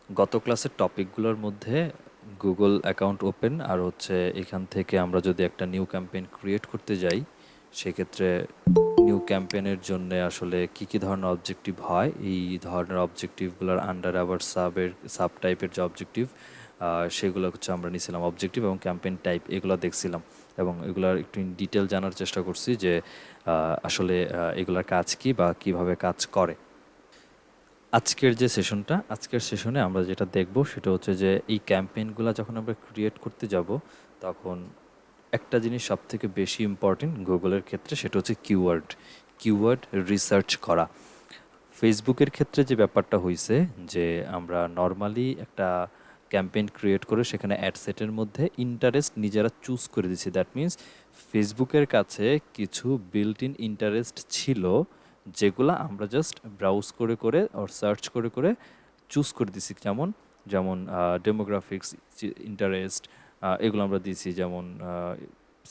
গত ক্লাসের টপিকগুলোর মধ্যে গুগল অ্যাকাউন্ট ওপেন আর হচ্ছে এখান থেকে আমরা যদি একটা নিউ ক্যাম্পেইন ক্রিয়েট করতে যাই সেক্ষেত্রে নিউ ক্যাম্পেইনের জন্য আসলে কি ধরনের অবজেক্টিভ হয় এই ধরনের অবজেক্টিভগুলোর আন্ডার আবার সাব টাইপের যে অবজেক্টিভ সেগুলো হচ্ছে আমরা নিয়েছিলাম অবজেক্টিভ এবং ক্যাম্পেইন টাইপ এগুলো দেখছিলাম এবং এগুলার একটু ইন ডিটেল জানার চেষ্টা করছি যে আসলে এগুলার কাজ কি বা কিভাবে কাজ করে। আজকের সেশনে আমরা যেটা দেখব সেটা হচ্ছে যে এই ক্যাম্পেইনগুলো যখন আমরা ক্রিয়েট করতে যাব তখন একটা জিনিস সবথেকে বেশি ইম্পর্টেন্ট গুগলের ক্ষেত্রে সেটা হচ্ছে কিওয়ার্ড রিসার্চ করা। ফেসবুকের ক্ষেত্রে যে ব্যাপারটা হইছে যে আমরা নর্মালি একটা ক্যাম্পেইন ক্রিয়েট করে সেখানে অ্যাড সেটের মধ্যে ইন্টারেস্ট নিজেরা চুজ করে দিছি। দ্যাট মিন্স ফেসবুকের কাছে কিছু বিল্ট ইন ইন্টারেস্ট ছিল যেগুলা আমরা জাস্ট ব্রাউজ করে ওর সার্চ করে চুজ করে দিছি। যেমন যেমন ডেমোগ্রাফিক্স ইন্টারেস্ট এগুলো আমরা দিছি, যেমন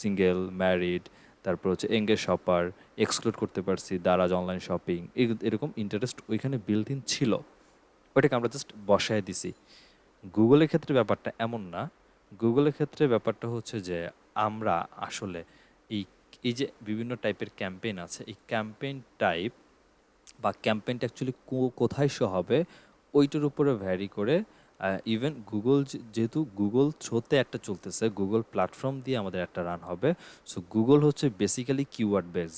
সিঙ্গেল, ম্যারিড, তারপর হচ্ছে এঙ্গেজ শপার, এক্সক্লুড করতে পারছি, দারাজ অনলাইন শপিং, এরকম ইন্টারেস্ট ওইখানে বিল্ট ইন ছিল, ওইটাকে আমরা জাস্ট বসায় দিছি। গুগলের ক্ষেত্রে ব্যাপারটা এমন না। গুগলের ক্ষেত্রে ব্যাপারটা হচ্ছে যে আমরা আসলে এই এই যে বিভিন্ন টাইপের ক্যাম্পেইন আছে, এই ক্যাম্পেইন টাইপ বা ক্যাম্পেইনটা অ্যাকচুয়ালি কোথায় শো হবে ওইটার উপরে ভ্যারি করে। ইভেন গুগল যেহেতু গুগল থ্রোতে একটা চলতেছে, গুগল প্ল্যাটফর্ম দিয়ে আমাদের একটা রান হবে। সো গুগল হচ্ছে basically keyword base.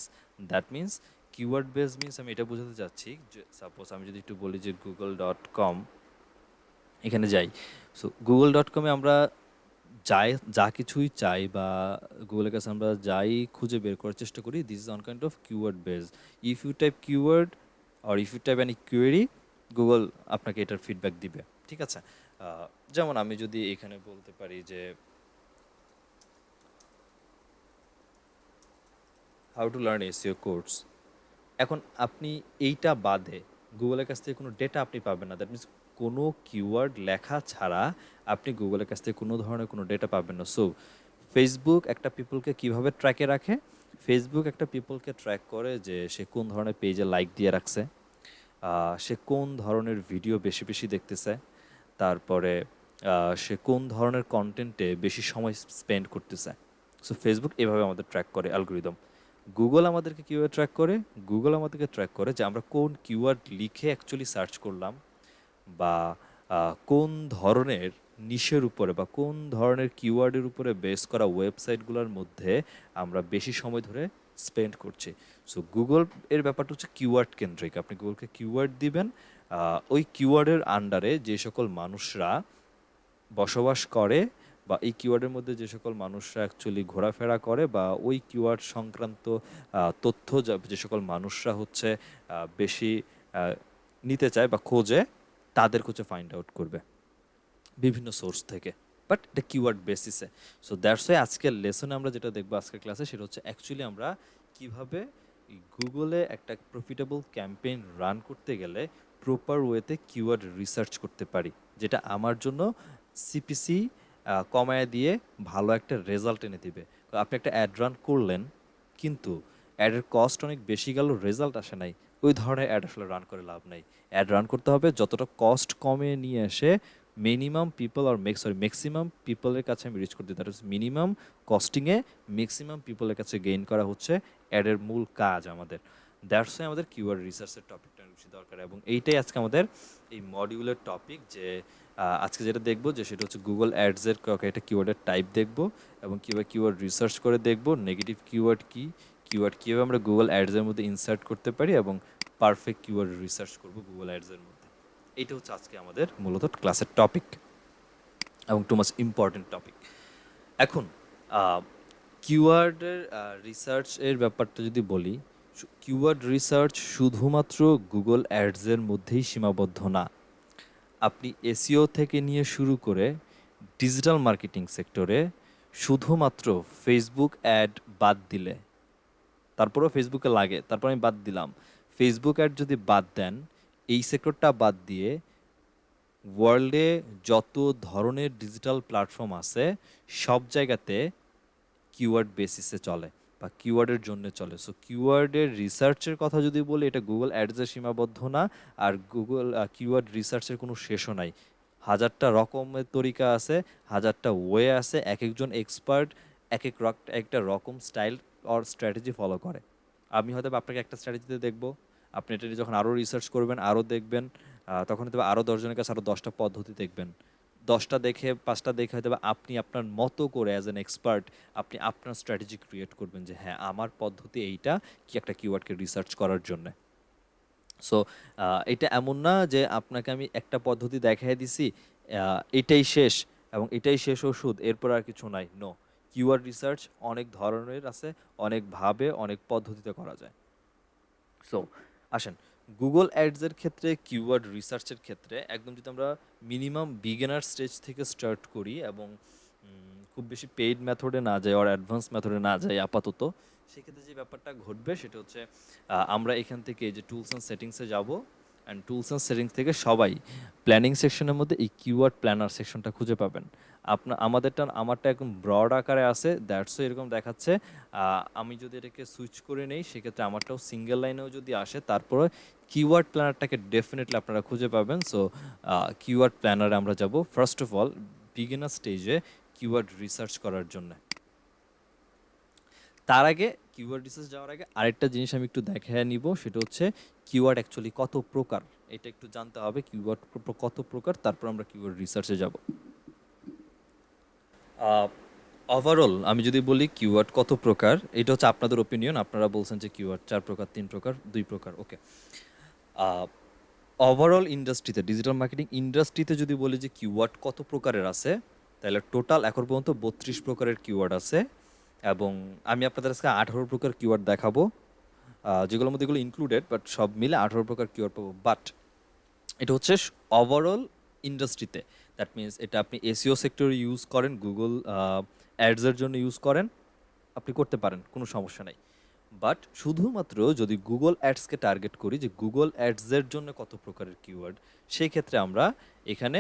That means keyword base means আমি এটা বোঝাতে চাচ্ছি যে সাপোজ আমি যদি একটু বলি যে google.com এখানে যাই। সো google.com-এ আমরা যা কিছুই চাই বা গুগলের কাছে আমরা যাই খুঁজে বের করার চেষ্টা করি, this is on kind of keyword base. If you type keyword or if you type any query, Google আপনাকে এটার ফিডব্যাক দিবে। ঠিক আছে? যেমন আমি যদি এখানে বলতে পারি যে how to learn SEO course, এখন আপনি এইটা বাদে গুগলের কাছ থেকে কোনো ডেটা আপনি পাবেন না। দ্যাট মিনস কোনো কিওয়ার্ড লেখা ছাড়া আপনি গুগলের কাছ থেকে কোনো ধরনের কোনো ডেটা পাবেন না। সো ফেসবুক একটা পিপলকে কিভাবে ট্র্যাকে রাখে? ফেসবুক একটা পিপলকে ট্র্যাক করে যে সে কোন ধরনের পেজে লাইক দিয়ে রাখছে, সে কোন ধরনের ভিডিও বেশি দেখতেছে, তারপরে সে কোন ধরনের কন্টেন্টে বেশি সময় স্পেন্ড করতেছে। সো ফেসবুক এভাবে আমাদের ট্র্যাক করে অ্যালগোরিদম। গুগল আমাদেরকে কীভাবে ট্র্যাক করে? গুগল আমাদেরকে ট্র্যাক করে যে আমরা কোন কিওয়ার্ড লিখে অ্যাকচুয়ালি সার্চ করলাম, বা কোন ধরনের নিশের উপরে বা কোন ধরনের কিওয়ার্ডের উপরে বেস করা ওয়েবসাইটগুলোর মধ্যে আমরা বেশি সময় ধরে স্পেন্ড করছি। সো গুগল এর ব্যাপারটা হচ্ছে কিওয়ার্ড কেন্দ্রিক। আপনি গুগলকে কিওয়ার্ড দিবেন, ওই কিওয়ার্ডের আন্ডারে যে সকল মানুষরা বসবাস করে বা এই কিওয়ার্ডের মধ্যে যে সকল মানুষরা অ্যাকচুয়ালি ঘোরাফেরা করে বা ওই কিওয়ার্ড সংক্রান্ত তথ্য যে সকল মানুষরা হচ্ছে বেশি আহ, নিতে চায় বা খোঁজে, তাদের হচ্ছে ফাইন্ড আউট করবে বিভিন্ন সোর্স থেকে। বাট এটা কিওয়ার্ড বেসিসে। সো দ্যাটস ওয়াই আজকের লেসনে আমরা যেটা দেখবো আজকের ক্লাসে সেটা হচ্ছে অ্যাকচুয়ালি আমরা কিভাবে গুগলে একটা প্রফিটেবল ক্যাম্পেইন রান করতে গেলে প্রপার ওয়েতে কিওয়ার্ড রিসার্চ করতে পারি, যেটা আমার জন্য সিপিসি কমায় দিয়ে ভালো একটা রেজাল্ট এনে দিবে। তো আপনি একটা অ্যাড রান করলেন কিন্তু অ্যাডের কস্ট অনেক বেশি গেল, রেজাল্ট আসে নাই, ওই ধরনের অ্যাড আসলে রান করে লাভ নাই। অ্যাড রান করতে হবে যতটা কস্ট কমে নিয়ে এসে মিনিমাম পিপল আর ম্যাক্সিমাম পিপলের কাছে আমি রিচ করতে, দ্যাট ইজ মিনিমাম কস্টিংয়ে ম্যাক্সিমাম পিপলের কাছে গেইন করা হচ্ছে অ্যাডের মূল কাজ আমাদের। দ্যাটস ওয়াই আমাদের কিওয়ার্ড রিসার্চের টপিকটা বেশি দরকার এবং এইটাই আজকে আমাদের এই মডিউলের টপিক। যে আজকে যেটা দেখবো যে সেটা হচ্ছে গুগল অ্যাডসের একটা কিওয়ার্ডের টাইপ দেখবো এবং কীভাবে কিওয়ার্ড রিসার্চ করে দেখবো নেগেটিভ কিওয়ার্ড কীভাবে আমরা গুগল অ্যাডসের মধ্যে ইনসার্ট করতে পারি এবং পারফেক্ট কিওয়ার্ড রিসার্চ করবো গুগল অ্যাডসের মধ্যে। এইটা হচ্ছে আজকে আমাদের মূলত ক্লাসের টপিক এবং টু মাচ ইম্পর্টেন্ট টপিক। এখন কিওয়ার্ডের রিসার্চ এর ব্যাপারটা যদি বলি, কিওয়ার্ড রিসার্চ শুধুমাত্র গুগল অ্যাডসের মধ্যেই সীমাবদ্ধ না। আপনি এসইও থেকে নিয়ে শুরু করে ডিজিটাল মার্কেটিং সেক্টরে শুধুমাত্র ফেসবুক অ্যাড বাদ দিলে, তারপরেও ফেসবুকে লাগে, তারপর আমি বাদ দিলাম, ফেসবুক অ্যাড যদি বাদ দেন, এই সেক্টরটা বাদ দিয়ে ওয়ার্ল্ডে যত ধরনের ডিজিটাল প্ল্যাটফর্ম আছে সব জায়গাতে কিওয়ার্ড বেসিসে চলে বা কিওয়ার্ডের জন্য চলে। সো কিওয়ার্ডের রিসার্চের কথা যদি বলি, এটা গুগল অ্যাডসে সীমাবদ্ধ না, আর গুগল কিওয়ার্ড রিসার্চের কোনো শেষও নাই। হাজারটা রকমের তরিকা আছে, হাজারটা ওয়ে আছে, এক একজন এক্সপার্ট একটা রকম স্টাইল অর স্ট্র্যাটেজি ফলো করে। আমি হয়তো বা আপনাকে একটা স্ট্র্যাটেজিতে দেখবো, আপনি এটা নিয়ে যখন আরও রিসার্চ করবেন, আরও দেখবেন, তখন হয়তো বা আরও 10 জনের কাছে আরও 10টা পদ্ধতি দেখবেন। 10টা দেখে 5টা দেখে হয়তো বা আপনি আপনার মতো করে অ্যাজ অ্যান এক্সপার্ট আপনি আপনার স্ট্র্যাটেজি ক্রিয়েট করবেন যে হ্যাঁ আমার পদ্ধতি এইটা কি একটা কিওয়ার্ডকে রিসার্চ করার জন্য। সো এটা এমন না যে আপনাকে আমি একটা পদ্ধতি দেখাই দিছি, এটাই শেষ এবং এটাই শেষ ওষুধ, এরপর আর কিছু নাই। নো, কিওয়ার্ড রিসার্চ অনেক ধরনের আছে, অনেকভাবে অনেক পদ্ধতিতে করা যায়। সো আসেন, গুগল অ্যাডসের ক্ষেত্রে কিওয়ার্ড রিসার্চের ক্ষেত্রে একদম যদি আমরা মিনিমাম বিগিনার স্টেজ থেকে স্টার্ট করি এবং খুব বেশি পেইড মেথডে না যাই আর অ্যাডভান্স মেথডে না যাই আপাতত, সেক্ষেত্রে যে ব্যাপারটা ঘটবে সেটা হচ্ছে আমরা এখান থেকে যে টুলস অ্যান্ড সেটিংসে যাব, অ্যান্ড টুলস অ্যান্ড সেটিংস থেকে সবাই প্ল্যানিং সেকশনের মধ্যে এই কিওয়ার্ড প্ল্যানার সেকশনটা খুঁজে পাবেন। আমারটা একদম ব্রড আকারে আছে, দ্যাটসও এরকম দেখাচ্ছে। আমি যদি এটাকে সুইচ করে নেই সেক্ষেত্রে আমারটাও সিঙ্গেল লাইনেও যদি আসে, তারপরে কিওয়ার্ড প্ল্যানারটাকে ডেফিনেটলি আপনারা খুঁজে পাবেন। সো কিওয়ার্ড প্ল্যানারে আমরা যাব ফার্স্ট অফ অল বিগিনার স্টেজে কিওয়ার্ড রিসার্চ করার জন্য। তার আগে কিওয়ার্ড রিসার্চ যাওয়ার আগে আরেকটা জিনিস আমি একটু দেখে নিব, সেটা হচ্ছে কিওয়ার্ড অ্যাকচুয়ালি কত প্রকার, এটা একটু জানতে হবে কিওয়ার্ড কত প্রকার, তারপর আমরা কিওয়ার্ড রিসার্চে যাব। ওভারঅল আমি যদি বলি কিওয়ার্ড কত প্রকার, এটা হচ্ছে আপনাদের ওপিনিয়ন, আপনারা বলছেন যে কিওয়ার্ড 4 প্রকার, 3 প্রকার, 2 প্রকার, ওকে। ওভারঅল ইন্ডাস্ট্রিতে, ডিজিটাল মার্কেটিং ইন্ডাস্ট্রিতে যদি বলি যে কিওয়ার্ড কত প্রকারের আছে, তাহলে টোটাল এখন পর্যন্ত 32 প্রকারের কিওয়ার্ড আছে। এবং আমি আপনাদের কাছে 18 প্রকার কিওয়ার্ড দেখাবো, যেগুলোর মধ্যে এগুলো ইনক্লুডেড, বাট সব মিলে 18 প্রকার কিওয়ার্ড পাবো। বাট এটা হচ্ছে ওভারঅল ইন্ডাস্ট্রিতে, দ্যাট মিনস এটা আপনি এসইও সেক্টরে ইউজ করেন, গুগল অ্যাডসের জন্য ইউজ করেন, আপনি করতে পারেন, কোনো সমস্যা নাই। বাট শুধুমাত্র যদি গুগল অ্যাডসকে টার্গেট করি যে গুগল অ্যাডসের জন্য কত প্রকারের কিওয়ার্ড, সেই ক্ষেত্রে আমরা এখানে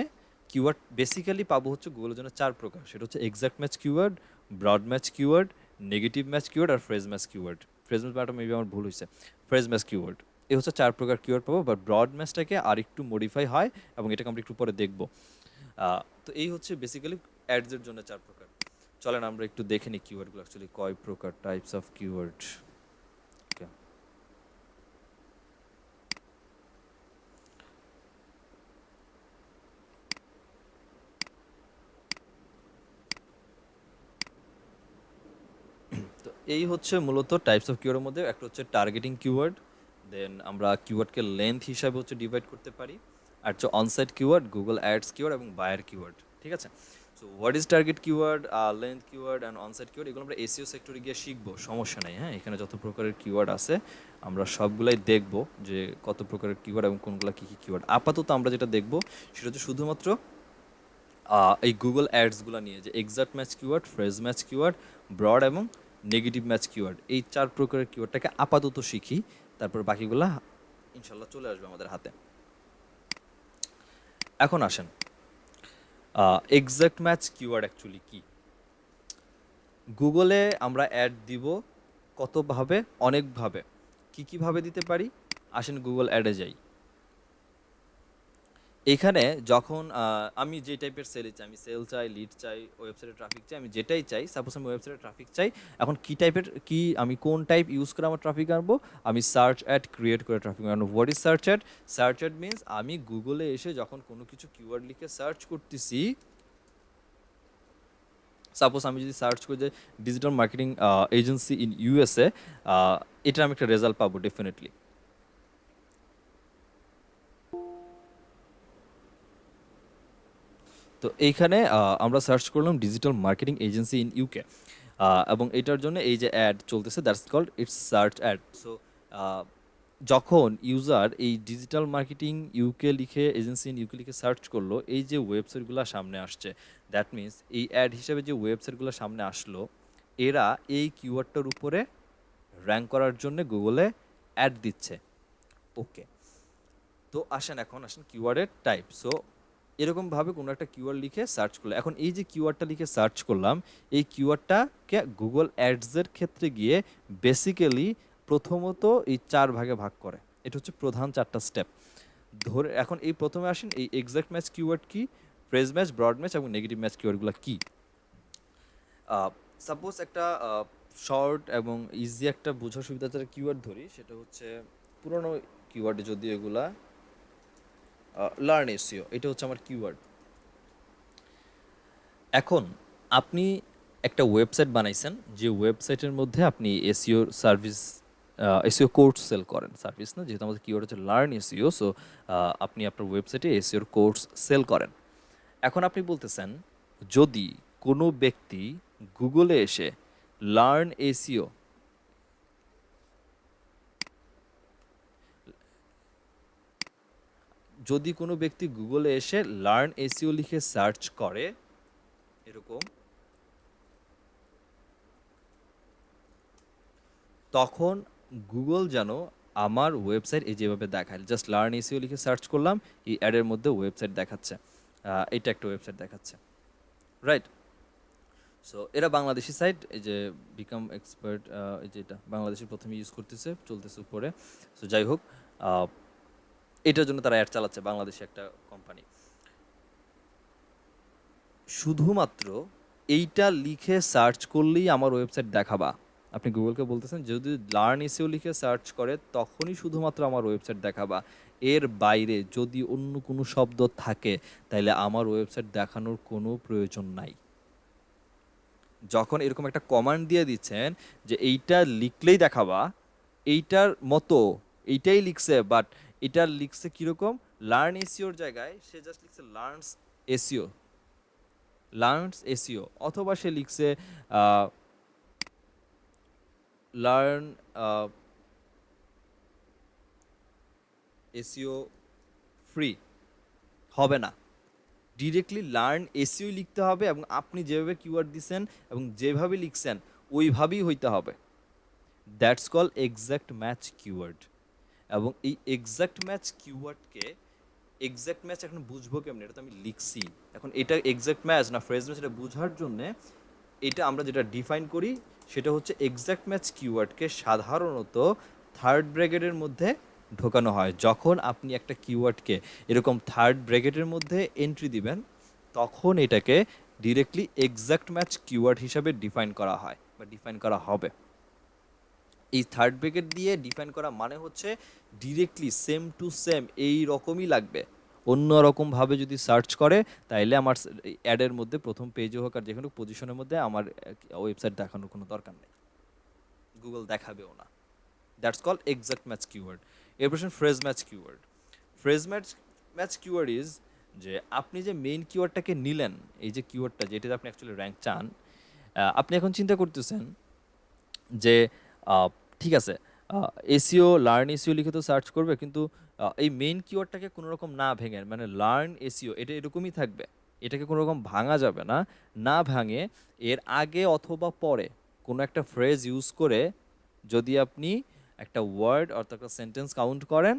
কিওয়ার্ড বেসিক্যালি পাবো হচ্ছে গুগলের জন্য 4 প্রকার, সেটা হচ্ছে exact match keyword, broad match keyword, negative match keyword আর phrase match keyword. Phrase match ব্যাপারটা মেবি আমার ভুল হয়েছে, ফ্রেজ ম্যাচ কিওয়ার্ড। এই হচ্ছে 4 প্রকার কিওয়ার্ড পাবো, বাট ব্রড ম্যাচটাকে আর একটু মডিফাই হয় এবং এটাকে আমরা একটু পরে দেখব। তো এই হচ্ছে বেসিক্যালি অ্যাডসের জন্য 4 প্রকার। চলেন আমরা একটু দেখে নিই কিওয়ার্ডগুলো অ্যাকচুয়ালি কয় প্রকার, টাইপস অফ কিওয়ার্ড। ওকে, তো এই হচ্ছে মূলত টাইপস অফ কিওয়ার্ডের মধ্যে একটা হচ্ছে টার্গেটিং কিওয়ার্ড, দেন আমরা কিওয়ার্ডকে লেন্থ হিসাবে হচ্ছে ডিভাইড করতে পারি, আর হচ্ছে onsite keyword, Google ads keyword এবং বায়ার কিওয়ার্ড। ঠিক আছে, so what is target keyword, length keyword and onsite keyword, এগুলো আমরা এসইও সেক্টরে গিয়ে শিখবো, সমস্যা নেই। হ্যাঁ, এখানে যত প্রকারের কিওয়ার্ড আছে আমরা সবগুলাই দেখবো যে কত প্রকারের কিওয়ার্ড এবং কোনগুলো কী কী কিওয়ার্ড। আপাতত আমরা যেটা দেখবো সেটা হচ্ছে শুধুমাত্র এই গুগল অ্যাডসগুলো নিয়ে, যে exact match keyword, phrase match keyword, broad এবং নেগেটিভ ম্যাচ কিওয়ার্ড, এই 4 প্রকারের কিওয়ার্ডটাকে আপাতত শিখি, তারপর বাকিগুলা ইনশাল্লাহ চলে আসবে আমাদের হাতে। এখন আসেন, এক্সাক্ট ম্যাচ কিওয়ার্ড অ্যাকচুয়ালি কি। গুগলে আমরা অ্যাড দিব কতভাবে, অনেকভাবে। কি কিভাবে দিতে পারি, আসেন গুগল অ্যাডে যাই। এখানে যখন আমি যে টাইপের সেল চাই, আমি সেল চাই, লিড চাই, ওয়েবসাইটে ট্রাফিক চাই, আমি যেটাই চাই, সাপোজ আমি ওয়েবসাইটে ট্রাফিক চাই, এখন কি টাইপের, কি আমি কোন টাইপ ইউজ করে আমার ট্রাফিক আনবো, আমি সার্চ অ্যাড ক্রিয়েট করে ট্রাফিক আনবো। What is search add? Search add means আমি গুগলে এসে যখন কোনো কিছু কিওয়ার্ড লিখে সার্চ করতেছি, সাপোজ আমি যদি সার্চ করি যে digital marketing agency in USA, এটার আমি একটা রেজাল্ট পাবো ডেফিনেটলি। তো এইখানে আমরা সার্চ করলাম digital marketing agency in UK, এবং এটার জন্য এই যে অ্যাড চলতেছে, that's called it's search ad. So যখন ইউজার এই ডিজিটাল মার্কেটিং ইউকে লিখে, এজেন্সি ইন ইউকে লিখে সার্চ করলো, এই যে ওয়েবসাইটগুলো সামনে আসছে, দ্যাট মিনস এই অ্যাড হিসাবে যে ওয়েবসাইটগুলো সামনে আসলো, এরা এই কিওয়ার্ডটার উপরে র্যাঙ্ক করার জন্য গুগলে অ্যাড দিচ্ছে। ওকে, তো আসেন কিওয়ার্ডের টাইপ। সো এরকমভাবে কোনো একটা কিওয়ার্ড লিখে সার্চ করলো, এখন এই যে কিওয়ার্ডটা লিখে সার্চ করলাম, এই কিওয়ার্ডটাকে গুগল অ্যাডসের ক্ষেত্রে গিয়ে বেসিক্যালি প্রথমত এই 4 ভাগে ভাগ করে। এটা হচ্ছে প্রধান 4টা স্টেপ। ধরে এখন এই প্রথমে আসেন এই এক্সাক্ট ম্যাচ কিওয়ার্ড কি, ফ্রেজ ম্যাচ, ব্রড ম্যাচ এবং নেগেটিভ ম্যাচ কিওয়ার্ডগুলো কি? সাপোজ একটা শর্ট এবং ইজি একটা বোঝার সুবিধার কিওয়ার্ড ধরি, সেটা হচ্ছে পুরনো কিওয়ার্ড, যদি এগুলা লার্ন এসইও, এটা হচ্ছে আমার কিওয়ার্ড। এখন আপনি একটা ওয়েবসাইট বানাইছেন, যে ওয়েবসাইটের মধ্যে আপনি SEO service, SEO course sell করেন, সার্ভিস না, যেহেতু আমাদের কিওয়ার্ড হচ্ছে লার্ন এসইও, সো আপনি আপনার ওয়েবসাইটে এসইওর কোর্স সেল করেন। এখন আপনি বলতেছেন, যদি কোনো ব্যক্তি গুগলে এসে লার্ন এসইও, যদি কোনো ব্যক্তি গুগলে এসে লার্ন এসইও লিখে সার্চ করে এরকম, তখন গুগল যেন আমার ওয়েবসাইট এই যেভাবে দেখায়, জাস্ট লার্ন এসইও লিখে সার্চ করলাম, এই অ্যাডের মধ্যে ওয়েবসাইট দেখাচ্ছে, এটা একটা ওয়েবসাইট দেখাচ্ছে, রাইট? সো এরা বাংলাদেশি সাইট, এই যে বিকাম এক্সপার্ট, এই যে এটা বাংলাদেশি প্রথমে ইউজ করতেছে, চলতেছে উপরে। সো যাই হোক, এটার জন্য তারা অ্যাড চালাচ্ছে, বাংলাদেশি একটা কোম্পানি। শুধুমাত্র এইটা লিখে সার্চ করলেই আমার ওয়েবসাইট দেখাবা, আপনি গুগলকে বলতেছেন যদি লার্ন এসইও লিখে সার্চ করে তখনই শুধুমাত্র আমার ওয়েবসাইট দেখাবা, এর বাইরে যদি অন্য কোনো শব্দ থাকে তাহলে আমার ওয়েবসাইট দেখানোর কোনো প্রয়োজন নাই। যখন এরকম একটা কমান্ড দিয়ে দিচ্ছেন যে এইটা লিখলেই দেখাবা, এইটার মতো এইটাই লিখছে, বাট এটা লিখছে কীরকম, লার্ন এসইওর জায়গায় সে জাস্ট লিখছে লার্নস এসইও, লার্নস এসইও, অথবা সে লিখছে লার্ন এসইও ফ্রি, হবে না। ডিরেক্টলি লার্ন এসইও লিখতে হবে, এবং আপনি যেভাবে কিওয়ার্ড দিচ্ছেন এবং যেভাবে লিখছেন ওইভাবেই হইতে হবে। That's call exact match keyword. এবং এই এক্স্যাক্ট ম্যাচ কিওয়ার্ডকে, এক্স্যাক্ট ম্যাচ এখন বুঝবো কেমন, এটা তো আমি লিখছি, এখন এটা এক্স্যাক্ট ম্যাচ না ফ্রেজ ম্যাচ, এটা বোঝার জন্যে এটা আমরা যেটা ডিফাইন করি সেটা হচ্ছে এক্স্যাক্ট ম্যাচ কিওয়ার্ডকে সাধারণত থার্ড ব্র্যাকেটের মধ্যে ঢোকানো হয়। যখন আপনি একটা কিওয়ার্ডকে এরকম থার্ড ব্র্যাকেটের মধ্যে এন্ট্রি দিবেন, তখন এটাকে ডিরেক্টলি এক্স্যাক্ট ম্যাচ কিওয়ার্ড হিসাবে ডিফাইন করা হয় বা ডিফাইন করা হবে। এই থার্ড ব্র্যাকেট দিয়ে ডিফাইন করা মানে হচ্ছে ডিরেক্টলি সেম টু সেম এই রকমই লাগবে, অন্য রকমভাবে যদি সার্চ করে তাইলে আমার অ্যাডের মধ্যে প্রথম পেজে হোক আর যে কোনো পজিশনের মধ্যে আমার ওয়েবসাইট দেখানোর কোনো দরকার নেই, গুগল দেখাবেও না। That's call exact match keyword. এর প্রশ্ন phrase match keyword. Phrase match match keyword is যে আপনি যে মেইন কিওয়ার্ডটাকে নিলেন, এই যে কিওয়ার্ডটা যেটাতে আপনি অ্যাকচুয়ালি র্যাঙ্ক চান, আপনি এখন চিন্তা করতেছেন যে ঠিক আছে, এসইও লার্ন এসইও লিখে তো সার্চ করবে, কিন্তু এই মেইন কিওয়ার্ডটাকে কোনো রকম না ভেঙে, মানে লার্ন এসইও এটা এরকমই থাকবে, এটাকে কোনো রকম ভাঙা যাবে না, না ভাঙে এর আগে অথবা পরে কোনো একটা ফ্রেজ ইউজ করে যদি আপনি একটা ওয়ার্ড অর্থাৎ একটা সেন্টেন্স কাউন্ট করেন,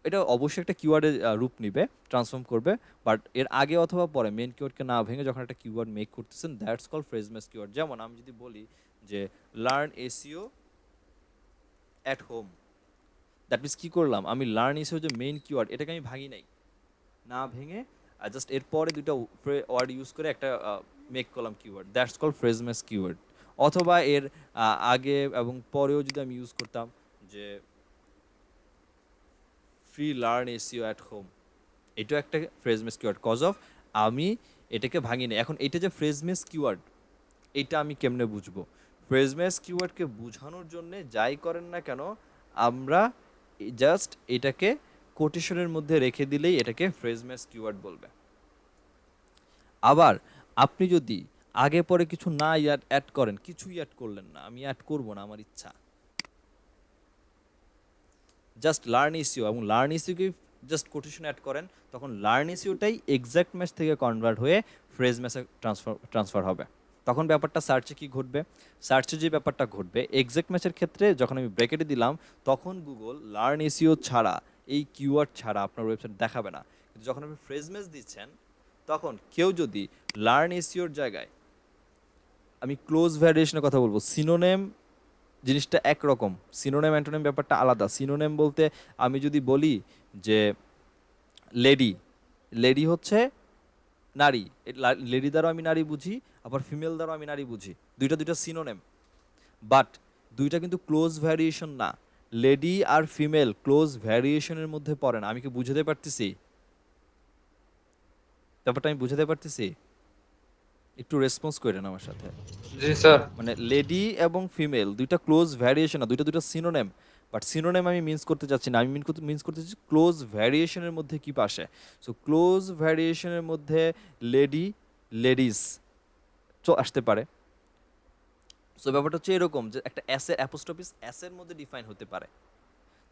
এটা অবশ্যই একটা কিওয়ার্ডের রূপ নিবে, ট্রান্সফর্ম করবে, বাট এর আগে অথবা পরে মেন কিওয়ার্ডকে না ভেঙে যখন একটা কিওয়ার্ড মেক করতেছেন, that's call phrase match keyword. যেমন আমি যদি বলি যে learn SEO at home, that means কী করলাম, আমি লার্ন এসইও যে মেইন কিওয়ার্ড এটাকে আমি ভাঙি নাই, না ভেঙে জাস্ট এরপরে দুটো ওয়ার্ড ইউজ করে একটা মেক করলাম keyword, that's call phrase match keyword. অথবা এর আগে এবং পরেও যদি আমি ইউজ করতাম যে free learn SEO at home, এটাও একটা phrase match keyword, cause of আমি এটাকে ভাঙি না। এখন এটা যে ফ্রেজ ম্যাচ কিওয়ার্ড, এটা আমি কেমনে বুঝবো? ফ্রেজ ম্যাচ কিওয়ার্ডকে বোঝানোর জন্যে যাই করেন না কেন, আমরা জাস্ট এটাকে কোটেশনের মধ্যে রেখে দিলেই এটাকে ফ্রেজ ম্যাচ কিওয়ার্ড বলবে। আবার আপনি যদি আগে পরে কিছু না অ্যাড করেন, কিছুই অ্যাড করলেন না, আমি অ্যাড করবো না আমার ইচ্ছা, জাস্ট লার্ন ইস্যু এবং লার্ন ইস্যুকে জাস্ট কোটেশন অ্যাড করেন, তখন লার্ন ইস্যুটাই এক্স্যাক্ট ম্যাচ থেকে কনভার্ট হয়ে ফ্রেজ ম্যাচে ট্রান্সফার হবে। তখন ব্যাপারটা সার্চে কি ঘটবে, সার্চে যে ব্যাপারটা ঘটবে এক্স্যাক্ট ম্যাচের ক্ষেত্রে যখন আমি ব্র্যাকেটে দিলাম, তখন গুগল লার্ন এসইও ছাড়া, এই কিওয়ার্ড ছাড়া আপনার ওয়েবসাইট দেখাবে না। কিন্তু যখন আপনি ফ্রেজ ম্যাচ দিচ্ছেন, তখন কেউ যদি লার্ন এসইওর জায়গায়, আমি ক্লোজ ভ্যারিয়েশনের কথা বলবো, সিনোনেম জিনিসটা একরকম, সিনোনেম অ্যান্টোনেম ব্যাপারটা আলাদা। সিনোনেম বলতে আমি যদি বলি যে লেডি, লেডি হচ্ছে নারী, লেডি দ্বারাও আমি নারী বুঝি, আবার ফিমেল দ্বারাও আমি নারী বুঝি, দুইটা সিনোনেম। বাট দুইটা কিন্তু ক্লোজ ভ্যারিয়েশন না। লেডি আর ফিমেল ক্লোজ ভ্যারিয়েশনের মধ্যে পড়ে না। আমি কি বুঝাতে পারতেছি? ব্যাপারটা আমি বুঝাতে পারতেছি? একটু রেসপন্স করেন আমার সাথে। জি স্যার। মানে লেডি এবং ফিমেল দুইটা ক্লোজ ভ্যারিয়েশন না, দুইটা সিনোনেম। বাট সিনোনেম আমি মিন্স করতে চাচ্ছি না, আমি মিন্স করতে চাচ্ছি ক্লোজ ভ্যারিয়েশনের মধ্যে কি পাশে। সো ক্লোজ ভ্যারিয়েশনের মধ্যে লেডি, লেডিস আসতে পারে। সো ব্যাপারটা হচ্ছে এরকম যে একটা অ্যাসের অ্যাপোস্ট্রফিস অ্যাসের মধ্যে ডিফাইন হতে পারে।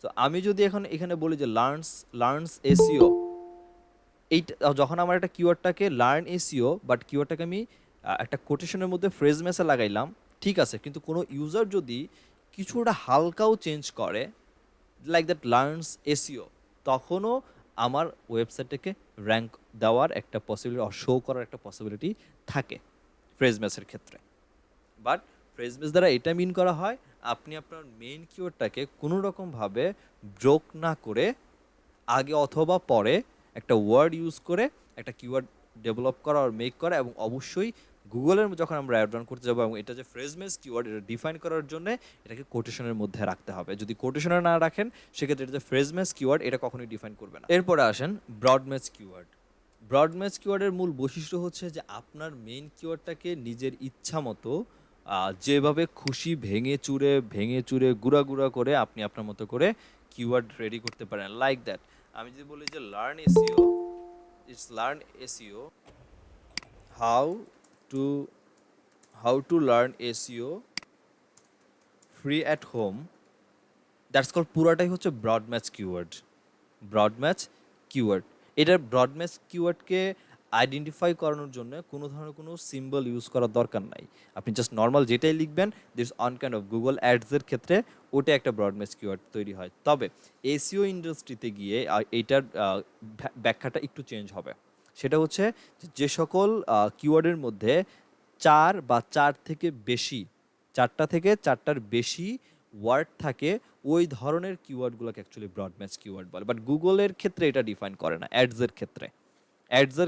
তো আমি যদি এখন এখানে বলি যে লার্নস এসইও, এইটা যখন আমার একটা কিওয়ার্ডটাকে লার্ন এসইও বাট কিওয়ার্ডটাকে আমি একটা কোটেশনের মধ্যে ফ্রেজ মেসে লাগাইলাম, ঠিক আছে, কিন্তু কোনো ইউজার যদি কিছুটা হালকাও চেঞ্জ করে লাইক দ্যাট লার্নস এসইও, তখনও আমার ওয়েবসাইটটাকে র্যাঙ্ক দেওয়ার একটা পসিবিলিটি, শো করার একটা পসিবিলিটি থাকে ফ্রেজ মেসের ক্ষেত্রে। বাট ফ্রেজ বেস দ্বারা এটা মিন করা হয় আপনি আপনার মেইন কিওয়ার্ডটাকে কোনো রকমভাবে ব্রোক না করে আগে অথবা পরে একটা ওয়ার্ড ইউজ করে একটা কিওয়ার্ড ডেভেলপ করা আর মেক করা, এবং অবশ্যই গুগলের যখন আমরা অ্যাড রান করতে যাবো এবং এটা যে ফ্রেজমেস কিওয়ার্ড এটা ডিফাইন করার জন্য এটাকে কোটেশনের মধ্যে রাখতে হবে। যদি কোটেশনে না রাখেন সেক্ষেত্রে এটা যে ফ্রেজমেস কিওয়ার্ড এটা কখনোই ডিফাইন করবে না। এরপরে আসেন ব্রডমেস কিওয়ার্ড। ব্রডমেস কিওয়ার্ডের মূল বৈশিষ্ট্য হচ্ছে যে আপনার মেইন কিওয়ার্ডটাকে নিজের ইচ্ছা মতো যেভাবে খুশি ভেঙে চুরে গুঁড়া গুঁড়া করে আপনি আপনার মতো করে কিওয়ার্ড রেডি করতে পারেন। লাইক দ্যাট আমি যদি বলি যে learn SEO, it's learn SEO, how to learn SEO free at home, that's call, পুরাটাই হচ্ছে broad match keyword. Broad match keyword, এটার ব্রড ম্যাচ কিওয়ার্ডকে আইডেন্টিফাই করানোর জন্য কোনো ধরনের কোনো সিম্বল ইউজ করার দরকার নাই। আপনি জাস্ট নর্মাল যেটাই লিখবেন this on kind of Google অ্যাডসের ক্ষেত্রে ওটা একটা ব্রড ম্যাচ কিওয়ার্ড তৈরি হয়। তবে এসইও ইন্ডাস্ট্রিতে গিয়ে এইটার ব্যাখ্যাটা একটু চেঞ্জ হবে। সেটা হচ্ছে যে সকল কিওয়ার্ডের মধ্যে চারটা থেকে চারটার বেশি ওয়ার্ড থাকে, ওই ধরনের কিওয়ার্ডগুলোকে অ্যাকচুয়ালি ব্রড ম্যাচ কিওয়ার্ড বলে। বাট গুগলের ক্ষেত্রে এটা ডিফাইন করে না। অ্যাডসের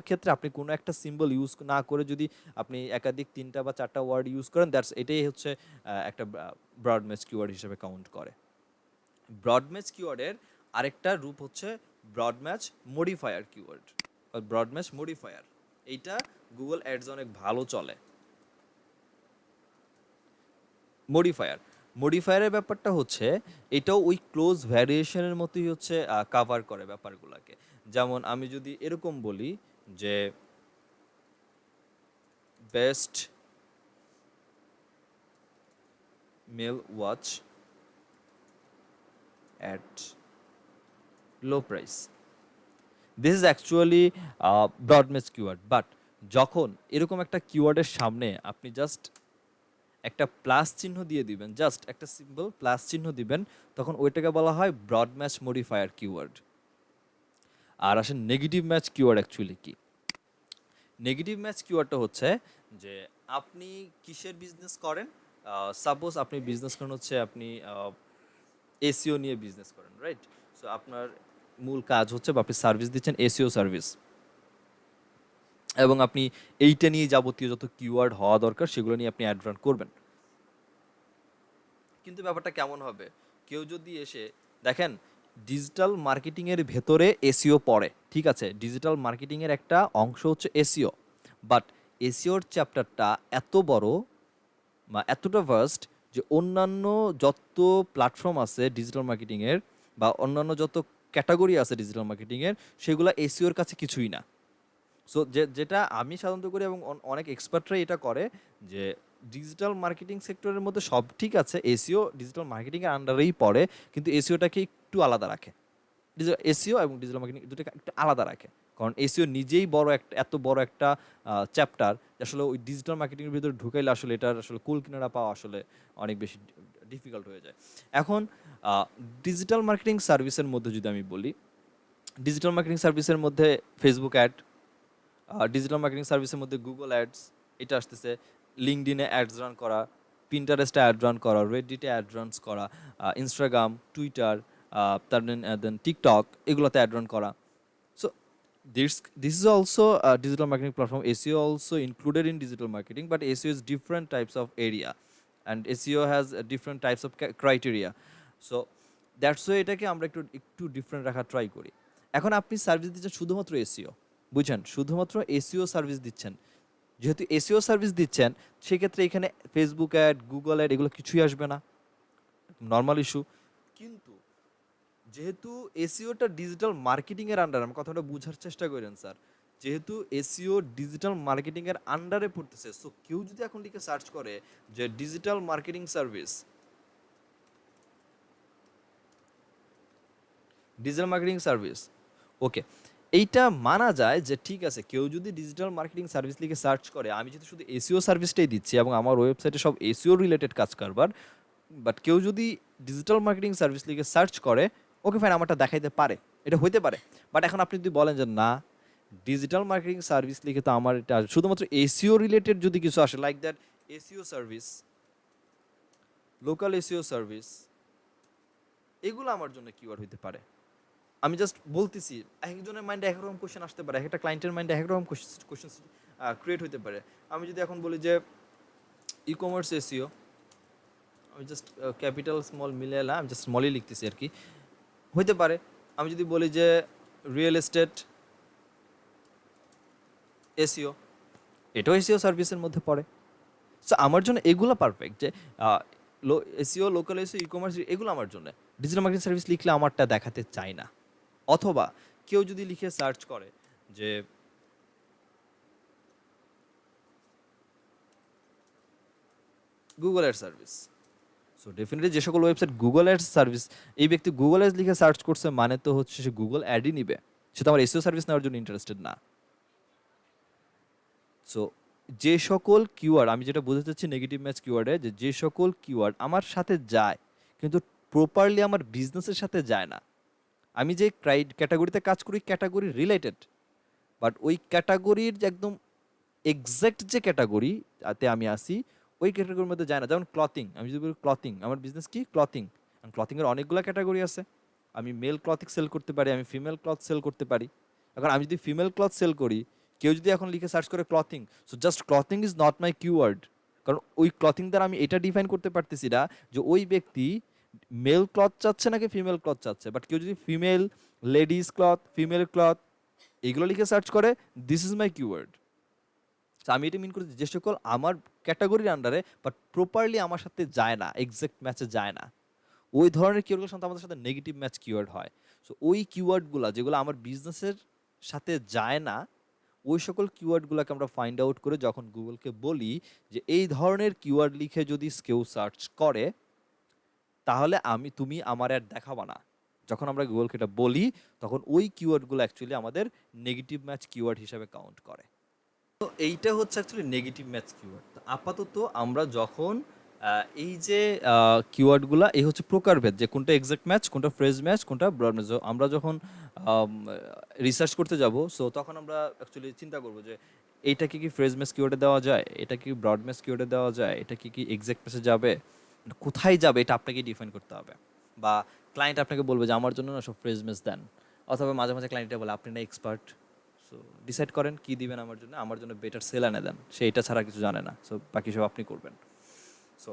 ক্ষেত্রে আপনি কোনো একটা সিম্বল ইউজ না করে যদি আপনি একাধিক 3টা বা 4টা ওয়ার্ড ইউজ করেন, এটাই হচ্ছে একটা ব্রড ম্যাচ কিওয়ার্ড হিসেবে কাউন্ট করে। ব্রড ম্যাচ কিওয়ার্ডের আরেকটা রূপ হচ্ছে broad match modifier keyword. Broad match modifier এইটা গুগল অ্যাডস অনেক ভালো চলে। মডিফায়ারের ব্যাপারটা হচ্ছে এটাও ওই ক্লোজ ভ্যারিয়েশনের মতোই হচ্ছে কাভার করে ব্যাপারগুলোকে। যেমন আমি যদি এরকম বলি যে best male watch at low price, this is actually broad match keyword. But যখন এরকম একটা কিওয়ার্ডের সামনে আপনি জাস্ট একটা প্লাস চিহ্ন দিয়ে দিবেন, জাস্ট একটা সিম্পল প্লাস চিহ্ন দিবেন, তখন ওইটাকে বলা হয় ব্রড ম্যাচ মডিফায়ার কিওয়ার্ড। আর আসেন নেগেটিভ ম্যাচ কিওয়ার্ড অ্যাকচুয়ালি কি। নেগেটিভ ম্যাচ কিওয়ার্ডটা হচ্ছে যে আপনি কিসের বিজনেস করেন। সাপোজ আপনি বিজনেস করেন হচ্ছে আপনি এসিও নিয়ে বিজনেস করেন, রাইট? সো আপনার মূল কাজ হচ্ছে বা আপনি সার্ভিস দিচ্ছেন এসিও সার্ভিস, এবং আপনি এইটা নিয়ে যাবতীয় যত কিওয়ার্ড হওয়া দরকার সেগুলো নিয়ে আপনি অ্যাড রান করবেন। কিন্তু ব্যাপারটা কেমন হবে, কেউ যদি এসে দেখেন ডিজিটাল মার্কেটিংয়ের ভেতরে এসইও পড়ে, ঠিক আছে, ডিজিটাল মার্কেটিংয়ের একটা অংশ হচ্ছে এসইও। বাট এসইওর চ্যাপ্টারটা এত বড় বা এতটা ভাস্ট যে অন্যান্য যত প্ল্যাটফর্ম আছে ডিজিটাল মার্কেটিংয়ের বা অন্যান্য যত ক্যাটাগরি আছে ডিজিটাল মার্কেটিংয়ের সেগুলো এসইওর কাছে কিছুই না। সো যেটা আমি সাধারণত করি এবং অনেক এক্সপার্টরাই এটা করে যে ডিজিটাল মার্কেটিং সেক্টরের মধ্যে সব ঠিক আছে, এসইও ডিজিটাল মার্কেটিংয়ের আন্ডারেই পড়ে, কিন্তু এসইওটাকে একটু আলাদা রাখে। এসইও এবং ডিজিটাল মার্কেটিং দুটোকে একটু আলাদা রাখে, কারণ এসইও নিজেই এত বড় একটা চ্যাপ্টার আসলে ওই ডিজিটাল মার্কেটিংয়ের ভিতরে ঢুকাইলে আসলে এটার আসলে কুল কিনারা পাওয়া আসলে অনেক বেশি ডিফিকাল্ট হয়ে যায়। এখন ডিজিটাল মার্কেটিং সার্ভিসের মধ্যে যদি আমি বলি, ডিজিটাল মার্কেটিং সার্ভিসের মধ্যে ফেসবুক অ্যাড, ডিজিটাল মার্কেটিং সার্ভিসের মধ্যে গুগল অ্যাডস এটা আসতেছে, লিঙ্কডিনে অ্যাডস রান করা, পিন্টারেস্টে অ্যাড রান করা, রেডিটে অ্যাড রানস করা, ইনস্টাগ্রাম, টুইটার, দেন টিকটক, এগুলোতে অ্যাড রান করা। So This is also a digital marketing platform. SEO also included in digital marketing, but SEO is different types of area, and SEO has different types of criteria. So that's way এটাকে আমরা একটু একটু different রাখার try করি। এখন আপনি service দিচ্ছেন শুধুমাত্র এসইও, বুঝছেন, শুধুমাত্র এসইও সার্ভিস দিচ্ছেন। যেহেতু এসইও সার্ভিস দিচ্ছেন, সেক্ষেত্রে এখানে ফেসবুক অ্যাড, গুগল অ্যাড এগুলো কিছুই আসবে না, নর্মাল ইস্যু। কিন্তু যেহেতু এসইওটা ডিজিটাল মার্কেটিংয়ের আন্ডারে, আমার কথাটা বোঝার চেষ্টা করেন স্যার, যেহেতু এসইও ডিজিটাল মার্কেটিংয়ের আন্ডারে পড়তেছে, সো কেউ যদি এখন লিখে সার্চ করে যে digital marketing service, digital marketing service, okay, এইটা মানা যায় যে ঠিক আছে, কেউ যদি ডিজিটাল মার্কেটিং সার্ভিস লিখে সার্চ করে, আমি যদি শুধু এসইও সার্ভিসটাই দিচ্ছি এবং আমার ওয়েবসাইটে সব এসইও রিলেটেড কাজ কারবার, বাট কেউ যদি ডিজিটাল মার্কেটিং সার্ভিস লিখে সার্চ করে, ওকে ফাইন, আমারটা দেখাইতে পারে, এটা হইতে পারে। বাট এখন আপনি যদি বলেন যে না, ডিজিটাল মার্কেটিং সার্ভিস লিখে তো আমার এটা শুধুমাত্র এসইও রিলেটেড যদি কিছু আসে, like that SEO service, local SEO service, এগুলো আমার জন্য কিওয়ার্ড হইতে পারে। আমি জাস্ট বলতেছি, একজনের মাইন্ডে একরকম কোশ্চেন আসতে পারে, একটা ক্লায়েন্টের মাইন্ডে একরকম কোশ্চেন ক্রিয়েট হতে পারে। আমি যদি এখন বলি যে ই কমার্স এসইও, আমি জাস্ট ক্যাপিটাল স্মল মিলে এলাম, আমি জাস্ট স্মলই লিখতেছি আর কি, হইতে পারে। আমি যদি বলি যে রিয়েল এস্টেট এসইও, এটাও এসইও সার্ভিসের মধ্যে পড়ে। সো আমার জন্য এগুলো পারফেক্ট, যে SEO, local SEO, e commerce, এগুলো আমার জন্য। ডিজিটাল মার্কেটিং সার্ভিস লিখলে আমারটা দেখাতে চাই না। অথবা কেউ যদি লিখে সার্চ করে যে Google ad service, so definitely যে সকল ওয়েবসাইট গুগল অ্যাড সার্ভিস, এই ব্যক্তি গুগল অ্যাড লিখে সার্চ করছে মানে তো হচ্ছে সে গুগল অ্যাডই নিবে, সে তো আমার এসইও সার্ভিস নেওয়ার জন্য ইন্টারেস্টেড না। সো যে সকল কিওয়ার্ড, আমি যেটা বোঝাতে চাচ্ছি নেগেটিভ ম্যাচ কিওয়ার্ডে, যে সকল কিওয়ার্ড আমার সাথে যায় কিন্তু প্রপারলি আমার বিজনেসের সাথে যায় না, আমি যে ক্যাটাগরিতে কাজ করি ক্যাটাগরি রিলেটেড, বাট ওই ক্যাটাগরির যে একদম এক্স্যাক্ট যে ক্যাটাগরিতে আমি আসি, ওই ক্যাটাগরির মধ্যে যায় না। যেমন ক্লথিং, আমি যদি বলি ক্লথিং, আমার বিজনেস কি ক্লথিং, ক্লথিংয়ের অনেকগুলো ক্যাটাগরি আছে। আমি মেল ক্লথিং সেল করতে পারি, আমি ফিমেল ক্লথ সেল করতে পারি। এখন আমি যদি ফিমেল ক্লথ সেল করি, কেউ যদি এখন লিখে সার্চ করে clothing, so just clothing is not my keyword, কারণ ওই ক্লথিং দ্বারা আমি এটা ডিফাইন করতে পারতেছি না যে ওই ব্যক্তি মেল ক্লথ চাচ্ছে নাকি ফিমেল ক্লথ চাচ্ছে। বাট কেউ যদি female, ladies cloth, female cloth এইগুলো লিখে সার্চ করে, দিস ইজ মাই কিওয়ার্ড। আমি এটা মিন করছি যে সকল আমার ক্যাটাগরির আন্ডারে বাট প্রপারলি আমার সাথে যায় না, এক্সাক্ট ম্যাচে যায় না, ওই ধরনের কিওয়ার্ডগুলোর সাথে আমাদের সাথে নেগেটিভ ম্যাচ কিওয়ার্ড হয়। সো ওই কিওয়ার্ডগুলো যেগুলো আমার বিজনেসের সাথে যায় না, ওই সকল কিওয়ার্ডগুলোকে আমরা ফাইন্ড আউট করে যখন গুগলকে বলি যে এই ধরনের কিওয়ার্ড লিখে যদি কেউ সার্চ করে, তাহলে তুমি আমার অ্যাড দেখাবা না। যখন আমরা গুগলকে এটা বলি, তখন ওই কিওয়ার্ডগুলো অ্যাকচুয়ালি আমাদের নেগেটিভ ম্যাচ কিওয়ার্ড হিসাবে কাউন্ট করে। তো এইটা হচ্ছে অ্যাকচুয়ালি নেগেটিভ ম্যাচ কিওয়ার্ড। তো আপাতত আমরা যখন এই যে কিওয়ার্ডগুলা, এই হচ্ছে প্রকারভেদ, যে কোনটা এক্সাক্ট ম্যাচ, কোনটা ফ্রেজ ম্যাচ, কোনটা ব্রড ম্যাচ। আমরা যখন রিসার্চ করতে যাব, সো তখন আমরা অ্যাকচুয়ালি চিন্তা করব যে এইটাকে কি ফ্রেজ ম্যাচ কিওয়ার্ডে দেওয়া যায়, এটা কি ব্রড ম্যাচ কিওয়ার্ডে দেওয়া যায়, এটা কি এক্সাক্ট ম্যাচে যাবে, কোথায় যাবে, এটা আপনাকে ডিফাইন করতে হবে। বা ক্লায়েন্ট আপনাকে বলবে যে আমার জন্য না সব ফ্রেজ ম্যাচ দেন, অথবা মাঝে মাঝে ক্লায়েন্টটা বলে আপনি না এক্সপার্ট, সো ডিসাইড করেন কি দিবেন আমার জন্য বেটার সেল এনে দেন, সে এটা ছাড়া কিছু জানে না, সো বাকি সব আপনি করবেন। সো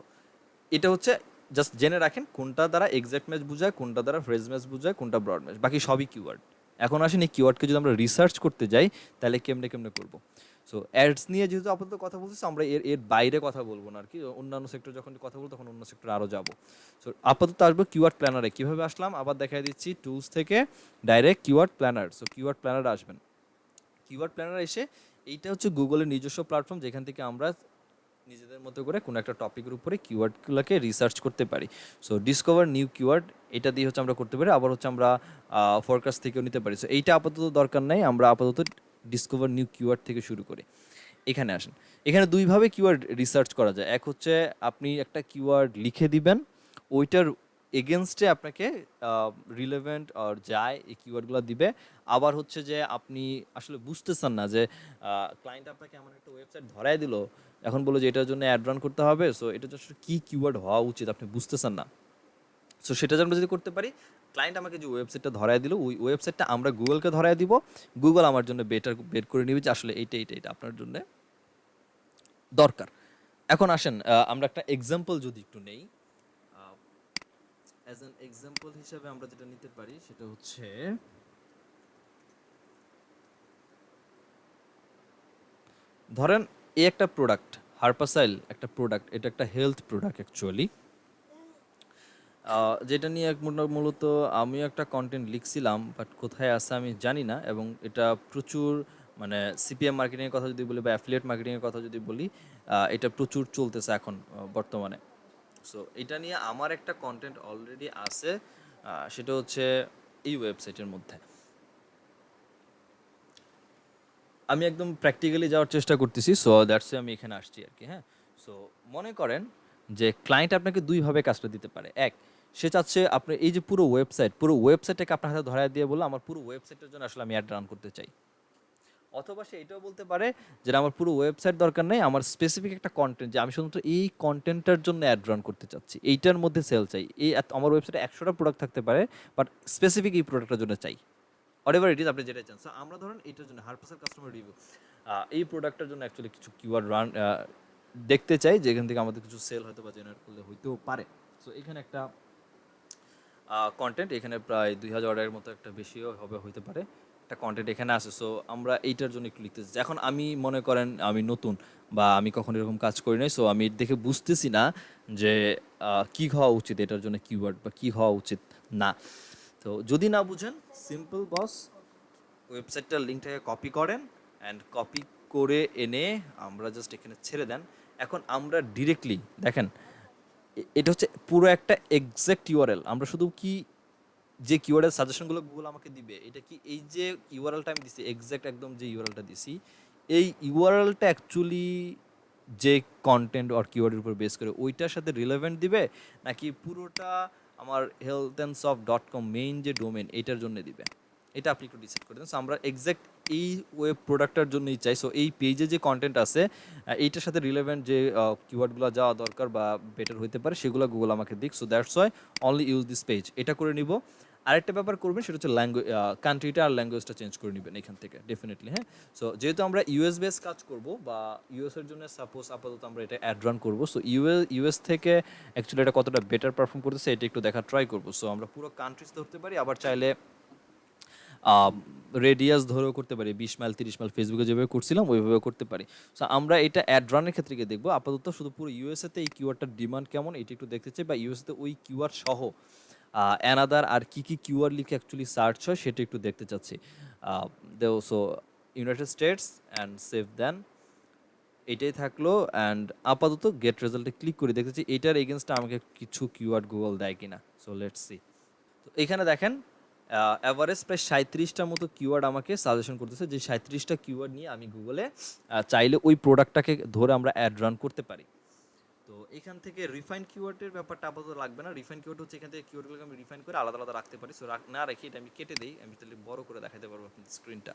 এটা হচ্ছে জাস্ট জেনে রাখেন কোনটা দ্বারা এক্সাক্ট ম্যাচ বোঝায়, কোনটা দ্বারা ফ্রেজ ম্যাচ বোঝায়, কোনটা ব্রড ম্যাচ, বাকি সবই কিওয়ার্ড। এখন আসেন এই কিওয়ার্ডকে যদি আমরা রিসার্চ করতে যাই, তাহলে কেমনে কেমনে করবো। সো অ্যাডস নিয়ে যেহেতু আপাতত কথা বলতেছি, আমরা এর বাইরে কথা বলবো না আর কি, অন্যান্য সেক্টর যখন কথা বলবো তখন অন্য সেক্টরে আরও যাবো। সো আপাতত আসবো কিওয়ার্ড প্ল্যানারে। কীভাবে আসলাম আবার দেখাই দিচ্ছি, টুলস থেকে direct keyword planner. So keyword প্ল্যানারে আসবেন। কিওয়ার্ড প্ল্যানার এসে, এইটা হচ্ছে গুগলের নিজস্ব প্ল্যাটফর্ম, যেখান থেকে আমরা নিজেদের মতো করে কোনো একটা টপিকের উপরে কিওয়ার্ডগুলোকে রিসার্চ করতে পারি। সো ডিসকভার নিউ কিওয়ার্ড, এটা দিয়ে হচ্ছে আমরা করতে পারি। আবার হচ্ছে আমরা ফোরকাস্ট থেকেও নিতে পারি। সো এইটা আপাতত দরকার নাই, আমরা আপাতত ডিসকভার নিউ কিওয়ার্ড থেকে শুরু করি। এখানে আসেন, এখানে দুইভাবে কিওয়ার্ড রিসার্চ করা যায়। এক হচ্ছে আপনি একটা কিওয়ার্ড লিখে দিবেন, ওইটার এগেনস্টে আপনাকে রিলেভেন্ট আর যায় এই কিওয়ার্ডগুলো দিবে। আবার হচ্ছে যে আপনি আসলে বুঝতেছেন না যে ক্লায়েন্ট আপনাকে এমন একটা ওয়েবসাইট ধরাই দিল, এখন বলো যে এটার জন্য অ্যাড রান করতে হবে, সো এটার জন্য কী কিওয়ার্ড হওয়া উচিত আপনি বুঝতেছেন না। সো সেটা যেন আমরা যদি করতে পারি, ক্লায়েন্ট আমাকে যে ওয়েবসাইটটা ধরায় দিল ওই ওয়েবসাইটটা আমরা গুগলকে ধরায় দিব, গুগল আমার জন্য বের করে নিবে যে আসলে এইটা আপনার জন্য দরকার। এখন আসেন আমরা একটা এক্সাম্পল যদি একটু নেই, অ্যাজ অ্যান এক্সাম্পল হিসাবে আমরা যেটা নিতে পারি সেটা হচ্ছে ধরেন এই একটা প্রোডাক্ট, হার্পাসাইল একটা প্রোডাক্ট, এটা একটা হেলথ প্রোডাক্ট অ্যাকচুয়ালি, যেটা নিয়ে মূলত আমিও একটা কন্টেন্ট লিখছিলাম, বাট কোথায় আছে আমি জানি না। এবং এটা প্রচুর মানে সিপিএম মার্কেটিংয়ের কথা যদি বলি বা অ্যাফিলিয়েট মার্কেটিংয়ের কথা যদি বলি, এটা প্রচুর চলতেছে এখন বর্তমানে। সো এটা নিয়ে আমার একটা কন্টেন্ট অলরেডি আছে, সেটা হচ্ছে এই ওয়েবসাইটের মধ্যে। আমি একদম প্র্যাকটিক্যালি যাওয়ার চেষ্টা করতেছি, সো দ্যাটস আমি এখানে আসছি আর কি। হ্যাঁ, সো মনে করেন যে ক্লায়েন্ট আপনাকে দুইভাবে কাজটা দিতে পারে। এক, সে চাচ্ছে আপনার এই যে পুরো ওয়েবসাইটটাকে আপনার হাতে ধরায় দিয়ে বললো আমার পুরো ওয়েবসাইটের জন্য আসলে আমি অ্যাড রান করতে চাই। অথবা সে এটাও বলতে পারে যে আমার পুরো ওয়েবসাইট দরকার নেই, আমার স্পেসিফিক একটা কন্টেন্ট যে আমি শুধুমাত্র এই কন্টেন্টটার জন্য অ্যাড রান করতে চাচ্ছি, এইটার মধ্যে সেল চাই, আমার ওয়েবসাইটে 100টা প্রোডাক্ট থাকতে পারে, বাট স্পেসিফিক এই প্রোডাক্টটার জন্য চাই। হোয়াটএভার ইট ইজ, আপনি যেটা চান। সো আমরা ধরেন এইটার জন্য হারপাসের কাস্টমার রিভিউ, এই প্রোডাক্টটার জন্য অ্যাকচুয়ালি কিছু কিওয়ার্ড রান দেখতে চাই, যেখান থেকে আমাদের কিছু সেল হয়তো বা জেনারেট করলে হইতেও পারে। সো এখানে একটা কন্টেন্ট, এখানে প্রায় 2000 মতো একটা বেশিও হইতে পারে একটা কন্টেন্ট এখানে আছে। সো আমরা এইটার জন্য একটু লিখতেছি। এখন আমি মনে করেন আমি নতুন বা আমি কখনো এরকম কাজ করি নাই, সো আমি দেখে বুঝতেছি না যে কি হওয়া উচিত এটার জন্য কিওয়ার্ড বা কি হওয়া উচিত না। তো যদি না বুঝেন, সিম্পল বস, ওয়েবসাইটটার লিঙ্কটাকে কপি করেন অ্যান্ড কপি করে এনে আমরা জাস্ট এখানে ছেড়ে দেন। এখন আমরা ডিরেক্টলি দেখেন এটা হচ্ছে পুরো একটা এক্সাক্ট ইউআরএল। আমরা শুধু কি যে কিওয়ার্ডের সাজেশনগুলো গুগল আমাকে দিবে, এটা কি এই যে ইউআরএলটা আমি দিছি এক্সাক্ট একদম যে ইউআরএলটা দিছি, এই ইউআরএলটা অ্যাকচুয়ালি যে কন্টেন্ট আর কিওয়ার্ডের উপর বেস করে ওইটার সাথে রিলেভেন্ট দিবে, নাকি পুরোটা আমার healthandsoft.com মেইন যে ডোমেন এইটার জন্য দিবে, এটা আপনি একটু ডিসাইড করে দেন। সো আমরা এক্সাক্ট এই ওয়েব প্রোডাক্টটার জন্যই চাই। সো এই পেজে যে কন্টেন্ট আছে এইটার সাথে রিলেভেন্ট যে কিওয়ার্ডগুলো যাওয়া দরকার বা বেটার হইতে পারে সেগুলো গুগল আমাকে দিক। So that's why only use this page, এটা করে নিব। আরেকটা ব্যাপার করবেন সেটা হচ্ছে ল্যাঙ্গুয়েজ, কান্ট্রিটা আর ল্যাঙ্গুয়েজটা চেঞ্জ করে নেবেন এখান থেকে ডেফিনেটলি। হ্যাঁ, সো যেহেতু আমরা ইউএস বেস কাজ করব বা ইউএস এর জন্য সাপোজ আপাতত আমরা এটা অ্যাড রান করবো, সো ইউএস থেকে অ্যাকচুয়ালি এটা কতটা বেটার পারফর্ম করতেছে এটা একটু দেখা ট্রাই করবো। সো আমরা পুরো কান্ট্রিজ ধরতে পারি, আবার চাইলে রেডিয়াস ধরেও করতে পারি, 20 মাইল 30 মাইল ফেসবুকে যেভাবে করছিলাম ওইভাবে করতে পারি। সো আমরা এটা অ্যাড রানের ক্ষেত্রে গিয়ে দেখবো। আপাতত শুধু পুরো ইউএসএতে এই কিওয়ার্ডটার ডিমান্ড কেমন এটা একটু দেখতে চাই, বা ইউএসএতে ওই কিওয়ার্ড সহ অ্যানাদার আর কি কিওয়ার্ড লিখে অ্যাকচুয়ালি সার্চ হয় সেটা একটু দেখতে চাচ্ছি। So United States and save then, এটাই থাকলো। অ্যান্ড আপাতত গেট রেজাল্টে ক্লিক করে দেখতেছি এটার এগেনস্টে আমাকে কিছু কিওয়ার্ড গুগল দেয় কিনা। So let's see. তো এখানে দেখেন অ্যাভারেজ প্রায় 37টার মতো কিওয়ার্ড আমাকে সাজেশন করতেছে, যে 37টা কিওয়ার্ড নিয়ে আমি গুগলে চাইলে ওই প্রোডাক্টটাকে ধরে আমরা অ্যাড রান করতে পারি। তো এখান থেকে রিফাইন কিওয়ার্ডের ব্যাপারটা আপাতত লাগবে না। রিফাইন কিওয়ার্ড হচ্ছে এখান থেকে কিওয়ার্ডগুলোকে আমি রিফাইন করে আলাদা আলাদা রাখতে পারি। সো না রেখে এটা আমি কেটে দিই, আমি তাহলে বড় করে দেখাতে পারবো আপনাদের স্ক্রিনটা।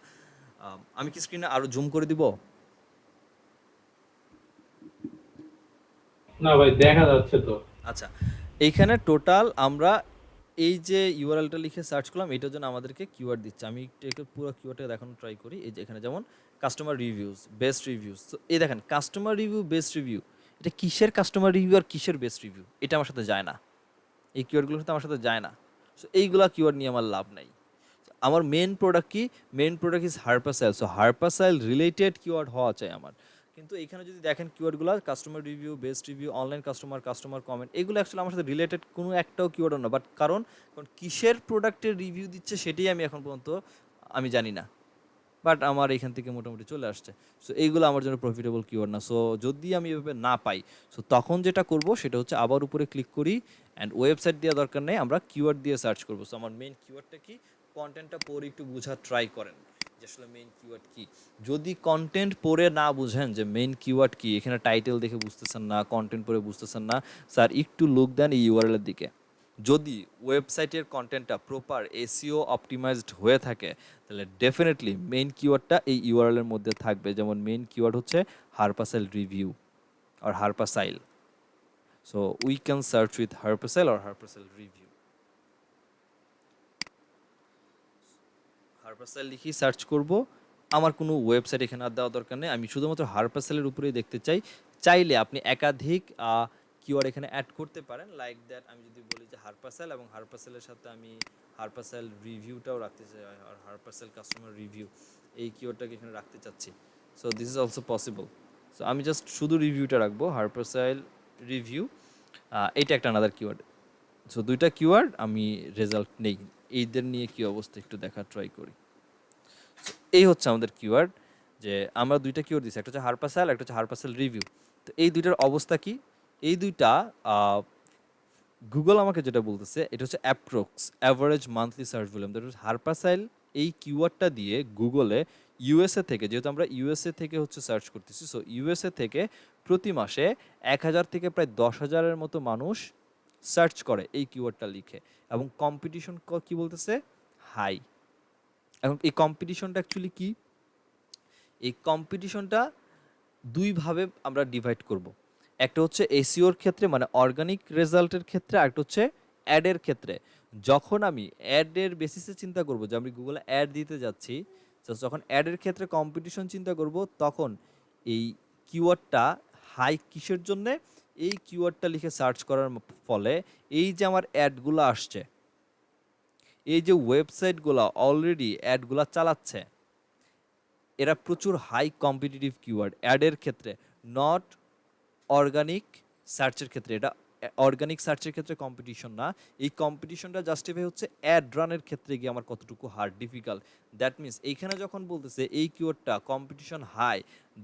আমি কি স্ক্রিনে আরো জুম করে দিব? না ভাই, দেখা যাচ্ছে তো। আচ্ছা, এইখানে টোটাল আমরা এই যে ইউআরএলটা লিখে সার্চ করলাম এটার জন্য আমাদেরকে কিওয়ার্ড দিচ্ছে। আমি একটু পুরো কিওয়ার্ডটা দেখানোর ট্রাই করি। এই যে এখানে যেমন কাস্টমার রিভিউজ, বেস্ট রিভিউজ। তো এই দেখেন কাস্টমার রিভিউ, বেস্ট রিভিউ, এটা কিসের কাস্টমার রিভিউ আর কিসের বেস্ট রিভিউ, এটা আমার সাথে যায় না। এই কিওয়ার্ডগুলোর সাথে আমার সাথে যায় না। সো এইগুলা কিওয়ার্ড নিয়ে আমার লাভ নাই। আমার মেন প্রোডাক্ট কি? Main product is Herpasil. So Herpasil related keyword হওয়া চাই আমার। কিন্তু এখানে যদি দেখেন কিওয়ার্ডগুলো customer review, best review, online customer comment, এগুলো অ্যাকচুয়ালি আমার সাথে রিলেটেড কোনো একটাও কিওয়ার্ড না। বাট কারণ কিসের প্রোডাক্টের রিভিউ দিচ্ছে সেটাই আমি এখন পর্যন্ত আমি জানি না। বাট আমার এখান থেকে মোটামুটি চলে আসছে। সো এইগুলো আমার জন্য প্রফিটেবল কিওয়ার্ড না। সো যদি আমি এভাবে না পাই, সো তখন যেটা করব সেটা হচ্ছে আবার উপরে ক্লিক করি অ্যান্ড ওয়েবসাইট দেওয়া দরকার নেই, আমরা কিওয়ার্ড দিয়ে সার্চ করবো। সো আমার মেইন কিওয়ার্ডটা কি, কন্টেন্টটা পড়ে একটু বোঝার ট্রাই করেন যে আসলে মেইন কিওয়ার্ড কি। যদি কন্টেন্ট পড়ে না বুঝেন যে মেইন কিওয়ার্ড কি, এখানে টাইটেল দেখে বুঝতেছেন না, কন্টেন্ট পড়ে বুঝতেছেন না, স্যার একটু লুক দেন এই ইউআরএল এর দিকে। যদি ওয়েবসাইটের কন্টেন্টটা প্রপার এসইও অপটিমাইজড হয়ে থাকে তাহলে ডেফিনেটলি মেইন কিওয়ার্ডটা এই ইউআরএল এর মধ্যে থাকবে। যেমন মেইন কিওয়ার্ড হচ্ছে হারপাসাইল রিভিউ আর Herpasil. So we can search with Herpasil আর হারপাসাইল রিভিউ। হারপাসাইল লিখেই সার্চ করব। আমার কোনো ওয়েবসাইট এখানে আর দেওয়া দরকার নেই, আমি শুধুমাত্র হারপাসাইলের উপরেই দেখতে চাই। চাইলে আপনি একাধিক কিওয়ার্ড এখানে অ্যাড করতে পারেন, লাইক দ্যাট আমি যদি বলি যে হারপাসাইল, এবং হারপাসাইলের সাথে আমি হারপাসাইল রিভিউটাও রাখতে চাই, আর হারপাসাইল কাস্টমার রিভিউ এই কিওয়ার্ডটাকে এখানে রাখতে চাচ্ছি। So this is also possible. So আমি জাস্ট শুধু রিভিউটা রাখবো, হারপাসাইল রিভিউ, এইটা একটা আনাদার কিওয়ার্ড। সো দুইটা কিওয়ার্ড আমি রেজাল্ট নেই, এইদের নিয়ে কি অবস্থা একটু দেখার ট্রাই করি। এই হচ্ছে আমাদের কিওয়ার্ড, যে আমরা দুইটা কিওয়ার্ড দিচ্ছি, একটা হচ্ছে হারপাসাইল, একটা হচ্ছে হারপাসাইল রিভিউ। তো এই দুইটার অবস্থা কি? এই দুইটা গুগল আমাকে যেটা বলতেছে এটা হচ্ছে approx average monthly search volume. That হচ্ছে হারপাসাইল এই কিওয়ার্ডটা দিয়ে গুগলে ইউএসএ থেকে, যেহেতু আমরা ইউএসএ থেকে হচ্ছে সার্চ করতেছি, সো ইউএসএ থেকে প্রতি মাসে 1,000 থেকে প্রায় 10,000-এর মতো মানুষ সার্চ করে এই কিওয়ার্ডটা লিখে, এবং কম্পিটিশন কি বলতেছে? হাই। এখন এই কম্পিটিশনটা অ্যাকচুয়ালি কি? এই কম্পিটিশনটা দুইভাবে আমরা ডিভাইড করব। একটা হচ্ছে এসইওর ক্ষেত্রে, মানে অর্গানিক রেজাল্টের ক্ষেত্রে, আর একটা হচ্ছে অ্যাডের ক্ষেত্রে। যখন আমি অ্যাডের বেসিসে চিন্তা করব যে আমি গুগলে অ্যাড দিতে যাচ্ছি, যখন অ্যাডের ক্ষেত্রে কম্পিটিশন চিন্তা করব, তখন এই কিওয়ার্ডটা হাই কিসের জন্যে? এই কিওয়ার্ডটা লিখে সার্চ করার ফলে এই যে আমার অ্যাডগুলো আসছে, এই যে ওয়েবসাইটগুলো অলরেডি অ্যাডগুলো চালাচ্ছে, এরা প্রচুর হাই কম্পিটিটিভ কিওয়ার্ড অ্যাডের ক্ষেত্রে, নট অর্গানিক সার্চের ক্ষেত্রে। এটা অর্গানিক সার্চের ক্ষেত্রে কম্পিটিশন না, এই কম্পিটিশনটা জাস্টিফাই হচ্ছে অ্যাড রানের ক্ষেত্রে গিয়ে আমার কতটুকু হার্ড ডিফিকাল্ট। দ্যাট মিনস এইখানে যখন বলতেছে এই কিওয়ার্ডটা competition high,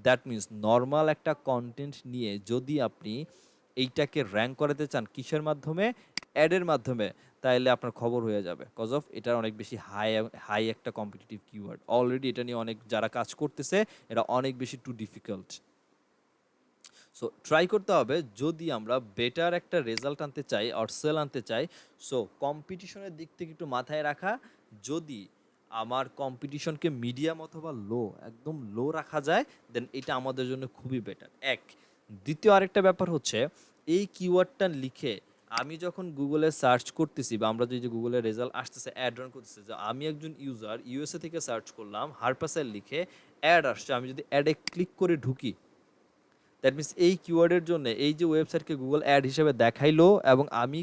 that means normal একটা কন্টেন্ট নিয়ে যদি আপনি এইটাকে র্যাঙ্ক করাতে চান কিসের মাধ্যমে? অ্যাডের মাধ্যমে, তাইলে আপনার খবর হয়ে যাবে, কজ অফ এটার অনেক বেশি হাই একটা কম্পিটিটিভ কিওয়ার্ড। অলরেডি এটা নিয়ে অনেক যারা কাজ করতেছে, এটা অনেক বেশি টু ডিফিকাল্ট। সো ট্রাই করতে হবে, যদি আমরা বেটার একটা রেজাল্ট আনতে চাই আর সেল আনতে চাই, সো কম্পিটিশনের দিক থেকে একটু মাথায় রাখা। যদি আমার কম্পিটিশনকে মিডিয়াম অথবা লো, একদম লো রাখা যায়, দেন এটা আমাদের জন্য খুবই বেটার। এক, দ্বিতীয় আরেকটা ব্যাপার হচ্ছে, এই কিওয়ার্ডটা লিখে আমি যখন গুগলে সার্চ করতেছি, বা আমরা যে গুগলে রেজাল্ট আসতেছে অ্যাড রান করতেছে, যে আমি একজন ইউজার ইউএসএ থেকে সার্চ করলাম হারপাসাইল লিখে, অ্যাড আসছে, আমি যদি অ্যাডে ক্লিক করে ঢুকি, দ্যাট মিনস এই কিওয়ার্ডের জন্য এই যে ওয়েবসাইটকে গুগল অ্যাড হিসেবে দেখাইলো, এবং আমি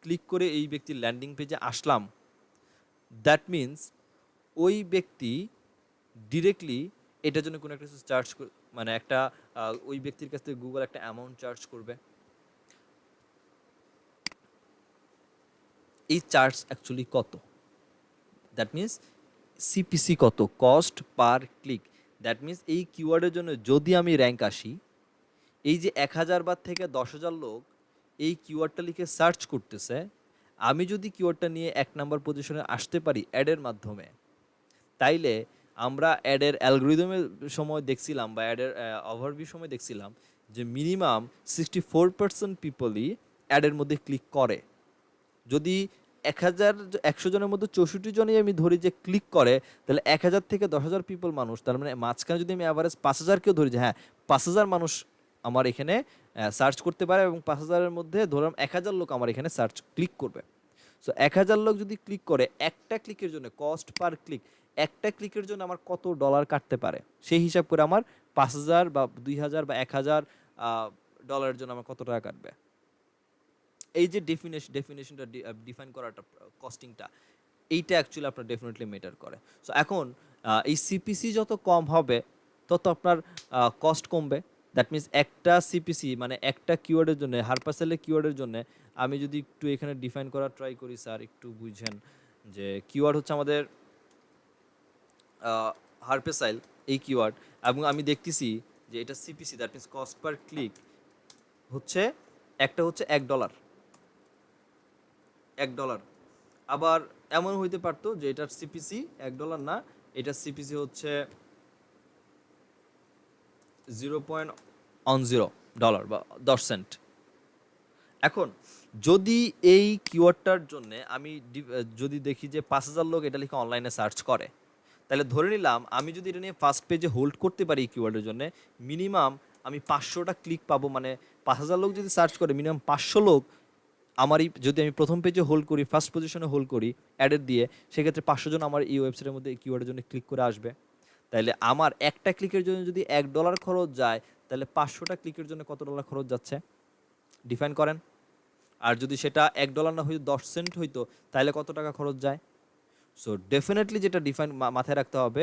ক্লিক করে এই ব্যক্তির ল্যান্ডিং পেজে আসলাম, দ্যাট মিনস ওই ব্যক্তি ডিরেক্টলি এটার জন্য কোনো একটা চার্জ, মানে একটা ওই ব্যক্তির কাছ থেকে গুগল একটা অ্যামাউন্ট চার্জ করবে। এই চার্জ অ্যাকচুয়ালি কত? দ্যাট মিনস সিপিসি কত, cost per click. That means এই কিওয়ার্ডের জন্য যদি আমি র্যাঙ্ক আসি, এই যে 1,000 বার থেকে 10,000 লোক এই কিওয়ার্ডটা লিখে সার্চ করতেছে, আমি যদি কিওয়ার্ডটা নিয়ে 1 নম্বর পজিশনে আসতে পারি অ্যাডের মাধ্যমে, তাইলে আমরা অ্যাডের অ্যালগোরিদমের সময় দেখছিলাম, বা অ্যাডের ওভারভিউ সময় দেখছিলাম, যে মিনিমাম 64% পিপলই অ্যাডের মধ্যে ক্লিক করে। যদি 1,100 জনের মধ্যে 64 জনই আমি ধরি যে ক্লিক করে, তাহলে 1,000 থেকে 10,000 পিপল মানুষ, তার মানে মাঝখানে যদি আমি অ্যাভারেজ 5,000কেও ধরি, যে হ্যাঁ 5,000 মানুষ আমার এখানে সার্চ করতে পারে, এবং 5,000-এর মধ্যে ধরলাম 1,000 লোক আমার এখানে সার্চ ক্লিক করবে। সো 1,000 লোক যদি ক্লিক করে, একটা ক্লিকের জন্য কস্ট পার ক্লিক, একটা ক্লিকের জন্য আমার কত ডলার কাটতে পারে, সেই হিসাব করে আমার 5,000 বা 2,000 বা 1,000 ডলারের জন্য আমার কত টাকা কাটবে। এই যে ডেফিনেশনটা ডিফাইন করাটা, কস্টিংটা, এইটা অ্যাকচুয়ালি আপনার ডেফিনেটলি ম্যাটার করে। সো এখন এই সিপিসি যত কম হবে, তত আপনার কস্ট কমবে। দ্যাট মিনস একটা সিপিসি, মানে একটা কিওয়ার্ডের জন্য, হারপাসেলের কিওয়ার্ডের জন্য, আমি যদি একটু এখানে ডিফাইন করার ট্রাই করি, স্যার একটু বুঝেন, যে কিওয়ার্ড হচ্ছে আমাদের হারপাসাইল এই কিওয়ার্ড, এবং আমি দেখতেছি যে এটা CPC, that means cost per click হচ্ছে, একটা হচ্ছে $1, $1। আবার এমন হইতে পারতো যে এটার সিপিসি $1 না, এটার সিপিসি হচ্ছে $0.10 বা 10 সেন্ট। এখন যদি এই কিওয়ার্ডটার জন্য আমি যদি দেখি যে 5,000 লোক এটা লিখে অনলাইনে সার্চ করে, তাহলে ধরে নিলাম আমি যদি এটা নিয়ে ফার্স্ট পেজে হোল্ড করতে পারি এই কিওয়ার্ডের জন্য, মিনিমাম আমি 500টা ক্লিক পাবো। মানে 5,000 লোক যদি সার্চ করে, মিনিমাম 500 লোক আমারই যদি আমি প্রথম পেজে হোল্ড করি, ফার্স্ট পজিশনে হোল্ড করি অ্যাডের দিয়ে, সেক্ষেত্রে 500 জন আমার এই ওয়েবসাইটের মধ্যে এই কিওয়ার্ডের জন্য ক্লিক করে আসবে। তাইলে আমার একটা ক্লিকের জন্য যদি $1 খরচ যায়, তাহলে 500টা ক্লিকের জন্য কত ডলার খরচ যাচ্ছে ডিফাইন করেন। আর যদি সেটা $1 না হইতো 10 সেন্ট হইতো, তাহলে কত টাকা খরচ যায়? সো ডেফিনেটলি যেটা ডিফাইন মাথায় রাখতে হবে,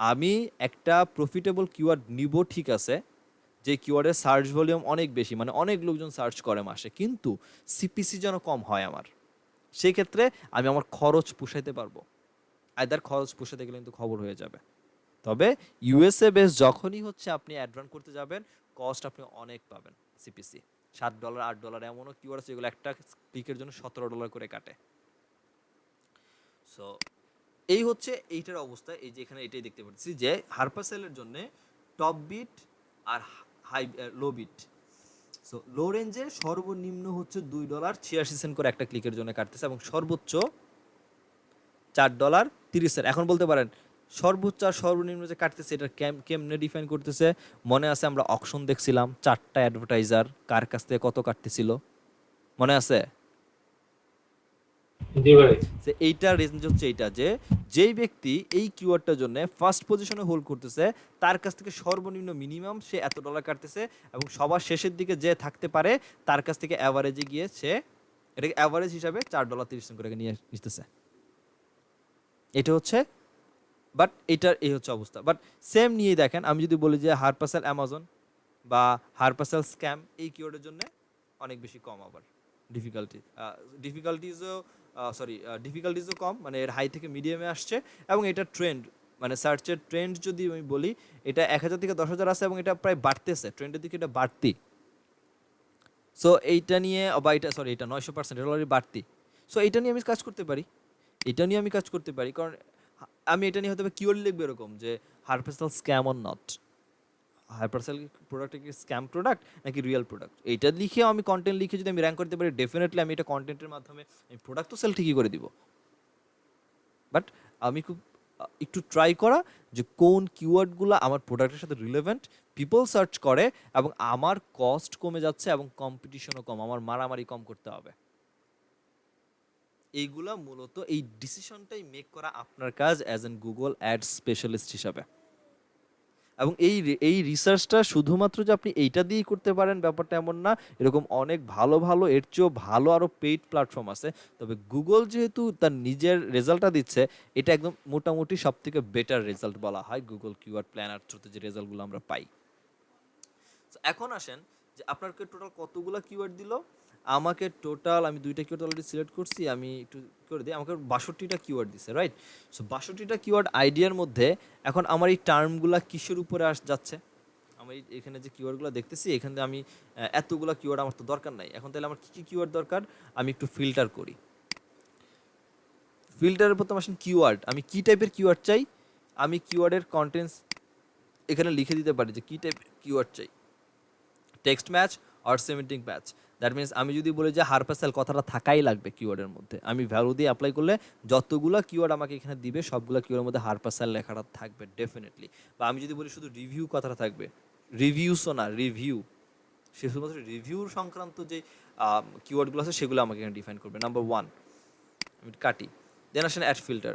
আমি একটা প্রফিটেবল কিওয়ার্ড নিব, ঠিক আছে, যে কিওয়ার্ডের সার্চ ভলিউম অনেক বেশি, মানে অনেক লোকজন সার্চ করে মাসে, কিন্তু সিপিসি যেন কম হয় আমার। সেই ক্ষেত্রে আমি আমার খরচ পুষাইতে পারবো। আইদার খরচ পুষাতে গেলে কিন্তু খবর হয়ে যাবে। তবে ইউএসএ বেস যখনই হচ্ছে আপনি অ্যাডভান্স করতে যাবেন, কস্ট আপনি অনেক পাবেন। সিপিসি $7 $8, এমনও কিওয়ার্ড আছে যেগুলো একটা ক্লিকের জন্য $17 করে কাটে। সো এই হচ্ছে এইটার অবস্থা। এই যে এখানে এটাই দেখতে পাচ্ছি যে হারপাসেলের জন্য টপ বিট আর high low bid. So low রেঞ্জে সর্বনিম্ন হচ্ছে $2.86 করে একটা ক্লিকের জন্য কাটতেছে, এবং সর্বোচ্চ $4.30। এখন বলতে পারেন সর্বোচ্চ আর সর্বনিম্ন যে কাটতেছে এটা কেমনে ডিফাইন করতেছে? মনে আছে আমরা অকশন দেখছিলাম, 4টা অ্যাডভার্টাইজার কার কাছ থেকে কত কাটতেছিল, মনে আছে? জি ভাই। যে এইটার রেঞ্জ হচ্ছে এইটা, যে যেই ব্যক্তি এই কিওয়ার্ডটার জন্য ফার্স্ট পজিশনে হোল্ড করতেছে, তার কাছ থেকে সর্বনিম্ন মিনিমাম সে এত ডলার কাটতেছে, এবং সবার শেষের দিকে যে থাকতে পারে তার কাছ থেকে অ্যাভারেজে গিয়ে সে এটাকে অ্যাভারেজ হিসাবে $4.30 করে নিয়ে নিতেছে। এটা হচ্ছে, বাট এটার এই হচ্ছে অবস্থা। বাট সেম নিয়ে দেখেন, আমি যদি বলি যে হারপাসেল অ্যামাজন বা হারপাসেল স্ক্যাম, এই কিওয়ার্ডের জন্য অনেক বেশি কম, আবার ডিফিকাল্টিজও ডিফিকাল্টিজও কম, মানে এর হাই থেকে মিডিয়ামে আসছে, এবং এটা ট্রেন্ড, মানে সার্চের ট্রেন্ড যদি আমি বলি, এটা 1000 থেকে 10,000 আছে, এবং এটা প্রায় বাড়তেছে, ট্রেন্ডের দিকে এটা বাড়তি। সো এইটা নিয়ে, বা এটা এটা 900% এটা অলরেডি বাড়তি। সো এইটা নিয়ে আমি কাজ করতে পারি, কারণ আমি এটা নিয়ে হয়তো কিওয়ার্ড লিখবো এরকম যে হারপাসেল স্ক্যাম অর নট, হাইপারসেল প্রোডাক্ট কি স্ক্যাম প্রোডাক্ট নাকি রিয়েল প্রোডাক্ট, এইটা লিখেও আমি কন্টেন্ট লিখে যদি আমি র্যাঙ্ক করতে পারি, ডেফিনেটলি আমি এটা কন্টেন্টের মাধ্যমে আমি প্রোডাক্ট তো সেল ঠিকই করে দিব। বাট আমি খুব একটু ট্রাই করা যে কোন কিওয়ার্ডগুলো আমার প্রোডাক্টের সাথে রিলেভেন্ট, পিপল সার্চ করে, এবং আমার কস্ট কমে যাচ্ছে, এবং কম্পিটিশনও কম, আমার মারামারি কম করতে হবে। এইগুলা মূলত এই ডিসিশনটাই মেক করা আপনার কাজ as an Google ads specialist হিসাবে। এবং এই রিসার্চটা শুধুমাত্র যে আপনি এইটা দিয়েই করতে পারেন ব্যাপারটা এমন না, এরকম অনেক ভালো ভালো, এর চেয়েও ভালো আরও পেইড প্ল্যাটফর্ম আছে। তবে গুগল যেহেতু তার নিজের রেজাল্টটা দিচ্ছে, এটা একদম মোটামুটি সব থেকে বেটার রেজাল্ট বলা হয় গুগল কিওয়ার্ড প্ল্যানার থ্রুতে যে রেজাল্টগুলো আমরা পাই। এখন আসেন যে আপনাকে টোটাল কতগুলো কিওয়ার্ড দিল। আমাকে টোটাল, আমি 2টা কিওয়ার্ড অলরেডি সিলেক্ট করছি, আমি একটু করে দিই, আমাকে 62টা কিওয়ার্ড দিছে, রাইট? সো 62টা কিওয়ার্ড আইডিয়ার মধ্যে এখন আমার এই টার্মগুলো কিসের উপরে যাচ্ছে? আমি এখানে যে কিওয়ার্ডগুলো দেখতেছি, এখানে আমি এতগুলো কিওয়ার্ড আমার তো দরকার নাই। এখন তাহলে আমার কী কী কিওয়ার্ড দরকার? আমি একটু ফিল্টার করি। ফিল্টারের প্রথম আসেন কিওয়ার্ড, আমি কী টাইপের কিওয়ার্ড চাই। আমি কিওয়ার্ডের কন্টেন্টস এখানে লিখে দিতে পারি যে কী টাইপের কিওয়ার্ড চাই, টেক্সট ম্যাচ আর সেমেন্টিক ম্যাচ। দ্যাট মিনস আমি যদি বলি যে হারপাসেল কথাটা থাকাই লাগবে কিওয়ার্ডের মধ্যে, আমি ভ্যালু দিয়ে অ্যাপ্লাই করলে যতগুলো কিওয়ার্ড আমাকে এখানে দিবে সবগুলো কিওয়ার্ডের মধ্যে হারপাসেল লেখাটা থাকবে ডেফিনেটলি। বা আমি যদি বলি শুধু রিভিউ কথাটা থাকবে, রিভিউসও না, রিভিউ, সে শুধুমাত্র রিভিউর সংক্রান্ত যে কিওয়ার্ডগুলো আছে সেগুলো আমাকে এখানে ডিফাইন করবে। নাম্বার 1 আমি কাটি। দেন আসেন অ্যাড ফিল্টার।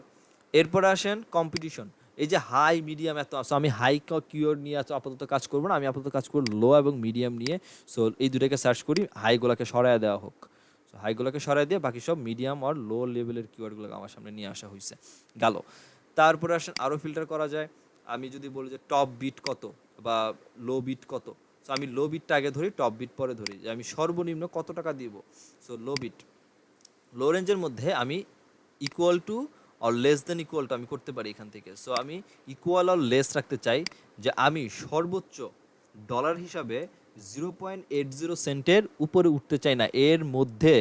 এরপরে আসেন কম্পিটিশন। এই যে হাই মিডিয়াম এত আছে, আমি হাই কিওয়ার্ড নিয়ে আপাতত কাজ করবো না, আমি আপাতত কাজ করবো লো এবং মিডিয়াম নিয়ে। সো এই দুটাকে সার্চ করি, হাইগুলোকে সরাই দেওয়া হোক। সো হাইগুলোকে সরাই দিয়ে বাকি সব মিডিয়াম আর লো লেভেলের কিওয়ার্ডগুলোকে আমার সামনে নিয়ে আসা হয়েছে, গেল। তারপরে আসেন আরও ফিল্টার করা যায়। আমি যদি বলি যে টপ বিট কত বা লো বিট কত, সো আমি লো বিটটা আগে ধরি, টপ বিট পরে ধরি, যে আমি সর্বনিম্ন কত টাকা দিব। সো লো বিট, লো রেঞ্জের মধ্যে আমি equal to or less than equal to আমি করতে পারি এখান থেকে। সো আমি ইকুয়াল অর লেস রাখতে চাই, যে আমি সর্বোচ্চ ডলার হিসাবে 0.80 সেন্টের উপরে উঠতে চাই না, এর মধ্যে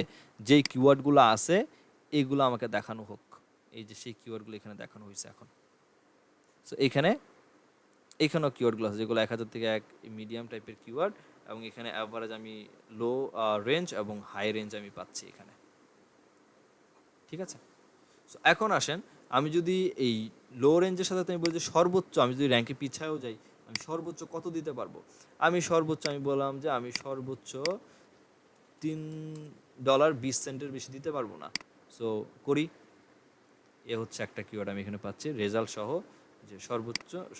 যেই কিওয়ার্ডগুলো আছে এগুলো আমাকে দেখানো হোক। এই যে সেই কিওয়ার্ডগুলো এখানে দেখানো হয়েছে এখন। সো এখানেও কিওয়ার্ডগুলো আছে যেগুলো 1000 থেকে এক মিডিয়াম টাইপের কিওয়ার্ড, এবং এখানে অ্যাভারেজ আমি লো রেঞ্জ এবং হাই রেঞ্জ আমি পাচ্ছি এখানে, ঠিক আছে? সো এখন আসেন, আমি যদি এই লো রেঞ্জের সাথে আমি বলি যে সর্বোচ্চ, আমি যদি র্যাঙ্কে পিছায়ও যাই, আমি সর্বোচ্চ কত দিতে পারবো? আমি বললাম যে আমি সর্বোচ্চ 3 $20 বেশি দিতে পারবো না। সো করি, এ হচ্ছে একটা কিওয়ার্ড আমি এখানে পাচ্ছি রেজাল্ট সহ, যে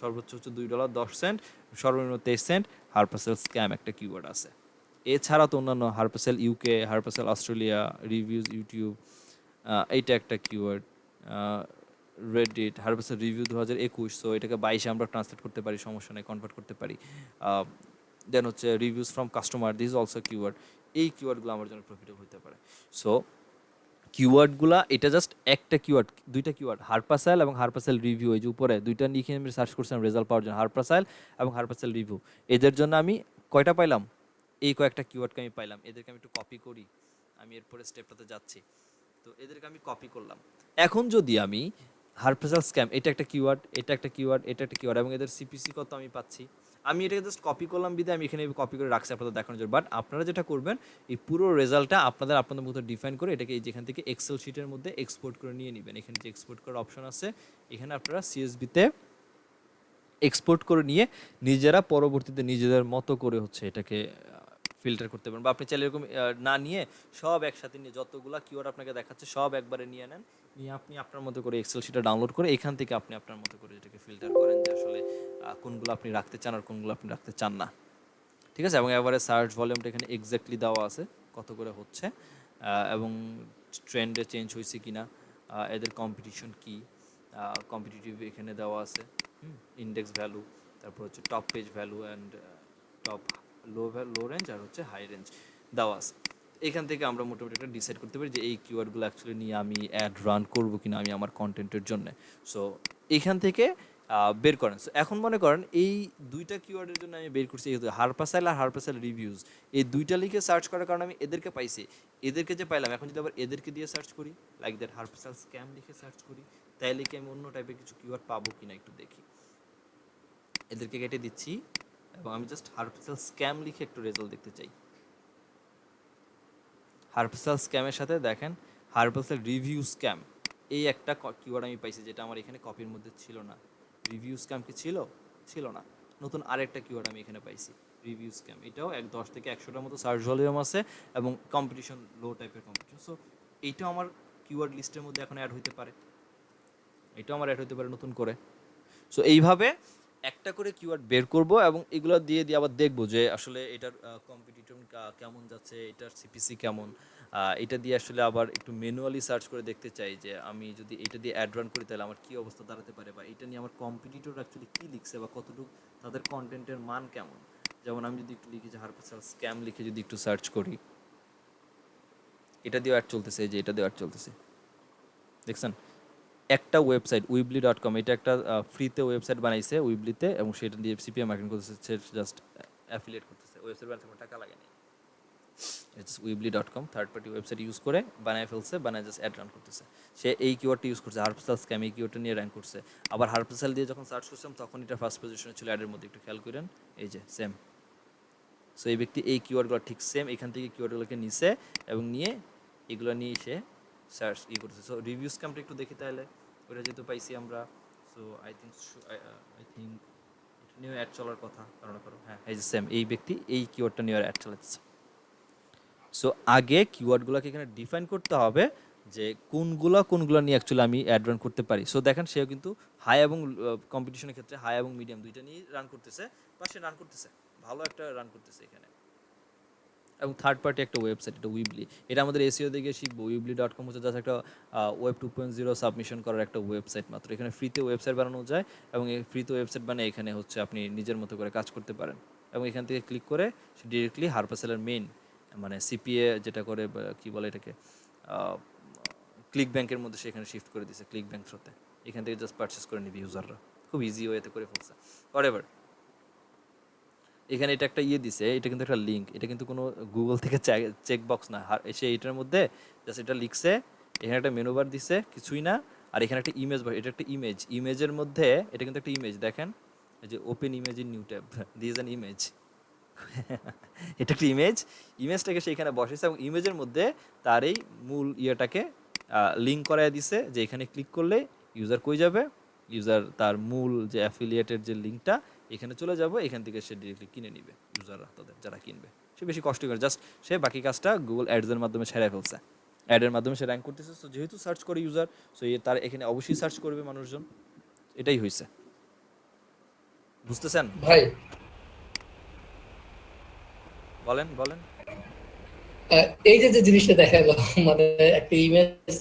সর্বোচ্চ হচ্ছে $2.10, সর্বনিম্ন 23 সেন্ট। হারপাসেল স্ক্যাম একটা কিওয়ার্ড আছে। এছাড়া তো অন্যান্য হারপাসেল ইউকে, হারপাসেল অস্ট্রেলিয়া, রিভিউজ ইউটিউব, এইটা একটা কিওয়ার্ড। রেডিট, হারপাসেল রিভিউ 2021, সো এটাকে 22 আমরা ট্রান্সলেট করতে পারি, সমস্যা নেই, কনভার্ট করতে পারি। দেন হচ্ছে reviews from customer, this is also keyword. এই কিওয়ার্ডগুলো আমার জন্য প্রফিটেবল হতে পারে। সো কিওয়ার্ডগুলা এটা জাস্ট একটা কিওয়ার্ড, দুইটা কিওয়ার্ড, হারপাসাইল এবং হারপাসাইল রিভিউ, এই যে উপরে দুইটা লিখে আমি সার্চ করছিলাম রেজাল্ট পাওয়ার জন্য, হারপাসাইল এবং হারপাসাইল রিভিউ। এদের জন্য আমি কয়টা পাইলাম, এই কয়েকটা কিওয়ার্ডকে আমি পাইলাম। এদেরকে আমি একটু কপি করি, আমি এরপরে স্টেপটাতে যাচ্ছি। তো এদেরকে আমি কপি করলাম। এখন যদি আমি হারপাসাইল স্ক্যাম, এটা একটা কিওয়ার্ড, এটা একটা কিওয়ার্ড, এটা একটা কিওয়ার্ড, এবং এদের সিপিসি কত আমি পাচ্ছি, আমি এটাকে জাস্ট কপি করলাম বিদে আমি এখানে কপি করে রাখছি আপনাদের দেখানোর জন্য। বাট আপনারা যেটা করবেন, এই পুরো রেজাল্টটা আপনাদের মতো ডিফাইন করে এটাকে এই যেখান থেকে এক্সেল শিটের মধ্যে এক্সপোর্ট করে নিয়ে নেবেন। এখানে যে এক্সপোর্ট করার অপশন আছে, এখানে আপনারা সিএসভিতে এক্সপোর্ট করে নিয়ে নিজেরা পরবর্তীতে নিজেদের মতো করে হচ্ছে এটাকে ফিল্টার করতে পারেন। বা আপনি চাইলে এরকম না নিয়ে সব একসাথে নিয়ে যতগুলা কিওয়ার্ড আপনাকে দেখাচ্ছে সব একবারে নিয়ে নেন, নিয়ে আপনি আপনার মতো করে এক্সেল শিটটা ডাউনলোড করে এখান থেকে আপনি আপনার মতো করে এটাকে ফিল্টার করেন যে আসলে কোনগুলো আপনি রাখতে চান আর কোনগুলো আপনি রাখতে চান না। ঠিক আছে, এবং এবারে সার্চ ভলিউমটা এখানে এক্স্যাক্টলি দেওয়া আছে কত করে হচ্ছে, এবং ট্রেন্ডে চেঞ্জ হয়েছে কিনা, এদের কম্পিটিশন কি, কম্পিটিটিভ এখানে দেওয়া আছে, ইন্ডেক্স ভ্যালু, তারপর হচ্ছে top page value and top low range আর হচ্ছে হাই রেঞ্জ দেওয়া আছে। এখান থেকে আমরা মোটামুটি একটা ডিসাইড করতে পারি যে এই কিওয়ার্ডগুলো অ্যাকচুয়ালি নিয়ে আমি অ্যাড রান করবো কিনা আমি আমার কন্টেন্টের জন্য। সো এখান থেকে বের করেন। সো এখন মনে করেন এই দুইটা কিওয়ার্ডের জন্য আমি বের করছি হারপাসাইল আর হারপাসাইল রিভিউজ, এই দুইটা লিখে সার্চ করার কারণে আমি এদেরকে পাইছি। এদেরকে যে পাইলাম, এখন যদি আবার এদেরকে দিয়ে সার্চ করি, লাইক দ্যাট হারপাসাইল স্ক্যাম লিখে সার্চ করি, তাইলে কি আমি অন্য টাইপের কিছু কিওয়ার্ড পাবো কিনা একটু দেখি। এদেরকে কেটে দিচ্ছি এবং আমি জাস্ট হারপাসাইল স্ক্যাম লিখে একটু রেজাল্ট দেখতে চাই। হারপাসাইল স্ক্যামের সাথে দেখেন হারপাসাইল রিভিউ স্ক্যাম, এই একটা কিওয়ার্ড আমি পাইছি যেটা আমার এখানে কপির মধ্যে ছিল না। রিভিউ স্ক্যাম কি ছিল না, নতুন আরেকটা কিওয়ার্ড আমি এখানে পাইছি, রিভিউ স্ক্যাম। এটাও 10 থেকে 100টার মতো সার্চ ভলিউম আছে এবং কম্পিটিশন লো টাইপের কম্পিটিশন। সো এইটাও আমার কিওয়ার্ড লিস্টের মধ্যে এখন অ্যাড হইতে পারে, এটাও আমার অ্যাড হইতে পারে নতুন করে। সো এইভাবে একটা করে কিওয়ার্ড বের করব এবং এগুলো দিয়ে আবার দেখবো যে আসলে এটার কম্পিটিশন কেমন যাচ্ছে, এটার সিপিসি কেমন। এটা দিয়ে আসলে আবার একটু ম্যানুয়ালি সার্চ করে দেখতে চাই যে আমি যদি এটা দিয়ে অ্যাড রান করি তাহলে আমার কী অবস্থা দাঁড়াতে পারে, বা এটা নিয়ে আমার কম্পিটিটর অ্যাকচুয়ালি কী লিখছে বা কতটুকু তাদের কন্টেন্টের মান কেমন। যেমন আমি যদি একটু লিখি যে হারপাসাইল স্ক্যাম লিখে যদি একটু সার্চ করি, এটা দিয়েও অ্যাড চলতেছে, এই যে এটা দিয়েও অ্যাড চলতেছে, দেখছেন। একটা ওয়েবসাইট উইবলি.com, এটা একটা ফ্রিতে ওয়েবসাইট বানাইছে উইবলিতে, এবং সেটা দিয়ে সিপিএম মার্কেটিং করতেছে, জাস্ট অ্যাফিলিয়েট করতেছে, ওয়েবসাইট বানাতে কোনো টাকা লাগে না। উইবলি.com থার্ড পার্টি ওয়েবসাইট ইউজ করে বানায় ফেলছে, বানায় জাস্ট অ্যাড রান করতেছে। সে এই কিওয়ার্ডটা ইউজ করছে, হারপাসাইল স্ক্যাম, এই কিওয়ার্ডটা নিয়ে র্যাঙ্ক করছে। আবার হারপাসাইল দিয়ে যখন সার্চ করছিলাম তখন এটা ফার্স্ট পজিশনে ছিল অ্যাডের মধ্যে, একটু খেয়াল করেন, এই যে সেম। সো এই ব্যক্তি এই কিওয়ার্ডগুলো ঠিক সেম এখান থেকে কিওয়ার্ডগুলোকে নিছে এবং নিয়ে এগুলো নিয়ে এসে সার্চ করতেছে। সো রিভিউ স্ক্যামটা একটু দেখি তাহলে, ওটা যেহেতু পাইছি আমরা। সো আই থিঙ্ক এটা নিয়েও অ্যাড চলার কথা, হ্যাঁ এই যে সেম, এই ব্যক্তি এই কিওয়ার্ডটা নিয়ে অ্যাড চালাচ্ছে। সো আগে কিওয়ার্ডগুলোকে এখানে ডিফাইন করতে হবে যে কোনগুলো নিয়ে অ্যাকচুয়ালি আমি অ্যাড রান করতে পারি। সো দেখেন সেও কিন্তু হাই এবং কম্পিটিশনের ক্ষেত্রে হাই এবং মিডিয়াম দুইটা নিয়ে রান করতেছে, বা সে রান করতেছে, ভালো একটা রান করতেছে এখানে। এবং থার্ড পার্টি একটা ওয়েবসাইট, এটা উইবলি, এটা আমাদের এসিও দিকে শিখবো। উইবলি.com হচ্ছে জাস্ট একটা ওয়েব 2.0 সাবমিশন করার একটা ওয়েবসাইট মাত্র। এখানে ফ্রিতে ওয়েবসাইট বানানো যায় এবং এই ফ্রিতে ওয়েবসাইট বানিয়ে এখানে হচ্ছে আপনি নিজের মতো করে কাজ করতে পারেন। এবং এখান থেকে ক্লিক করে ডিরেক্টলি হারপাসাইলের মেইন মানে সিপিএ যেটা করে কি বলে এটাকে, ক্লিক ব্যাংকের মধ্যে সেখানে শিফট করে দিছে, ক্লিক ব্যাংক থ্রুতে। এখান থেকে জাস্ট পারচেস করে নিবি ইউজাররা, খুব ইজি ওয়েতে করে ফেলছে। হোয়াটএভার, এখানে এটা একটা দিছে, এটা কিন্তু একটা লিঙ্ক, এটা কিন্তু কোনো গুগল থেকে চেক বক্স না। এসে এটার মধ্যে জাস্ট এটা লিখছে, এখানে একটা মেনু বার দিছে, কিছুই না। আর এখানে একটা ইমেজ, এটা একটা ইমেজের মধ্যে, এটা কিন্তু একটা ইমেজ, দেখেন এই যে open image in new tab, this an image. এটা একটা ইমেজটাকে সেইখানে বসেছে এবং ইমেজের মধ্যে তার এই মূল ইয়েটাকে লিঙ্ক করায় দিছে, যে এখানে ক্লিক করলে ইউজার কই যাবে, ইউজার তার মূল যে অ্যাফিলিয়েটের যে লিঙ্কটা এখানে চলে যাব, এখান থেকে সে ডিরেক্টলি কিনে নিবে, ইউজাররা তাদের যারা কিনবে। সে বেশি কষ্ট করে, জাস্ট সে বাকি কাজটা গুগল অ্যাডসের মাধ্যমে সেরে ফেলছে, অ্যাডের মাধ্যমে সে র্যাঙ্ক করতেছে। সো যেহেতু সার্চ করে ইউজার, সো তার এখানে অবশ্যই সার্চ করবে মানুষজন, এটাই হয়েছে। বুঝতেছেন? ভাই বলেন বলেন। এই যে যে জিনিসটা দেখা গেল, মানে একটা ইমেজ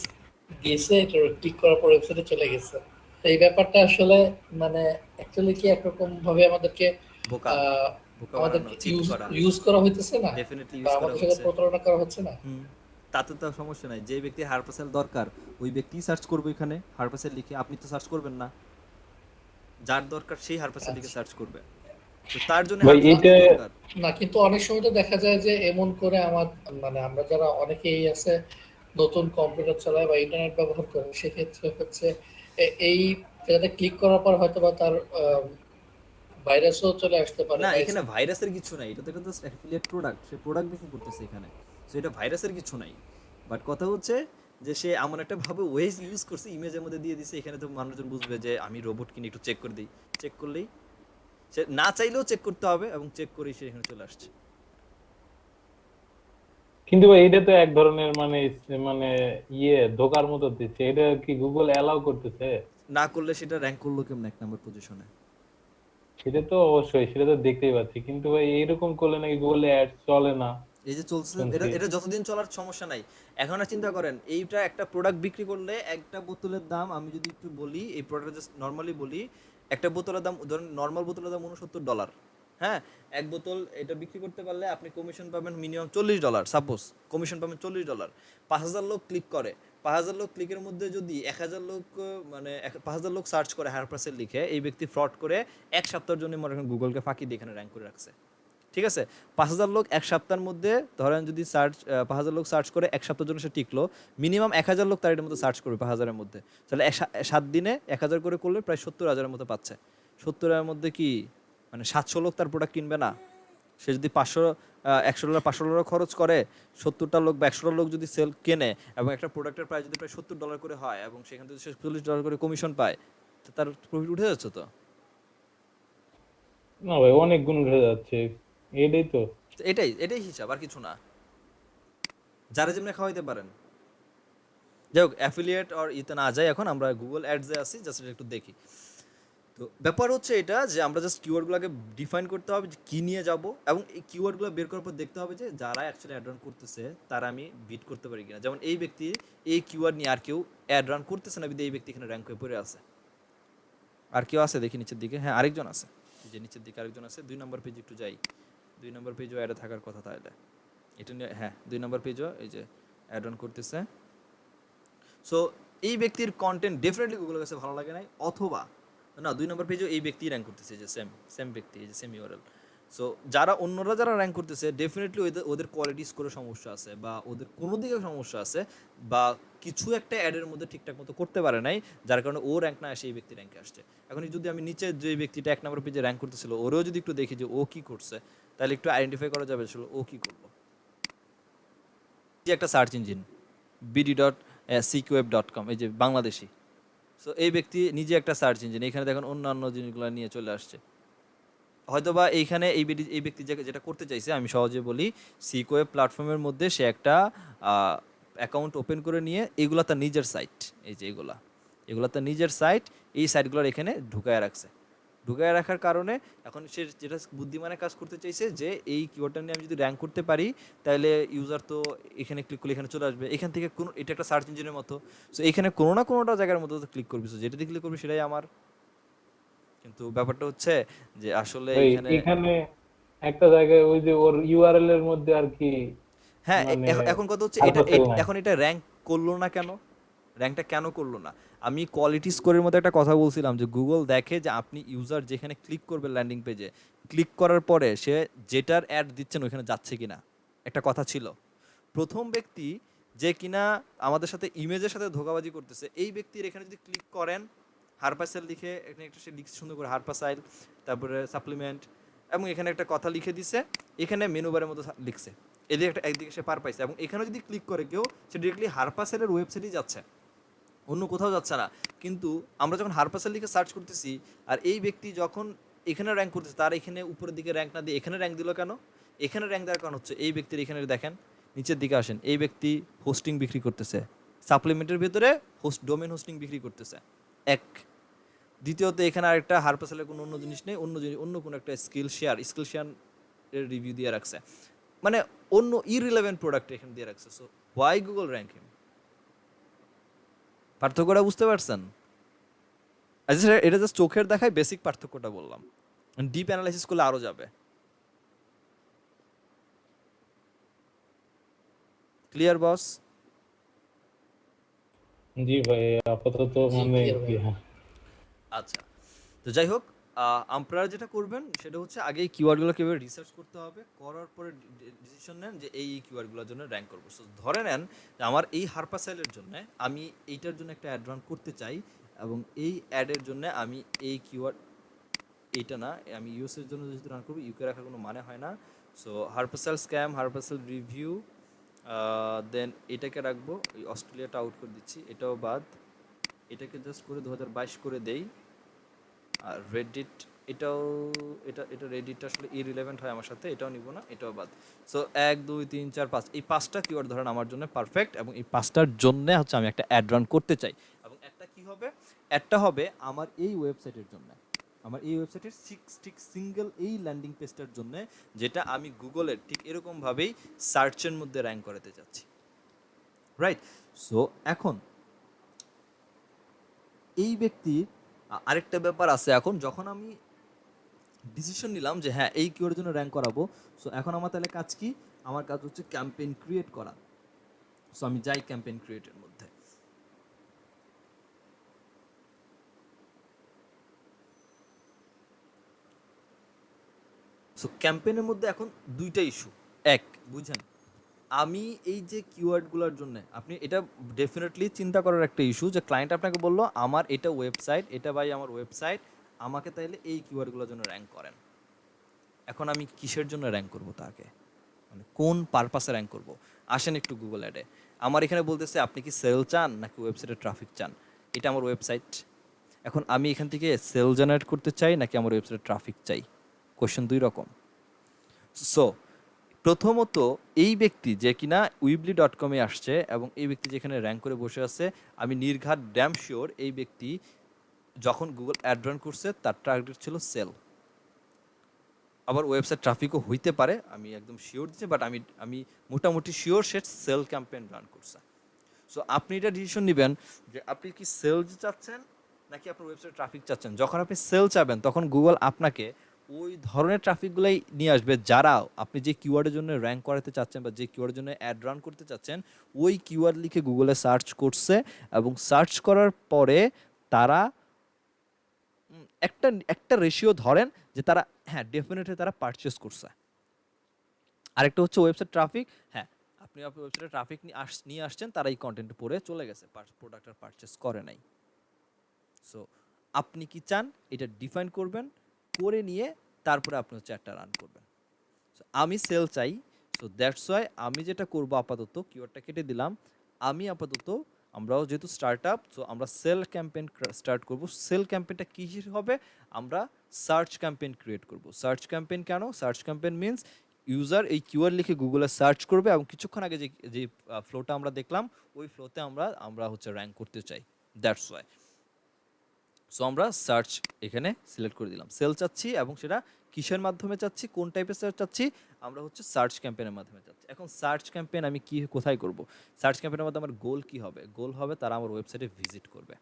গেছে, এটা ক্লিক করার পর ওয়েবসাইটে চলে গেছে। তো এই ব্যাপারটা আসলে মানে অ্যাকচুয়ালি কি একরকম ভাবে আমাদেরকে বোকা, আহ, বোকা আমাদের বানানো, চিট ইউজ করা, ইউজ করা হইতেছে না, ডেফিনেটলি বা ইউজ করা আমাদের সাথে হচ্ছে। প্রতারণা করা হচ্ছে না। হুম, তাতে তো সমস্যা নাই, যে ব্যক্তি হারপাসেল দরকার ওই ব্যক্তি সার্চ করবে এখানে হারপাসেল লিখে, আপনি তো সার্চ করবেন না, যার দরকার সেই হারপাসেল লিখে আচ্ছা। সার্চ করবে, তো তার জন্য ভাই হারপাসেল এটা দরকার। না, কিন্তু অনেক সময় তো দেখা যায় যে এমন করে আমার, মানে আমরা যারা অনেকেই আছে নতুন কম্পিউটার চালায় বা ইন্টারনেট ব্যবহার করে, সেক্ষেত্রে হচ্ছে এই জায়গাতে ক্লিক করার পর হয়তো বা তার ভাইরাসও চলে আসতে পারে না, বা এখানে ভাইরাসের কিছু নাই, এটা তো একটা জাস্ট অ্যাফিলিয়েট প্রোডাক্ট, সে প্রোডাক্ট বিক্রি করতেছে এখানে, সো এটা ভাইরাসের কিছু নাই। বাট কথা হচ্ছে যে সে এমন একটা ভাবে ওয়েজ ইউজ করছে, ইমেজের মধ্যে দিয়ে দিছে, এখানে তো মানুষজন বুঝবে যে আমি রোবট কিনে একটু চেক করে দিই, চেক করলেই, সে না চাইলেও চেক করতে হবে, এবং চেক করেই সে এখানে চলে আসছে। কিন্তু ভাই এটা তো এক ধরনের মানে মানে ধোকার মতো দিচ্ছে, এটা কি গুগল অ্যালাউ করতেছে? না করলে সেটা র্যাঙ্ক করলো কেমন এক নম্বর পজিশনে? সেটা তো অবশ্যই, সেটা তো দেখতেই পাচ্ছি, কিন্তু ভাই এইরকম করলে নাকি গুগলে অ্যাড চলে না এই যে চলছে, এটা শুনছি। এটা যতদিন চলার সমস্যা নাই। এখন আর চিন্তা করেন, এইটা একটা প্রোডাক্ট বিক্রি করলে একটা বোতলের দাম, আমি যদি একটু বলি এই প্রোডাক্ট জাস্ট নর্মালি বলি, একটা বোতলের দাম ধরেন, নর্মাল বোতলের দাম $69। হ্যাঁ, এক বোতল এটা বিক্রি করতে পারলে আপনি কমিশন পাবেন মিনিমাম $40, সাপোজ কমিশন পাবেন $40। 5,000 লোক ক্লিক করে, 5,000 লোক ক্লিকের মধ্যে যদি 1,000 লোক মানে 5,000 লোক সার্চ করে হারপাসেল লিখে, এই ব্যক্তি ফ্রড করে এক সপ্তাহের জন্য মনে করেন গুগলকে ফাঁকি দিয়ে এখানে র্যাঙ্ক করে রাখছে। ঠিক আছে, 5,000 লোক এক সপ্তাহের মধ্যে ধরেন যদি 5,000 লোক সার্চ করে এক সপ্তাহের জন্য সে টিকলো, মিনিমাম 1,000 লোক তার এটার মধ্যে সার্চ করবে 5,000-এর মধ্যে, তাহলে 7 দিনে 1,000 করে করলে প্রায় 70,000-এর মতো পাচ্ছে। 70,000-এর মধ্যে কি মানে 700 লোক তার প্রোডাক্ট কিনবে না? সে যদি $100 $500 খরচ করে, 70টা লোক বা 100টা লোক যদি সেল কেনে, এবং একটা প্রোডাক্টের প্রাইস যদি প্রায় $70 করে হয়, এবং সেখান থেকে সে $40 করে কমিশন পায়, তো তার প্রফিট উঠে যাচ্ছে তো। না ভাই, অনেক গুণ উঠে যাচ্ছে, এটাই তো। তো এটাই এটাই হিসাব, আর কিছু না। যারা যেমনি খাওয়াইতে পারেন। যাই হোক, অ্যাফিলিয়েট আর ইতে না যাই, এখন আমরা গুগল অ্যাডসে আসি, জাস্ট একটু দেখি। তো ব্যাপার হচ্ছে এটা যে আমরা জাস্ট কিওয়ার্ডগুলোকে ডিফাইন করতে হবে যে কী নিয়ে যাব, এবং এই কিওয়ার্ডগুলো বের করার পর দেখতে হবে যে যারা অ্যাকচুয়ালি অ্যাড রান করতেছে তারা আমি বিট করতে পারি কিনা। যেমন এই ব্যক্তি এই কিওয়ার্ড নিয়ে আর কেউ অ্যাড রান করতেছে না, বিধে এই ব্যক্তি এখানে র্যাঙ্ক হয়ে পড়ে আছে। আর কেউ আছে দেখি নিচের দিকে, হ্যাঁ আরেকজন আছে, এই যে নিচের দিকে আরেকজন আছে, 2 নম্বর পেজে একটু যাই, 2 নম্বর পেজও অ্যাডে থাকার কথা তাহলে, এটা নিয়ে হ্যাঁ 2 নম্বর পেজও এই যে অ্যাড রান করতেছে। সো এই ব্যক্তির কন্টেন্ট ডেফিনেটলি গুগলের কাছে ভালো লাগে নাই, অথবা না 2 নম্বর পেজেও এই ব্যক্তি র্যাঙ্ক করতেছে, যে সেম সেম ব্যক্তি, এই যে সেম ইউআরএল। সো যারা অন্যরা যারা র্যাঙ্ক করতেছে, ডেফিনেটলি ওদের ওদের কোয়ালিটি স্কোরে সমস্যা আছে, বা ওদের কোনো দিকে সমস্যা আছে, বা কিছু একটা অ্যাডের মধ্যে ঠিকঠাক মতো করতে পারে নাই, যার কারণে ও র্যাঙ্ক না আসে এই ব্যক্তি র্যাঙ্কে আসছে। এখন যদি আমি নিচে যে ব্যক্তিটা 1 নম্বর পেজে র্যাঙ্ক করতেছিল ওরেও যদি একটু দেখি যে ও কি করছে, তাহলে একটু আইডেন্টিফাই করা যাবে আসলে ও কি করলো। যে একটা সার্চ ইঞ্জিন bd.cqweb.com, এই যে বাংলাদেশি। সো এই ব্যক্তি নিজে একটা সার্চ ইঞ্জিন, এখানে দেখুন অন্যান্য জিনিসগুলো নিয়ে চলে আসছে। হয়তোবা এইখানে এই ব্যক্তি যেটা করতে চাইছে, আমি সহজে বলি, সিকোয়েব প্ল্যাটফর্মের মধ্যে সে একটা অ্যাকাউন্ট ওপেন করে নিয়ে এগুলা তার নিজের সাইট, এই যে এগুলা তার নিজের সাইট, এই সাইটগুলোর এখানে ঢুকায় রাখছে। ঢুকায় রাখার কারণে এখন সে যেটা বুদ্ধিমানের কাজ করতে চাইছে, যে এই কিওয়ার্ডটা নিয়ে আমি যদি র্যাঙ্ক করতে পারি, তাহলে ইউজার তো এখানে ক্লিক করলে এখানে চলে আসবে, এখান থেকে কোনো, এটা একটা সার্চ ইঞ্জিনের মতো, সো এখানে কোনো না কোনোটা জায়গার মধ্যে ক্লিক করবি, সো যেটা দিয়ে ক্লিক করবি সেটাই আমার। কিন্তু ব্যাপারটা হচ্ছে যে আসলে ভাই এখানে, এখানে একটা জায়গায় ওই যে ওর ইউআরএল এর মধ্যে আর কি হ্যাঁ মানে এখন কথা হচ্ছে এটা পারপাসেল নাই। এখন এটা র্যাঙ্ক করলো না কেন? র্যাঙ্কটা কেন করলো না? আমি কোয়ালিটি স্কোরের মধ্যে একটা কথা বলছিলাম, যে গুগল দেখে যে আপনি ইউজার যেখানে ক্লিক করবে ল্যান্ডিং পেজে, ক্লিক করার পরে সে যেটার অ্যাড দিচ্ছেন ওইখানে যাচ্ছে কিনা। একটা কথা ছিল, প্রথম ব্যক্তি যে কিনা আমাদের সাথে ইমেজের সাথে ধোঁকাবাজি করতেছে, এই ব্যক্তির এখানে যদি ক্লিক করেন, হারপাসাইল লিখে এখানে একটা সে লিখছে সুন্দর করে হারপাসাইল, তারপরে সাপ্লিমেন্ট, এবং এখানে একটা কথা লিখে দিছে, এখানে মেনু বারের মতো লিখছে, এদিকে একটা একদিকে সে পার পাইছে, এবং এখানে যদি ক্লিক করে কেউ, সে ডিরেক্টলি হারপাসাইলের ওয়েবসাইটেই যাচ্ছে, অন্য কোথাও যাচ্ছে না। কিন্তু আমরা যখন হারপাসাইল লিখে সার্চ করতেছি, আর এই ব্যক্তি যখন এখানে র্যাঙ্ক করতেছে, তার এখানে উপরের দিকে র্যাঙ্ক না দিয়ে এখানে র্যাঙ্ক দিল কেন? এখানে র্যাঙ্ক দেওয়ার কারণ হচ্ছে এই ব্যক্তির এখানে দেখেন নিচের দিকে আসেন, এই ব্যক্তি হোস্টিং বিক্রি করতেছে, সাপ্লিমেন্টের ভিতরে ডোমেন হোস্টিং বিক্রি করতেছে এক। দ্বিতীয়ত এখানে আরেকটা হারপাসেলের কোনো অন্য জিনিস নেই, অন্য কোনো একটা স্কিল শেয়ার এর রিভিউ দিয়ে রাখছে, মানে অন্য ইরিলেভেন্ট প্রোডাক্ট এখানে দিয়ে রাখছে। সো হোয়াই গুগল র্যাঙ্ক হিম? পার্থক্যটা বুঝতে পারছেন? আচ্ছা এটা জাস্ট চোখের দেখায় বেসিক পার্থক্যটা বললাম, ডিপ অ্যানালাইসিস করলে আরো যাবে। ক্লিয়ার বস? জি ভাই, আপাতত জি মানে ক্লিয়ার ভাই। হ্যাঁ। আচ্ছা, তো যাই হোক, আপনারা যেটা করবেন সেটা হচ্ছে আগে এই কিওয়ার্ডগুলো কীভাবে রিসার্চ করতে হবে, করার পরে ডিসিশন নেন যে এই কিওয়ার্ডগুলোর জন্য র্যাঙ্ক করবো। সো ধরে নেন যে আমার এই হারপাসাইলের জন্য আমি এইটার জন্য একটা অ্যাড রান করতে চাই, এবং এই অ্যাডের জন্য আমি এই কিওয়ার্ড, এইটা না, আমি ইউএসের জন্য যদি রান করবো, ইউকে রাখার কোনো মানে হয় না। সো হারপাসাইল স্ক্যাম, হারপাসাইল রিভিউ, দেন এটাকে রাখবো, এই অস্ট্রেলিয়াটা আউট করে দিচ্ছি, এটাও বাদ, এটাকে জাস্ট করে 2022 করে দেই। আর রেডিট, এটাও এটা রেডিটটা আসলে ইরিলেভেন্ট হয় আমার সাথে, এটাও নিব না, এটাও বাদ। সো 1 2 3 4 5 এই 5টা কিওয়ার্ড ধরেন আমার জন্য পারফেক্ট, এবং এই 5টার জন্য হচ্ছে আমি একটা অ্যাড রান করতে চাই। এবং একটা কি হবে, একটা হবে আমার এই ওয়েবসাইটের জন্য, আমার এই ওয়েবসাইটের সিঙ্গেল এই ল্যান্ডিং পেজটার জন্য, যেটা আমি গুগলের ঠিক এরকমভাবেই সার্চের মধ্যে র্যাঙ্ক করাতে চাচ্ছি, রাইট? সো এখন এই ব্যক্তির আরেকটা ব্যাপার আছে, এখন যখন আমি ডিসিশন নিলাম যে হ্যাঁ এই কিওয়ার্ডের জন্য র্যাঙ্ক করাবো, সো এখন আমার তাহলে কাজ কি? আমার কাজ হচ্ছে ক্যাম্পেইন ক্রিয়েট করা। সো আমি যাই ক্যাম্পেইন ক্রিয়েটের মধ্যে, সো ক্যাম্পেইনের মধ্যে এখন দুইটা ইস্যু। এক, বুঝেন, আমি এই যে কিওয়ার্ডগুলোর জন্য আপনি এটা ডেফিনেটলি চিন্তা করার একটা ইস্যু, যে ক্লায়েন্ট আপনাকে বললো আমার এটা ওয়েবসাইট, এটা ভাই আমার ওয়েবসাইট, আমাকে তাইলে এই কিওয়ার্ডগুলোর জন্য র্যাঙ্ক করেন। এখন আমি কিসের জন্য র্যাঙ্ক করবো তাকে, মানে কোন পারপাসে র্যাঙ্ক করব? আসেন একটু গুগল অ্যাডে, আমার এখানে বলতেছে আপনি কি সেল চান নাকি ওয়েবসাইটে ট্রাফিক চান। এটা আমার ওয়েবসাইট, এখন আমি এখান থেকে সেল জেনারেট করতে চাই নাকি আমার ওয়েবসাইটে ট্রাফিক চাই, কোয়েশ্চেন দুই রকম। সো প্রথমত এই ব্যক্তি যে কিনা উইবলি.কমে আসছে এবং এই ব্যক্তি যেখানে র্যাঙ্ক করে বসে আছে, আমি নির্ঘাত ড্যাম শিওর এই ব্যক্তি যখন গুগল অ্যাড রান করছে তার টার্গেট ছিল সেল। আবার ওয়েবসাইট ট্রাফিকও হইতে পারে, আমি একদম শিওর দিচ্ছি, বাট আমি মোটামুটি শিওর সে সেল ক্যাম্পেইন রান করছে। সো আপনি এটা ডিসিশন নেবেন যে আপনি কি সেল চাচ্ছেন নাকি আপনার ওয়েবসাইট ট্রাফিক চাচ্ছেন। যখন আপনি সেল চাবেন তখন গুগল আপনাকে ওই ধরনের ট্রাফিকগুলাই নিয়ে আসবে যারা আপনি যে কিওয়ার্ডের জন্য র্যাঙ্ক করাতে চাচ্ছেন বা যে কিওয়ার্ডের জন্য অ্যাড রান করতে চাচ্ছেন ওই কিওয়ার্ড লিখে গুগলে সার্চ করছে, এবং সার্চ করার পরে তারা একটা একটা রেশিও ধরেন যে তারা হ্যাঁ ডেফিনেটলি তারা পারচেস করছে। আরেকটা হচ্ছে ওয়েবসাইট ট্রাফিক, হ্যাঁ আপনি আপনার ওয়েবসাইটে ট্রাফিক নিয়ে আসছেন, তারা এই কন্টেন্ট পড়ে চলে গেছে, প্রোডাক্টটা পারচেস করে নাই। সো আপনি কি চান এটা ডিফাইন করবেন, করে নিয়ে তারপরে আপনি হচ্ছে একটা রান করবেন। সো আমি সেল চাই, সো দ্যাটস ওয়াই আমি যেটা করব আপাতত কিওয়ার্ডটা কেটে দিলাম, আমি আপাতত আমরাও যেহেতু স্টার্ট আপ, সো আমরা সেল ক্যাম্পেইন স্টার্ট করব। সেল ক্যাম্পেইনটা কী হবে, আমরা সার্চ ক্যাম্পেইন ক্রিয়েট করব। সার্চ ক্যাম্পেইন কেন? সার্চ ক্যাম্পেইন মিনস ইউজার এই কিওয়ার্ড লিখে গুগলে সার্চ করবে এবং কিছুক্ষণ আগে যে ফ্লোটা আমরা দেখলাম ওই ফ্লোতে আমরা হচ্ছে র্যাঙ্ক করতে চাই, দ্যাটস ওয়াই। সো আমরা সার্চ এখানে সিলেক্ট করে দিলাম, সেল চাচ্ছি এবং সেটা কিসের মাধ্যমে চাচ্ছি, কোন টাইপের সার্চ চাচ্ছি, আমরা হচ্ছে সার্চ ক্যাম্পেইনের মাধ্যমে চাচ্ছি। এখন সার্চ ক্যাম্পেইন আমি কি কোথায় করব? সার্চ ক্যাম্পেইনের মধ্যে আমার গোল কি হবে? গোল হবে তারা আমার ওয়েবসাইটে ভিজিট করবে।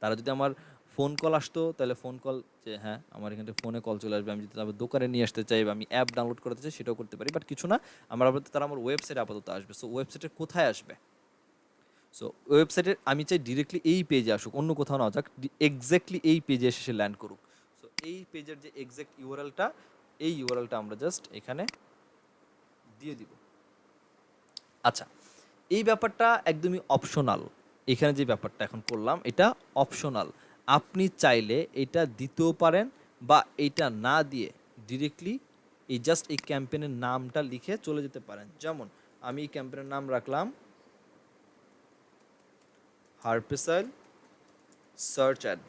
তারা যদি আমার ফোন কল আসতো তাহলে ফোন কল, যে হ্যাঁ আমার এখান থেকে ফোনে কল চলে আসবে, আমি যদি তারপর দোকানে নিয়ে আসতে চাই বা আমি অ্যাপ ডাউনলোড করতে চাই সেটাও করতে পারি, বাট কিছু না, আমার আপাতত তারা আমার ওয়েবসাইটে আপাতত আসবে। সো ওয়েবসাইটে কোথায় আসবে? সো ওয়েবসাইটের আমি চাই ডিরেক্টলি এই পেজে আসুক, অন্য কোথাও না যাক, এক্স্যাক্টলি এই পেজে এসে সে ল্যান্ড করুক। সো এই পেজের যে এক্স্যাক্ট ইউআরএলটা, এই ইউআরএলটা আমরা জাস্ট এখানে দিয়ে দিব। আচ্ছা, এই ব্যাপারটা একদমই অপশনাল, এখানে যে ব্যাপারটা এখন করলাম এটা অপশনাল। আপনি চাইলে এটা দিতেও পারেন বা এইটা না দিয়ে ডিরেক্টলি এই জাস্ট এই ক্যাম্পেইনের নামটা লিখে চলে যেতে পারেন। যেমন আমি এই ক্যাম্পেইনের নাম রাখলাম হারপেসাইল সার্চ অ্যাড,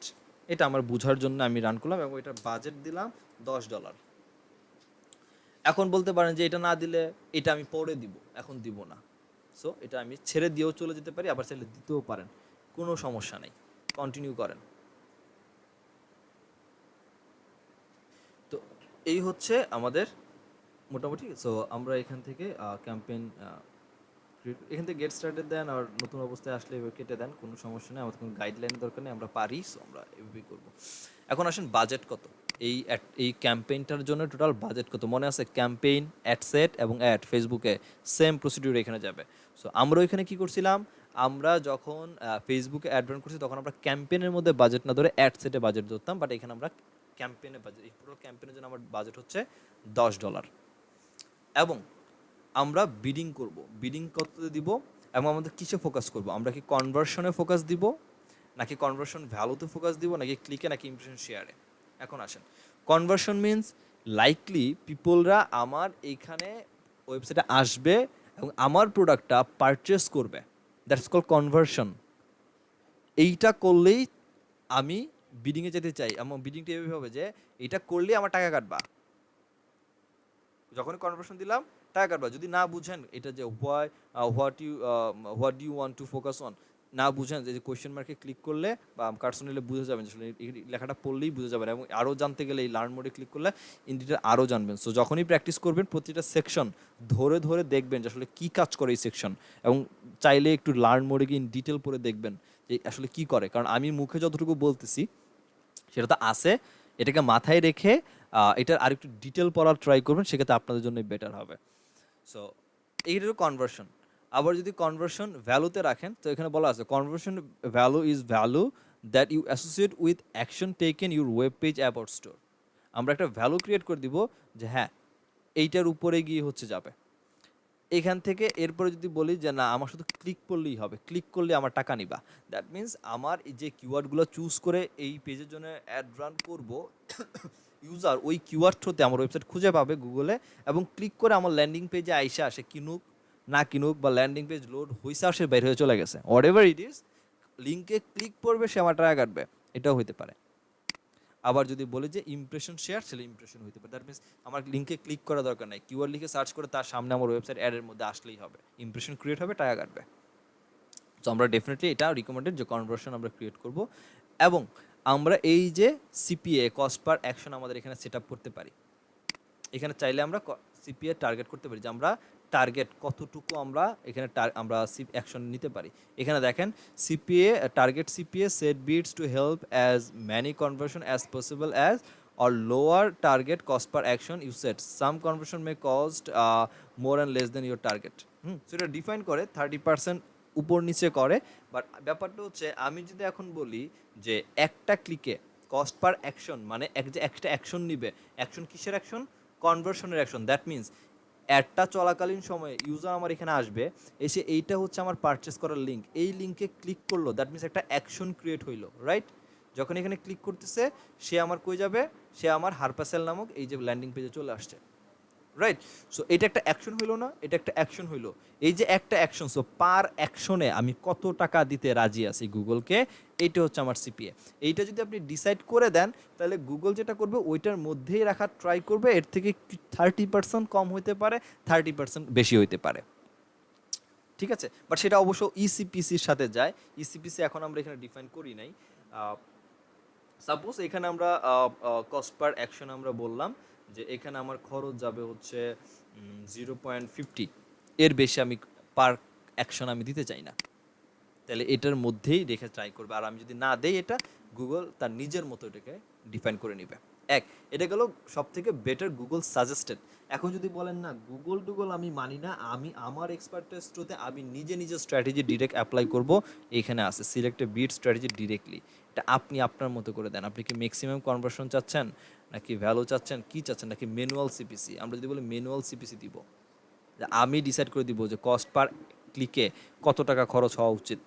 এটা আমার বুঝার জন্য আমি রান করলাম এবং এটার বাজেট দিলাম $10। এখন বলতে পারেন যে এটা না দিলে এটা আমি পরে দিব, এখন দিব না। সো এটা আমি ছেড়ে দিয়েও চলে যেতে পারি, আবার ছেড়ে দিতেও পারেন, কোনো সমস্যা নেই, কন্টিনিউ করেন। তো এই হচ্ছে আমাদের মোটামুটি। সো আমরা এখান থেকে ক্যাম্পেইন এখান থেকে গেট স্টার্টেড দেন, আর নতুন অবস্থায় আসলে এবার কেটে দেন, কোনো সমস্যা নেই, আমাদের কোনো গাইডলাইন দরকার নেই, আমরা পারি। সো আমরা এভাবেই করবো। এখন আসেন বাজেট কত এই ক্যাম্পেইনটার জন্য, টোটাল বাজেট কত মনে আছে? ক্যাম্পেইন, অ্যাড সেট এবং অ্যাড ফেসবুকে সেম প্রসিডিউর এখানে যাবে। সো আমরা এখানে কি করছিলাম, আমরা যখন ফেসবুকে অ্যাড রান করছি তখন আমরা ক্যাম্পেইনের মধ্যে বাজেট না ধরে অ্যাড সেটে বাজেট ধরতাম, বাট এখানে আমরা ক্যাম্পেইনের বাজেট, এই পুরো ক্যাম্পেইনের জন্য আমার বাজেট হচ্ছে $10। এবং আমরা বিডিং করব, বিডিং কততে দিব এবং আমাদের কিসে ফোকাস করব, আমরা কি কনভার্সনে ফোকাস দিব, নাকি কনভার্সন ভ্যালুতে ফোকাস দিব, নাকি ক্লিকে, নাকি ইমপ্রেশন শেয়ারে? এখন আসেন, কনভার্সন মিন্স লাইকলি পিপলরা আমার এইখানে ওয়েবসাইটে আসবে এবং আমার প্রোডাক্টটা পারচেস করবে, দ্যাটস কল কনভার্সন। এইটা করলেই আমি বিডিংয়ে যেতে চাই, এবং বিডিংটা এভাবে হবে যে এইটা করলেই আমার টাকা কাটবা, যখনই কনভার্সন দিলাম টাকা কাটবা। যদি না বুঝেন এটা যে what do you want to focus on, না বুঝেন যে কোয়েশ্চেন মার্কে ক্লিক করলে বা কার্সন নিলে বুঝে যাবেন, আসলে এই লেখাটা পড়লেই বুঝে যাবেন, এবং আরও জানতে গেলে এই লার্ন মোডে ক্লিক করলে ইন ডিটেল আরও জানবেন। সো যখনই প্র্যাকটিস করবেন প্রতিটা সেকশন ধরে ধরে দেখবেন যে আসলে কী কাজ করে এই সেকশন, এবং চাইলে একটু লার্ন মোডে গিয়ে ইন ডিটেল পড়ে দেখবেন যে আসলে কী করে, কারণ আমি মুখে যতটুকু বলতেছি সেটা তো আছে, এটাকে মাথায় রেখে এটার আরেকটু ডিটেল পড়ার ট্রাই করবেন, সেক্ষেত্রে আপনাদের জন্য বেটার হবে। সো এইটারও কনভার্সন। আবার যদি কনভার্সন ভ্যালুতে রাখেন, তো এখানে বলা আছে conversion value is value that you associate with action taken your web page app or store. আমরা একটা ভ্যালু ক্রিয়েট করে দিব যে হ্যাঁ এইটার উপরে গিয়ে হচ্ছে যাবে। এখান থেকে এরপরে যদি বলি যে না আমার শুধু ক্লিক করলেই হবে, ক্লিক করলে আমার টাকা নিবা, দ্যাট মিন্স আমার এই যে কিওয়ার্ডগুলো চুজ করে এই পেজের জন্য অ্যাড রান করব, ইউজার ওই কিওয়ার্ড থ্রুতে আমার ওয়েবসাইট খুঁজে পাবে গুগলে, এবং ক্লিক করে আমার ল্যান্ডিং পেজে আইসা আসে, কিনুক না কিনুক, বা ল্যান্ডিং পেজ লোড হইসা আসে বের হয়ে চলে গেছে, হোয়াট এভার ইট ইজ, লিঙ্কে ক্লিক করবে সে আমার টাকা কাটবে, এটাও হইতে পারে। আবার যদি বলি যে ইমপ্রেশন শেয়ার, সেটা ইমপ্রেশন হইতে পারে, দ্যাট মিনস আমার লিঙ্কে ক্লিক করা দরকার নাই, কিওয়ার্ড লিখে সার্চ করে তার সামনে আমার ওয়েবসাইট অ্যাডের মধ্যে আসলেই হবে, ইমপ্রেশন ক্রিয়েট হবে, টাকা কাটবে। তো আমরা ডেফিনেটলি এটা রিকমেন্ডেড যে কনভার্সন আমরা ক্রিয়েট করব, এবং আমরা এই যে সিপিএ কস্ট পার অ্যাকশন আমাদের এখানে সেট আপ করতে পারি। এখানে চাইলে আমরা সিপিএ টার্গেট করতে পারি যে আমরা টার্গেট কতটুকু আমরা এখানে আমরা অ্যাকশন নিতে পারি। এখানে দেখেন CPA target CPA set bids to help as many conversion as possible as or lower target cost per action you set. Some conversion may cost more and less than your target. So এটা define করে 30% উপর নিচে করে, but ব্যাপারটা হচ্ছে আমি যদি এখন বলি যে একটা ক্লিকে কস্ট পার অ্যাকশন, মানে একটা অ্যাকশন নিবে, অ্যাকশন কিসের অ্যাকশন? কনভার্সনের অ্যাকশন। দ্যাট মিনস অ্যাডটা চলাকালীন সময়ে ইউজার আমার এখানে আসবে, এসে এইটা হচ্ছে আমার পারচেস করার লিঙ্ক, এই লিঙ্কে ক্লিক করলো, দ্যাট মিনস একটা অ্যাকশন ক্রিয়েট হইলো, রাইট? যখন এখানে ক্লিক করতেছে সে আমার কই যাবে, সে আমার হারপাসেল নামক এই যে ল্যান্ডিং পেজে চলে আসছে, রাইট? সো এটা একটা অ্যাকশন হইলো না, এটা একটা অ্যাকশন হইলো, এই যে একটা অ্যাকশন, সো পার অ্যাকশনে আমি কত টাকা দিতে রাজি আছি গুগলকে, এইটা হচ্ছে আমার সিপিএ। এইটা যদি আপনি ডিসাইড করে দেন তাহলে গুগল যেটা করবে ওইটার মধ্যেই রাখার ট্রাই করবে, এর থেকে 30% কম হইতে পারে, 30% বেশি হইতে পারে, ঠিক আছে? বাট সেটা অবশ্য ইসিপিসির সাথে যায়, ইসিপিসি এখন আমরা এখানে ডিফাইন করি নাই। সাপোজ এখানে আমরা কস্ট পার অ্যাকশন আমরা বললাম যে এখানে আমার খরচ যাবে হচ্ছে 0.50, এর বেশি আমি পার অ্যাকশন আমি দিতে চাই না, তাহলে এটার মধ্যেই রেখে ট্রাই করবে। আর আমি যদি না দেই এটা, গুগল তার নিজের মতো এটাকে ডিফাইন করে নিবে। এটা গেল সব থেকে বেটার গুগল সাজেস্টেড। এখন যদি বলেন না গুগল আমি মানি না, আমি আমার এক্সপার্টাইজ থ্রুতে আমি নিজে স্ট্র্যাটেজি ডিরেক্ট অ্যাপ্লাই করব, এখানে আছে select a bid strategy directly. এটা আপনি আপনার মতো করে দেন, আপনি কি ম্যাক্সিমাম কনভার্সন চাচ্ছেন, নাকি ভ্যালু চাচ্ছেন, কি চাচ্ছেন, নাকি ম্যানুয়াল সিপিসি? আমরা যদি বলি ম্যানুয়াল সিপিসি দিব, যে আমি ডিসাইড করে দিব যে কস্ট পার ক্লিকে কত টাকা খরচ হওয়া উচিত,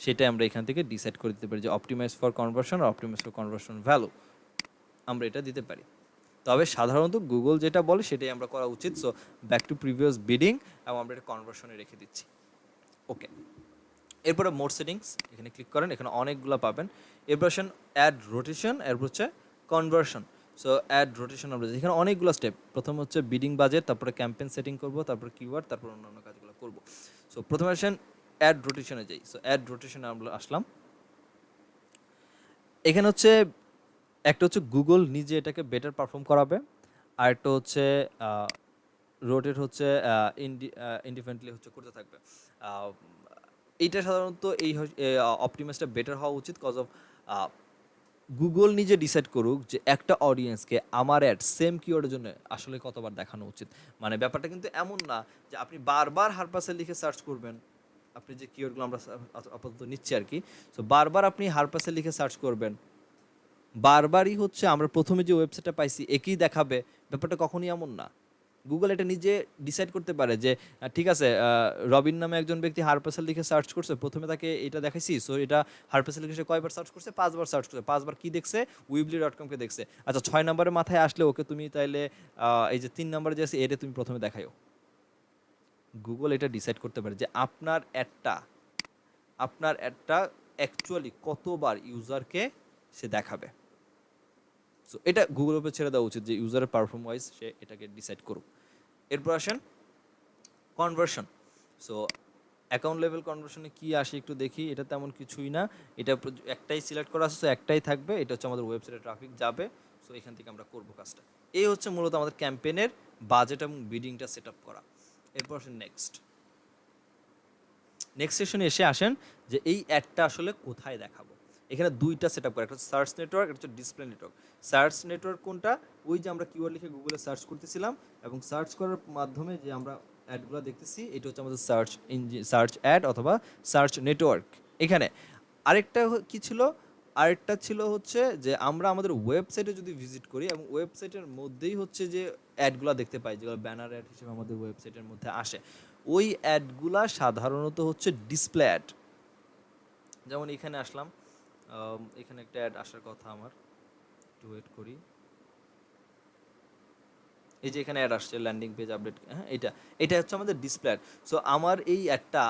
সেটাই আমরা এখান থেকে ডিসাইড করে দিতে পারি যে অপটিমাইজ ফর কনভার্সন আর অপটিমাইজ ফর কনভার্সন ভ্যালু, আমরা এটা দিতে পারি। তবে সাধারণত গুগল যেটা বলে সেটাই আমরা করা উচিত। So back to previous bidding, এবং আমরা এটা কনভার্সনে রেখে দিচ্ছি। ওকে, এরপরে মোড সেটিংস এখানে ক্লিক করেন, এখানে অনেকগুলো পাবেন। এরপর আসেন অ্যাড রোটেশন, এরপর হচ্ছে কনভার্সন। সো অ্যাড রোটেশন আমরা এখানে অনেকগুলো স্টেপ। প্রথম হচ্ছে বিডিং বাজেট, তারপরে ক্যাম্পেইন সেটিং করব, তারপর কিওয়ার্ড, তারপর অন্যান্য কাজগুলো করব। সো প্রথমে আসেন অ্যাড রোটেশনে যাই। সো অ্যাড রোটেশনে আমরা আসলাম। এখানে হচ্ছে একটা হচ্ছে গুগল নিজে এটাকে বেটার পারফর্ম করাবে, আর একটা হচ্ছে রোটেট হচ্ছে ইন্ডিপেন্ডেন্টলি হচ্ছে করতে থাকবে। আহ, এইটা সাধারণত এই অপটিমাইজটা বেটার হওয়া উচিত, কজ অফ গুগল নিজে ডিসাইড করুক যে একটা অডিয়েন্সকে আমার অ্যাড সেম কিওয়ার্ডের জন্য আসলে কতবার দেখানো উচিত। মানে ব্যাপারটা কিন্তু এমন না যে আপনি বারবার হারপাসে লিখে সার্চ করবেন, আপনি যে কিওয়ার্ডগুলো আমরা আপাতত নিচ্ছি আর কি। সো বারবার আপনি হারপাসে লিখে সার্চ করবেন, বারবারই হচ্ছে আমরা প্রথমে যে ওয়েবসাইটটা পাইছি একই দেখাবে, ব্যাপারটা কখনই এমন না। গুগল এটা নিজে ডিসাইড করতে পারে যে ঠিক আছে, রবিন নামে একজন ব্যক্তি হারপাসেল লিখে সার্চ করছে, প্রথমে তাকে এটা দেখাইছি, সো এটা হারপাসেল লিখে সে কয়বার সার্চ করছে, 5বার সার্চ করছে, 5বার কি দেখছে, উইবলি.কমকে দেখছে। আচ্ছা 6 নম্বরের মাথায় আসলে ওকে তুমি তাইলে এই যে 3 নম্বরে যে আছে এটা তুমি প্রথমে দেখাইও। গুগল এটা ডিসাইড করতে পারে যে আপনার অ্যাডটা অ্যাকচুয়ালি কতবার ইউজারকে সে দেখাবে। সো এটা গুগলের উপর ছেড়ে দেওয়া উচিত যে ইউজারের পারফর্ম ওয়াইজ সে এটাকে ডিসাইড করুক। এরপর আসেন কনভার্সন। সো অ্যাকাউন্ট লেভেল কনভার্সনে কি আসে একটু দেখি। এটা তেমন কিছুই না, এটা একটাই সিলেক্ট করা আছে, সো একটাই থাকবে, এটা হচ্ছে আমাদের ওয়েবসাইটে ট্রাফিক যাবে। সো এখান থেকে আমরা করবো কাজটা। এই হচ্ছে মূলত আমাদের ক্যাম্পেইনের বাজেট এবং বিডিংটা সেট আপ করা। এরপর আসেন নেক্সট সেশনে এসে আসেন যে এই অ্যাডটা আসলে কোথায় দেখাবো। এখানে দুইটা সেট আপ করা, একটা হচ্ছে সার্চ নেটওয়ার্ক, একটা হচ্ছে ডিসপ্লে নেটওয়ার্ক। সার্চ নেটওয়ার্ক কোনটা? ওই যে আমরা কিওয়ার্ড লিখে গুগলে সার্চ করতেছিলাম এবং সার্চ করার মাধ্যমে যে আমরা অ্যাডগুলো দেখতেছি, এটা হচ্ছে আমাদের সার্চ ইঞ্জিন, সার্চ অ্যাড অথবা সার্চ নেটওয়ার্ক। এখানে আরেকটা কি ছিল, আরেকটা ছিল হচ্ছে যে আমরা আমাদের ওয়েবসাইটে যদি ভিজিট করি এবং ওয়েবসাইটের মধ্যেই হচ্ছে যে অ্যাডগুলো দেখতে পাই, যেগুলো ব্যানার অ্যাড হিসেবে আমাদের ওয়েবসাইটের মধ্যে আসে, ওই অ্যাডগুলা সাধারণত হচ্ছে ডিসপ্লে অ্যাড। যেমন এখানে আসলাম, এখানে একটা অ্যাড আসার কথা, আমার একটু ওয়েট করি। এই যে এখানে অ্যাড আসছে ল্যান্ডিং পেজ আপডেট, হ্যাঁ এটা হচ্ছে আমাদের ডিসপ্লে অ্যাড। সো আমার এই অ্যাডটা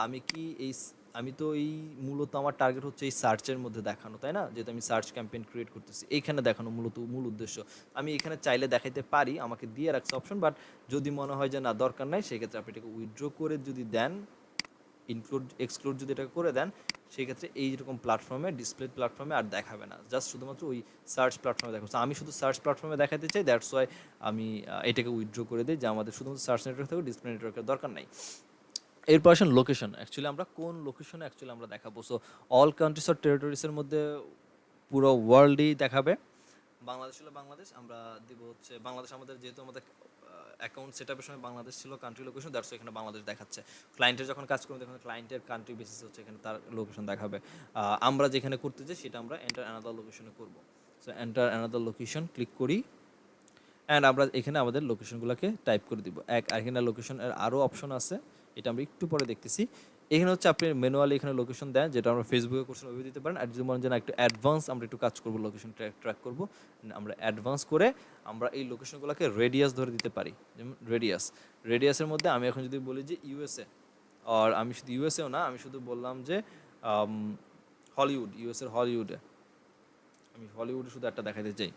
আমি তো এই মূলত আমার টার্গেট হচ্ছে এই সার্চের মধ্যে দেখানো, তাই না? যেহেতু আমি সার্চ ক্যাম্পেইন ক্রিয়েট করতেছি, এইখানে দেখানো মূলত মূল উদ্দেশ্য। আমি এখানে চাইলে দেখাইতে পারি, আমাকে দিয়ে রাখছে অপশন, বাট যদি মনে হয় যে না দরকার নাই, সেক্ষেত্রে আপনি এটাকে উইথড্র করে যদি দেন, এক্সক্লুড যদি এটা করে দেন, সেই ক্ষেত্রে এইরকম প্ল্যাটফর্মে, ডিসপ্লে প্ল্যাটফর্মে আর দেখাবে না, জাস্ট শুধুমাত্র ওই সার্চ প্ল্যাটফর্মে দেখাচ্ছে। আমি শুধু সার্চ প্ল্যাটফর্মে দেখাতে চাই, দ্যাটস ওয়াই আমি এটাকে উইথড্র করে দিই, যে আমাদের শুধুমাত্র সার্চ নেটওয়ার্ক থাকবে, ডিসপ্লে নেটওয়ার্কের দরকার নাই। এরপর আসেন লোকেশন। অ্যাকচুয়ালি আমরা কোন লোকেশনে অ্যাকচুয়ালি আমরা দেখাবো। সো অল কান্ট্রিজ অর টেরিটরিজের মধ্যে পুরো ওয়ার্ল্ডই দেখাবে। বাংলাদেশ হলো বাংলাদেশ, আমরা দিব হচ্ছে বাংলাদেশ। আমাদের যেহেতু আমাদের অ্যাকাউন্ট সেট আপের সময় বাংলাদেশ ছিল কান্ট্রি লোকেশন, দ্যাটস এখানে বাংলাদেশ দেখাচ্ছে। ক্লায়েন্টের যখন কাজ করবে তখন ক্লায়েন্টের কান্ট্রি বেসিস হচ্ছে এখানে তার লোকেশন দেখাবে। আমরা যেখানে করতে চাই সেটা আমরা এন্টার অ্যানাদার লোকেশনে করব। So enter another location click করি, অ্যান্ড আমরা এখানে আমাদের লোকেশনগুলোকে টাইপ করে দিব। আর এখানে লোকেশনের আরও অপশন আছে, এটা আমরা একটু পরে দেখতেছি। এখানে হচ্ছে আপনি ম্যানুয়ালি এখানে লোকেশন দেন, যেটা আমরা ফেসবুকে করছেন ওইভাবে দিতে পারেন। আর যদি মনে হয় একটু অ্যাডভান্স আমরা একটু কাজ করবো, লোকেশন ট্র্যাক করবো, আমরা অ্যাডভান্স করে আমরা এই লোকেশনগুলোকে রেডিয়াস ধরে দিতে পারি। যেমন রেডিয়াসের মধ্যে আমি এখন যদি বলি যে ইউএসএ, আর আমি শুধু ইউএসএও না, আমি শুধু বললাম যে হলিউড, ইউএসএর হলিউডে, আমি হলিউডে শুধু একটা দেখাতে চাই।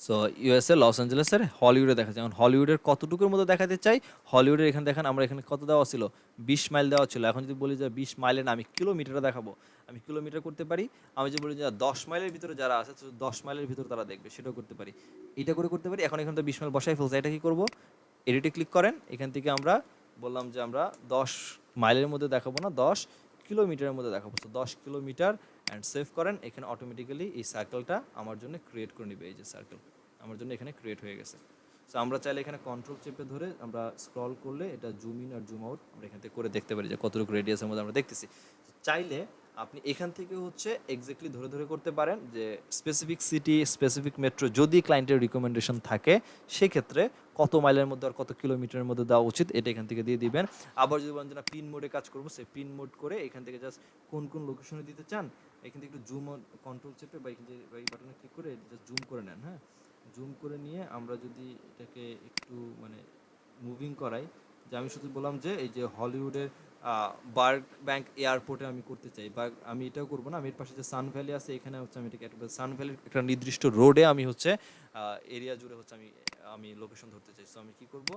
সো ইউএসএ লস অ্যাঞ্জেলেসের হলিউডে দেখা যায়। এখন হলিউডের কতটুকুর মতো দেখাতে চাই, হলিউডের এখানে দেখেন আমরা এখানে কত দেওয়া ছিল, 20 মাইল দেওয়া ছিল। এখন যদি বলি যে 20 মাইলে না, আমি কিলোমিটারে দেখাবো, আমি কিলোমিটার করতে পারি। আমি যদি বলি যে 10 মাইলের ভিতরে যারা আছে, 10 মাইলের ভিতরে তারা দেখবে, সেটাও করতে পারি। এটা করতে পারি। এখন এখানে তো 20 মাইল বসাই ফেলছে, এটা কি করবো, এডিটে ক্লিক করেন। এখান থেকে আমরা বললাম যে আমরা 10 মাইলের মধ্যে দেখাবো না, 10 কিলোমিটারের মধ্যে দেখাবো। তো 10 কিলোমিটার অ্যান্ড সেভ করেন। এখানে অটোমেটিক্যালি এই সার্কেলটা আমার জন্য ক্রিয়েট করে নেবে। এই যে সার্কেল আমার জন্য এখানে ক্রিয়েট হয়ে গেছে। সো আমরা চাইলে এখানে কন্ট্রোল চেপে ধরে আমরা স্ক্রল করলে এটা জুম ইন আর জুম আউট আমরা এখান থেকে করে দেখতে পারি যে কতটুকু রেডিয়াসের মধ্যে আমরা দেখতেছি। চাইলে আপনি এখান থেকে হচ্ছে এক্স্যাক্টলি ধরে ধরে করতে পারেন, যে স্পেসিফিক সিটি, স্পেসিফিক মেট্রো যদি ক্লায়েন্টের রিকমেন্ডেশন থাকে, সেক্ষেত্রে কত মাইলের মধ্যে আর কত কিলোমিটারের মধ্যে দেওয়া উচিত এটা এখান থেকে দিয়ে দিবেন। আবার যদি বলেন যে না পিন মোডে কাজ করবো, সে পিন মোড করে এখান থেকে জাস্ট কোন কোন লোকেশনে দিতে চান, এখান থেকে একটু জুম কন্ট্রোল চেপে বা এখান থেকে এই বাটনে ক্লিক করে জাস্ট জুম করে নেন। হ্যাঁ, জুম করে নিয়ে আমরা যদি এটাকে একটু মানে মুভিং করাই, যে আমি শুধু বললাম যে এই যে হলিউডের বার্গ ব্যাংক এয়ারপোর্টে আমি করতে চাই, বা আমি এটাও করবো না, আমি এর পাশে যে সান ভ্যালি আছে এখানে হচ্ছে আমি এটাকে একটা সান ভ্যালির একটা নির্দিষ্ট রোডে আমি হচ্ছে এরিয়া জুড়ে হচ্ছে আমি আমি লোকেশন ধরতে চাই। সো আমি কি করব,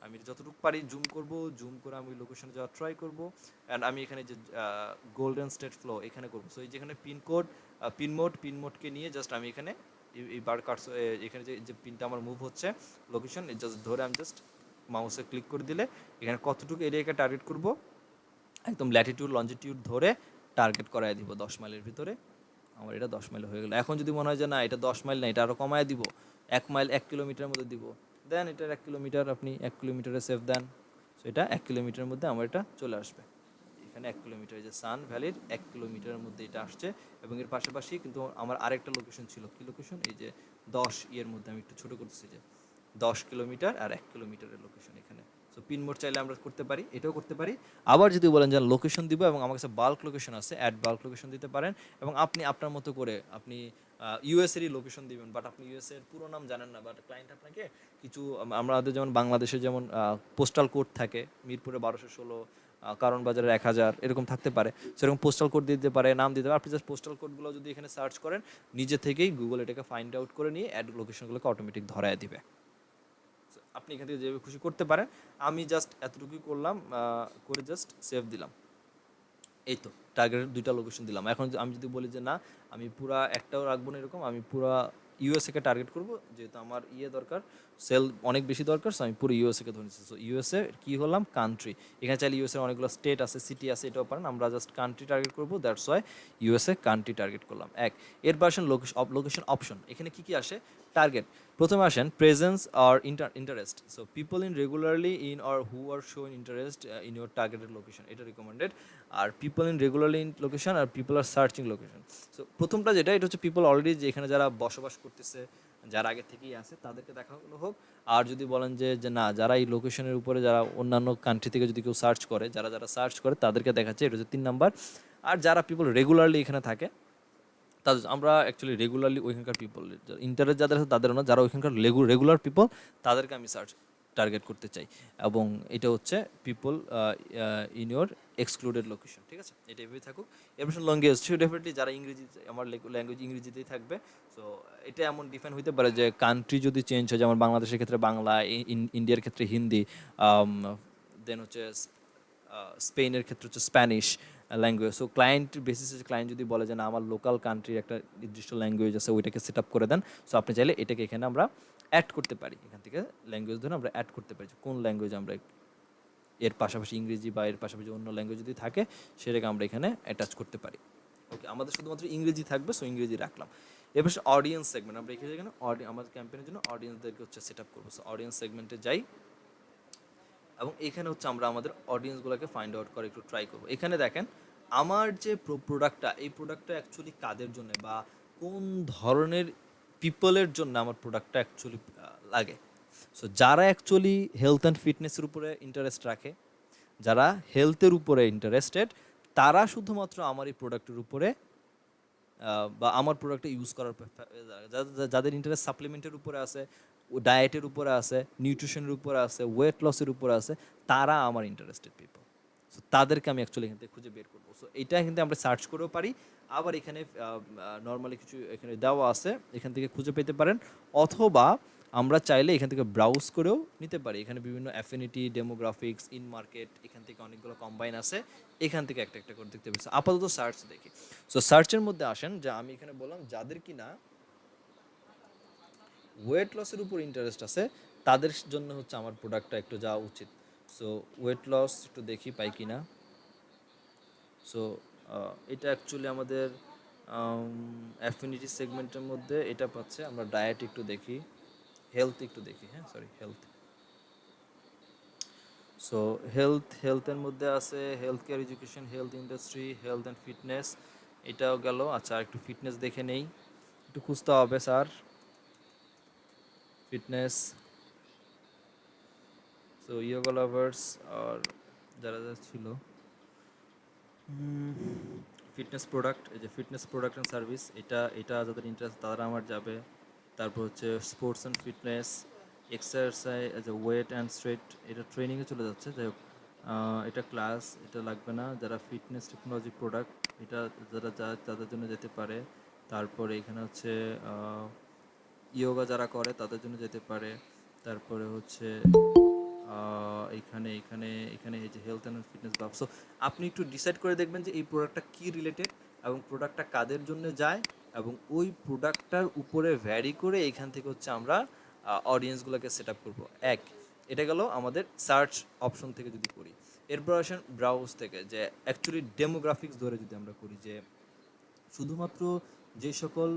আমি যতটুকু পারি জুম করব, জুম করে আমি লোকেশনে যাওয়ার ট্রাই করব। অ্যান্ড আমি এখানে যে গোল্ডেন স্টেট ফ্লো এখানে করবো। সো এই যেখানে পিনকোড পিনমোডকে নিয়ে জাস্ট আমি এখানে এই বার কার্ডস এখানে যে যে পিনটা আমার মুভ হচ্ছে লোকেশন জাস্ট ধরে আমি জাস্ট মাউসে ক্লিক করে দিলে এখানে কতটুকু এরিয়াকে টার্গেট করব একদম ল্যাটিটিউড লঞ্জিটিউড ধরে টার্গেট করায় দিব 10 মাইলের ভিতরে। আমার এটা 10 মাইল হয়ে গেল। এখন যদি মনে হয় যে না এটা 10 মাইল না, এটা আরও কমায় দিব, 1 মাইল 1 কিলোমিটারের মধ্যে দিব, দেন এটার 1 কিলোমিটার আপনি 1 কিলোমিটারে সেভ দেন। সো এটা 1 কিলোমিটারের মধ্যে আমার এটা চলে আসবে। এখানে 1 কিলোমিটার, যে সান ভ্যালির 1 কিলোমিটারের মধ্যে এটা আসছে। এবং এর পাশাপাশি কিন্তু আমার আরেকটা লোকেশন ছিল, কি লোকেশন, এই যে 10 ইয়ের মধ্যে আমি একটু ছোটো করতেছি, যে 10 কিলোমিটার আর 1 কিলোমিটারের লোকেশন এখানে। সো পিন মোড চাইলে আমরা করতে পারি, এটাও করতে পারি। আবার যদি বলেন যে লোকেশন দিব এবং আমার কাছে বাল্ক লোকেশন আছে, অ্যাড বাল্ক লোকেশন দিতে পারেন। এবং আপনি আপনার মতো করে আপনি ইউএসএরই লোকেশন দিবেন, বাট আপনি ইউএসএর পুরো নাম জানেন না, বাট ক্লায়েন্ট আপনাকে কিছু আমাদের যেমন বাংলাদেশে যেমন পোস্টাল কোড থাকে, মিরপুরে 1216, কারণ বাজারের 1000, এরকম থাকতে পারে। সেরকম পোস্টাল কোড দিতে পারে, নাম দিতে পারে। আপনি জাস্ট পোস্টাল কোডগুলো যদি এখানে সার্চ করেন, নিজে থেকেই গুগল এটাকে ফাইন্ড আউট করে নিয়ে অ্যাড লোকেশনগুলোকে অটোমেটিক ধরায় দিবে। আপনি এখান থেকে যেভাবে খুশি করতে পারেন। আমি জাস্ট এতটুকুই করলাম, করে জাস্ট সেভ দিলাম। এই তো টার্গেটের 2টা লোকেশন দিলাম। এখন আমি যদি বলি যে না আমি পুরা একটাও রাখবো না এরকম, আমি পুরা ইউএসএকে টার্গেট করব, যেহেতু আমার দরকার, সেল অনেক বেশি দরকার। সো আমি পুরো ইউএসএকে ধরে নিচ্ছি। সো ইউএসএ কি হলাম, কান্ট্রি। এখানে চাইলে ইউএসএ অনেকগুলো স্টেট আছে, সিটি আছে, এটাও পারেন। আমরা জাস্ট কান্ট্রি টার্গেট করবো, that's why USA country target করলাম। এর ভার্সন লোকেশন অপশন, এখানে কি কি আসে, টার্গেট প্রথমে আসেন প্রেজেন্স আর interest. So people in regularly in or who are showing interest in your targeted location, এটা রিকমেন্ডেড। আর people in regularly in location আর people are searching location. So প্রথমটা যেটা, এটা হচ্ছে পিপল অলরেডি যে এখানে যারা বসবাস করতেছে, যারা আগে থেকেই আছে তাদেরকে দেখানো হোক। আর যদি বলেন যে যে না যারা এই লোকেশনের উপরে যারা অন্যান্য কান্ট্রি থেকে যদি কেউ সার্চ করে, যারা যারা সার্চ করে তাদেরকে দেখাচ্ছে, এটা হচ্ছে 3 নাম্বার। আর যারা পিপল রেগুলারলি এখানে থাকে তাদের আমরা অ্যাকচুয়ালি রেগুলারলি ওইখানকার পিপল, ইন্টারেস্ট যাদের আছে তাদেরও না, যারা ওইখানকার রেগুলার পিপল তাদেরকে আমি টার্গেট করতে চাই। এবং এটা হচ্ছে people in your excluded location, ঠিক আছে, এটা এভাবেই থাকুক। এরপর ল্যাঙ্গুয়েজ, ডেফিনেটলি যারা ইংরেজি, আমার ল্যাঙ্গুয়েজ ইংরেজিতেই থাকবে। সো এটা এমন ডিফাইন হতে পারে যে কান্ট্রি যদি চেঞ্জ হয়, যেমন বাংলাদেশের ক্ষেত্রে বাংলা, ইন্ডিয়ার ক্ষেত্রে হিন্দি, দেন হচ্ছে স্পেনের ক্ষেত্রে হচ্ছে স্প্যানিশ ল্যাঙ্গুয়েজ। সো ক্লায়েন্ট বেসিসে ক্লায়েন্ট যদি বলে যে না আমার লোকাল কান্ট্রির একটা নির্দিষ্ট ল্যাঙ্গুয়েজ আছে, ওইটাকে সেট আপ করে দেন। সো আপনি চাইলে এটাকে এখানে আমরা অ্যাড করতে পারি, এখান থেকে ল্যাঙ্গুয়েজ ধরে আমরা অ্যাড করতে পারি যে কোন ল্যাঙ্গুয়েজ আমরা, এর পাশাপাশি ইংরেজি বা এর পাশাপাশি অন্য ল্যাঙ্গুয়েজ যদি থাকে সেটাকে আমরা এখানে অ্যাটাচ করতে পারি। ওকে, আমাদের শুধুমাত্র ইংরেজি থাকবে, সো ইংরেজি রাখলাম। এবার অডিয়েন্স সেগমেন্ট, আমরা এখানে এখানে আমাদের ক্যাম্পেইনের জন্য অডিয়েন্সদেরকে হচ্ছে সেট আপ করবো। সো অডিয়েন্স সেগমেন্টে যাই এবং এখানে হচ্ছে আমরা আমাদের অডিয়েন্সগুলোকে ফাইন্ড আউট করে একটু ট্রাই করবো। এখানে দেখেন আমার যে প্রোডাক্টটা, এই প্রোডাক্টটা অ্যাকচুয়ালি কাদের জন্য বা কোন ধরনের পিপলের জন্য আমার প্রোডাক্টটা অ্যাকচুয়ালি লাগে। সো যারা অ্যাকচুয়ালি হেলথ অ্যান্ড ফিটনেসের উপরে ইন্টারেস্ট রাখে, যারা হেলথের উপরে ইন্টারেস্টেড, তারা শুধুমাত্র আমার এই প্রোডাক্টের উপরে বা আমার প্রোডাক্টটা ইউজ করার যাদের ইন্টারেস্ট সাপ্লিমেন্টের উপরে আছে, ডায়েটের উপরে আছে, নিউট্রিশনের উপরে আছে, ওয়েট লসের উপরে আছে, তারা আমার ইন্টারেস্টেড পিপল। সো তাদেরকে আমি অ্যাকচুয়ালি এখান থেকে খুঁজে বের করবো। সো এটা কিন্তু আমরা সার্চ করেও পারি, আবার এখানে নর্মালি কিছু এখানে দেওয়া আছে, এখান থেকে খুঁজে পেতে পারেন। অথবা আমরা চাইলে এখান থেকে ব্রাউজ করেও নিতে পারি। এখানে বিভিন্ন অ্যাফিনিটি, ডেমোগ্রাফিক্স, ইন মার্কেট, এখান থেকে অনেকগুলো কম্বাইন আছে, এখান থেকে একটা একটা করে দেখতে পাচ্ছি। আপাতত সার্চ দেখি। সো সার্চের মধ্যে আসেন, যে আমি এখানে বললাম যাদের কিনা ওয়েট লসের উপর ইন্টারেস্ট আছে, তাদের জন্য হচ্ছে আমার প্রোডাক্টটা একটু যাওয়া উচিত। সো ওয়েট লস একটু দেখি পাই কিনা। সো এটা অ্যাকচুয়ালি আমাদের অ্যাফিনিটি সেগমেন্টের মধ্যে এটা পাচ্ছে। আমরা ডায়েট একটু দেখি, হেলথ একটু দেখি, হ্যাঁ সরি হেলথ। সো হেলথের মধ্যে আছে health care, education, health industry, health and fitness, এটাও গেল। আচ্ছা একটু ফিটনেস দেখে নেই, একটু খুঁজতে হবে sir, fitness. So yoga lovers আর যারা যারা ছিল, ফিটনেস প্রোডাক্ট, এই যে ফিটনেস প্রোডাক্ট অ্যান্ড সার্ভিস, এটা এটা যাদের ইন্টারেস্ট তারা আমার যাবে। তারপর হচ্ছে sports and fitness, exercise, weight and strength, এটা ট্রেনিংয়ে চলে যাচ্ছে। যাই হোক, এটা ক্লাস, এটা লাগবে না। যারা ফিটনেস টেকনোলজি প্রোডাক্ট, এটা তাদের জন্য যেতে পারে। তারপরে এখানে হচ্ছে ইয়োগা যারা করে তাদের জন্য যেতে পারে। তারপরে হচ্ছে এইখানে এখানে এখানে এই যে হেলথ অ্যান্ড ফিটনেস বাপ। সো আপনি একটু ডিসাইড করে দেখবেন যে এই প্রোডাক্টটা কী রিলেটেড এবং প্রোডাক্টটা কাদের জন্য যায়, এবং ওই প্রোডাক্টটার উপরে ভ্যারি করে এখান থেকে হচ্ছে আমরা অডিয়েন্সগুলোকে সেট আপ করবো। এক, এটা গেল আমাদের সার্চ অপশন থেকে যদি করি। এরপর আসেন ব্রাউজ থেকে, যে অ্যাকচুয়ালি ডেমোগ্রাফিক্স ধরে যদি আমরা করি, যে শুধুমাত্র যে সকল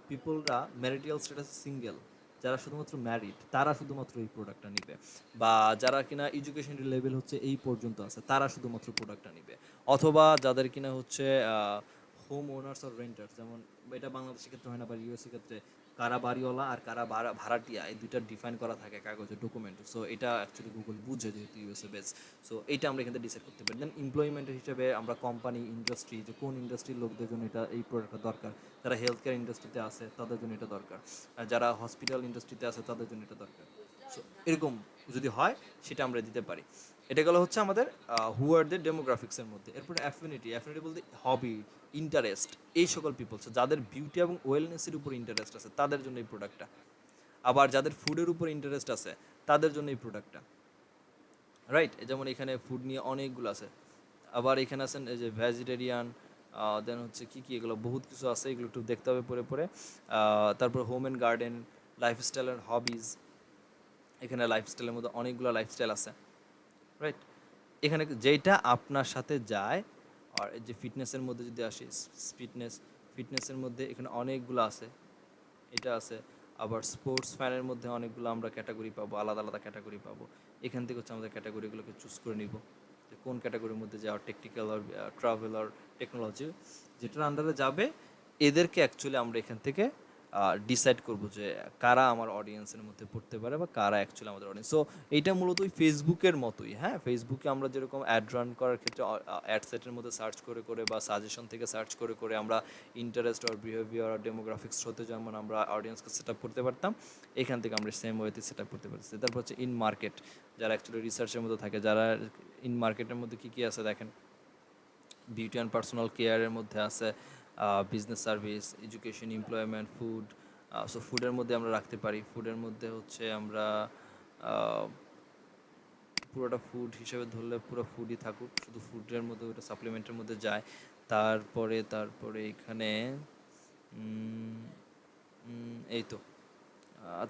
পিপলরা ম্যারিটাল স্ট্যাটাস সিঙ্গেল, যারা শুধুমাত্র ম্যারিড, তারা শুধুমাত্র এই প্রোডাক্টটা নিবে, বা যারা কিনা এডুকেশন লেভেল হচ্ছে এই পর্যন্ত আছে তারা শুধুমাত্র প্রোডাক্টটা নিবে, অথবা যাদের কিনা হচ্ছে হোম ওনার্স আর রেন্টার্স, যেমন এটা বাংলাদেশের ক্ষেত্রে হয় না, বা ইউএসএ ক্ষেত্রে কারা বাড়িওয়ালা আর কারা ভাড়াটিয়া, এই দুইটা ডিফাইন করা থাকে কাগজে ডকুমেন্ট। সো এটা অ্যাকচুয়ালি গুগল বুঝে যেহেতু ইউএসএ বেস। সো এইটা আমরা এখান থেকে ডিসাইড করতে পারি। দেন এমপ্লয়মেন্টের হিসেবে আমরা কোম্পানি, ইন্ডাস্ট্রি, যে কোন ইন্ডাস্ট্রির লোকদের জন্য এটা এই প্রোডাক্টটা দরকার, যারা হেলথ কেয়ার ইন্ডাস্ট্রিতে আছে তাদের জন্য এটা দরকার, আর যারা হসপিটাল ইন্ডাস্ট্রিতে আছে তাদের জন্য এটা দরকার। সো এরকম যদি হয় সেটা আমরা দিতে পারি। এটা গেলো হচ্ছে আমাদের হুয়ারদের ডেমোগ্রাফিক্সের মধ্যে। এরপরে অ্যাফিনিটি, অ্যাফিনিটি বলতে হবি, ইন্টারেস্ট, এই সকল পিপলস যাদের বিউটি এবং ওয়েলনেসের উপর ইন্টারেস্ট আছে তাদের জন্য এই প্রোডাক্টটা। আবার যাদের ফুডের উপর ইন্টারেস্ট আছে তাদের জন্য এই প্রোডাক্টটা, রাইট? যেমন এখানে ফুড নিয়ে অনেকগুলো আছে। আবার এখানে আছেন এই যে ভেজিটেরিয়ান, দেন হচ্ছে কী কী, এগুলো বহুত কিছু আছে, এগুলো একটু দেখতে হবে পরে পরে। তারপর home and garden, lifestyle and hobbies, এখানে লাইফস্টাইলের মধ্যে অনেকগুলো লাইফস্টাইল আছে, রাইট? এখানে যেটা আপনার সাথে যায়। আর এই যে ফিটনেসের মধ্যে যদি আসি, ফিটনেস, ফিটনেসের মধ্যে এখানে অনেকগুলো আছে, এটা আছে। আবার স্পোর্টস ফ্যানের মধ্যে অনেকগুলো আমরা ক্যাটাগরি পাবো, আলাদা আলাদা ক্যাটাগরি পাবো। এখান থেকে হচ্ছে আমাদের ক্যাটাগরিগুলোকে চুজ করে নিব, যে কোন ক্যাটাগরির মধ্যে যাওয়ার, টেকনিক্যাল আর ট্রাভেল আর টেকনোলজি, যেটার আন্ডারে যাবে এদেরকে অ্যাকচুয়ালি আমরা এখান থেকে ডিসাইড করব যে কারা আমার অডিয়েন্সের মধ্যে পড়তে পারে বা কারা অ্যাকচুয়ালি আমাদের অডিয়েন্স। সো এইটা মূলত ওই ফেসবুকের মতোই। হ্যাঁ, ফেসবুকে আমরা যেরকম অ্যাড রান করার ক্ষেত্রে অ্যাড সেটের মধ্যে সার্চ করে করে বা সাজেশন থেকে সার্চ করে করে আমরা ইন্টারেস্ট আর বিহেভিয়ার আর ডেমোগ্রাফিক্স হতে যেমন আমরা অডিয়েন্সকে সেট আপ করতে পারতাম, এখান থেকে আমরা সেম ওয়েতে সেট আপ করতে পারছি। তারপর হচ্ছে ইন মার্কেট, যারা অ্যাকচুয়ালি রিসার্চের মধ্যে থাকে, যারা ইন মার্কেটের মধ্যে কী কী আছে দেখেন, বিউটি অ্যান্ড পার্সোনাল কেয়ারের মধ্যে আছে, business service, education, employment, food. So ফুডের মধ্যে আমরা রাখতে পারি, ফুডের মধ্যে হচ্ছে আমরা পুরোটা ফুড হিসেবে ধরলে পুরো ফুডই থাকুক, শুধু ফুডের মধ্যে ওটা সাপ্লিমেন্টের মধ্যে যায়। তারপরে তারপরে এখানে এই তো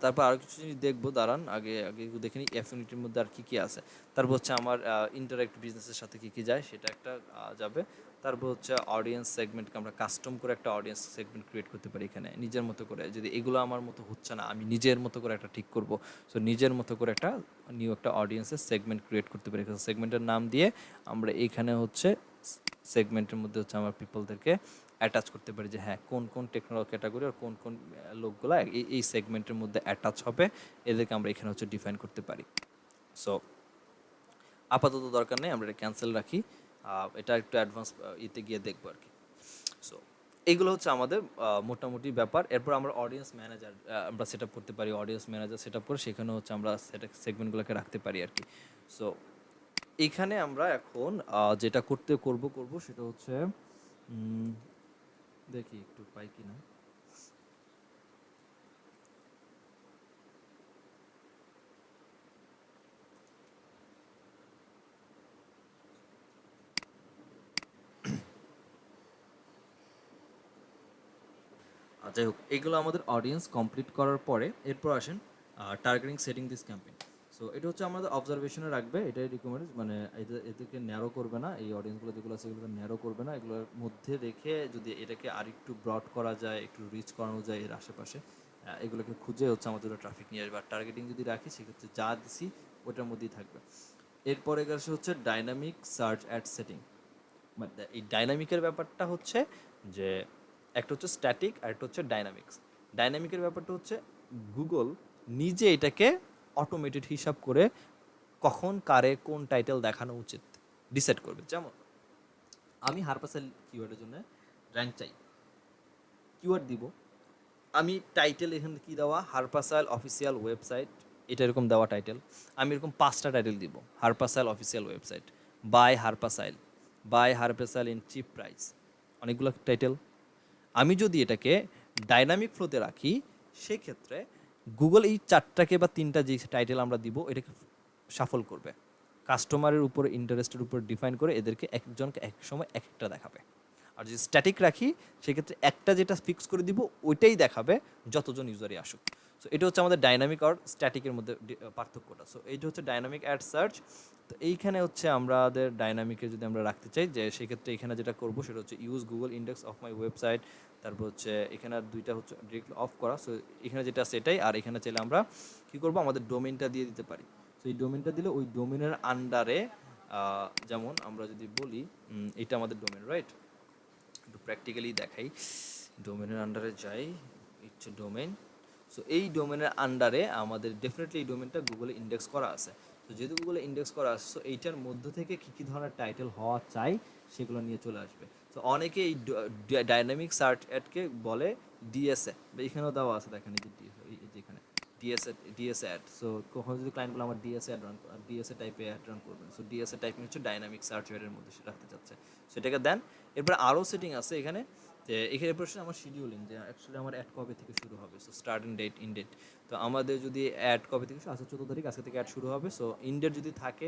তারপর আরও কিছু জিনিস দেখবো, দাঁড়ান আগে আগে একটু দেখে নিই অ্যাফিনিটির মধ্যে আর কী কী আছে। তারপর হচ্ছে আমার ইন্টারেক্ট বিজনেসের সাথে কী কী যায় সেটা একটা যাবে। তারপর হচ্ছে অডিয়েন্স সেগমেন্টকে আমরা কাস্টম করে একটা অডিয়েন্স সেগমেন্ট ক্রিয়েট করতে পারি এখানে নিজের মতো করে। যদি এগুলো আমার মতো হচ্ছে না, আমি নিজের মতো করে একটা ঠিক করব। সো নিজের মতো করে একটা নিউ একটা অডিয়েন্সের সেগমেন্ট ক্রিয়েট করতে পারি। সেগমেন্টের নাম দিয়ে আমরা এইখানে হচ্ছে সেগমেন্টের মধ্যে হচ্ছে আমার পিপলদেরকে অ্যাটাচ করতে পারি, যে হ্যাঁ কোন কোন টেকনোলজি ক্যাটাগরি আর কোন কোন লোকগুলো এই সেগমেন্টের মধ্যে অ্যাটাচ হবে, এদেরকে আমরা এখানে হচ্ছে ডিফাইন করতে পারি। সো আপাতত দরকার নেই, আমরা এটা ক্যান্সেল রাখি, এটা একটু অ্যাডভান্স ইতে গিয়ে দেখবো আর কি। সো এইগুলো হচ্ছে আমাদের মোটামুটি ব্যাপার। এরপর আমরা অডিয়েন্স ম্যানেজার আমরা সেট আপ করতে পারি, অডিয়েন্স ম্যানেজার সেট আপ করে সেখানে হচ্ছে আমরা সেগমেন্টগুলোকে রাখতে পারি আর কি। সো এইখানে আমরা এখন যেটা করব সেটা হচ্ছে দেখি একটু পাই কিনা। যাই হোক, এগুলো আমাদের অডিয়েন্স কমপ্লিট করার পরে এরপর আসেন targeting setting this campaign. So এটা হচ্ছে আমাদের অবজারভেশনে রাখবে, এটাই রিকমেন্ড, মানে এদেরকে ন্যারো করবে না, এই অডিয়েন্সগুলো যেগুলো আছে এগুলোকে ন্যারো করবে না, এগুলোর মধ্যে রেখে যদি এটাকে আরেকটু ব্রড করা যায়, একটু রিচ করানো যায় এর আশেপাশে, এগুলোকে খুঁজে হচ্ছে আমাদের ট্রাফিক নিয়ে আসবে। আর টার্গেটিং যদি রাখি সেক্ষেত্রে যা দিছি ওটার মধ্যেই থাকবে। এরপরে কাছে হচ্ছে ডাইনামিক সার্চ অ্যাড সেটিং। মানে এই ডাইনামিকের ব্যাপারটা হচ্ছে যে একটা হচ্ছে স্ট্যাটিক আর একটা হচ্ছে ডাইনামিক্স। ডাইনামিকের ব্যাপারটা হচ্ছে গুগল নিজে এটাকে অটোমেটেড হিসাব করে কখন কারে কোন টাইটেল দেখানো উচিত ডিসাইড করবে। যেমন আমি হারপাসাল কিওয়ার্ডের জন্য র্যাঙ্ক চাই, কিওয়ার্ড দিব, আমি টাইটেল এখানে কি দেওয়া, হারপাসাল অফিসিয়াল ওয়েবসাইট, এটা এরকম দেওয়া টাইটেল। আমি এরকম 5টা টাইটেল দিব, Herpasil official website, buy Herpasil in cheap price, অনেকগুলো টাইটেল। আমি যদি এটাকে ডাইনামিক ফ্লোতে রাখি, সেক্ষেত্রে গুগল এই 4টাকে বা 3টা যে টাইটেল আমরা দিব এটাকে সাফল করবে, কাস্টমারের উপর ইন্টারেস্টের উপর ডিফাইন করে এদেরকে একজনকে এক সময় এক একটা দেখাবে। আর যদি স্ট্যাটিক রাখি সেক্ষেত্রে একটা যেটা ফিক্স করে দিব ওইটাই দেখাবে যতজন ইউজারই আসুক। সো এটা হচ্ছে আমাদের ডাইনামিক আর স্ট্যাটিকের মধ্যে পার্থক্যটা। সো এইটা হচ্ছে ডাইনামিক অ্যাড সার্চ। তো এইখানে হচ্ছে আমাদের ডাইনামিকে যদি আমরা রাখতে চাই, যে সেক্ষেত্রে এখানে যেটা করব সেটা হচ্ছে use Google index of my website, তারপর হচ্ছে এখানে আর দুইটা হচ্ছে ডিরেক্টলি অফ করা। সো এখানে যেটা সেটাই, আর এখানে চাইলে আমরা কী করবো, আমাদের ডোমেনটা দিয়ে দিতে পারি। সো এই ডোমেনটা দিলে ওই ডোমেনের আন্ডারে, যেমন আমরা যদি বলি এটা আমাদের ডোমেন, রাইট? একটু প্র্যাকটিক্যালি দেখাই, ডোমেনের আন্ডারে যাই, হচ্ছে ডোমেন। সো এই ডোমেনের আন্ডারে আমাদের ডেফিনেটলি এই ডোমেনটা গুগলে ইন্ডেক্স করা আছে। তো যেহেতু গুগলে ইন্ডেক্স করা আছে, সো এইটার মধ্য থেকে কী কী ধরনের টাইটেল হওয়া চাই সেগুলো নিয়ে চলে আসবে। তো অনেকে এই ডাইনামিক সার্চ অ্যাডকে বলে ডিএসএ, এখানেও দেওয়া আছে, দেখেন এই যে এখানে ডিএসএ অ্যাড। সো কখনো যদি ক্লায়েন্ট বলে আমার ডিএসএ অ্যাড রান, ডিএসএ টাইপে অ্যাড রান করবেন, সো ডিএসএ টাইপিং হচ্ছে ডাইনামিক সার্চ অ্যাডের মধ্যে সেটা রাখতে চাচ্ছে, সেটাকে দেন। এরপর আরও সেটিং আছে এখানে, যে এখানে প্রশ্ন আমার শিডিউলিং, যে অ্যাকচুয়ালি আমার অ্যাড কবে থেকে শুরু হবে। So start end date, end date. তো আমাদের যদি অ্যাড কবে থেকে, আজকে 14 তারিখ, আজকে থেকে অ্যাড শুরু হবে। সো ইন ডেট যদি থাকে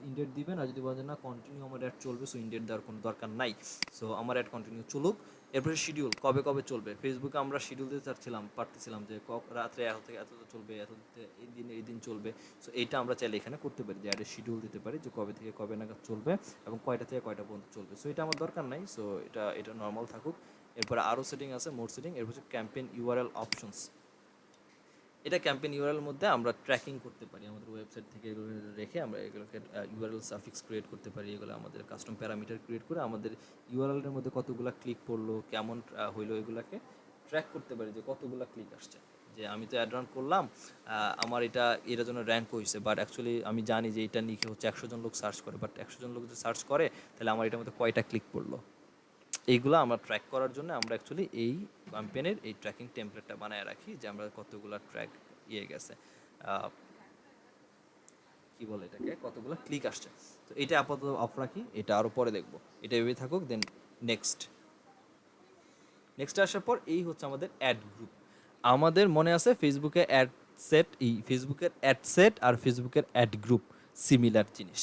ইন ডেট দিবেন, আর যদি বলেন না কন্টিনিউ আমার অ্যাড চলবে, সো ইন ডেট দেওয়ার কোনো দরকার নাই। সো আমার অ্যাড কন্টিনিউ চলুক। এরপরে শিডিউল, কবে কবে চলবে। ফেসবুকে আমরা শিডিউল দিতে পারতেছিলাম যে রাত্রে এত থেকে এত চলবে, এত এই দিন চলবে। সো এইটা আমরা চাইলে এখানে করতে পারি, যে অ্যাডের শিডিউল দিতে পারি, যে কবে থেকে কবে নাগাদ চলবে এবং কয়টা থেকে কয়টা পর্যন্ত চলবে। সো এটা আমার দরকার নাই, সো এটা নর্মাল থাকুক। এরপরে আরও সেটিং আছে, মোর সেটিং। এরপর হচ্ছে ক্যাম্পেইন ইউআরএল অপশনস। এটা ক্যাম্পেইন ইউআরএল মধ্যে আমরা ট্র্যাকিং করতে পারি, আমাদের ওয়েবসাইট থেকে এগুলো রেখে আমরা এগুলোকে ইউআরএল সাফিক্স ক্রিয়েট করতে পারি। এগুলো আমাদের কাস্টম প্যারামিটার ক্রিয়েট করে আমাদের ইউআরএলের মধ্যে কতগুলো ক্লিক পড়লো, কেমন হইলো, এগুলোকে ট্র্যাক করতে পারি যে কতগুলো ক্লিক আসছে। যে আমি তো অ্যাড রান করলাম, আমার এটার জন্য র্যাঙ্ক হয়েছে, বাট অ্যাকচুয়ালি আমি জানি যে এটা নিয়ে হচ্ছে 100 জন লোক সার্চ করে, বাট 100 জন লোক যদি সার্চ করে তাহলে আমার এটার মধ্যে কয়টা ক্লিক পড়লো। এইগুলো আমরা ট্র্যাক করার জন্য আমরা অ্যাকচুয়ালি এই ক্যাম্পেইনের এই ট্র্যাকিং টেমপ্লেটটা বানায় রাখি, যে আমরা কতগুলো ট্র্যাক গেছে, কি বলে এটাকে, কতগুলো ক্লিক আসছে। তো এটা আপাতত অফ রাখি, এটা আরও পরে দেখবো, এটা ভেবে থাকুক। দেন নেক্সট আসার পর এই হচ্ছে আমাদের অ্যাড গ্রুপ। আমাদের মনে আছে ফেসবুকে অ্যাড সেট, এই ফেসবুকের অ্যাড সেট আর ফেসবুকের অ্যাড গ্রুপ সিমিলার জিনিস,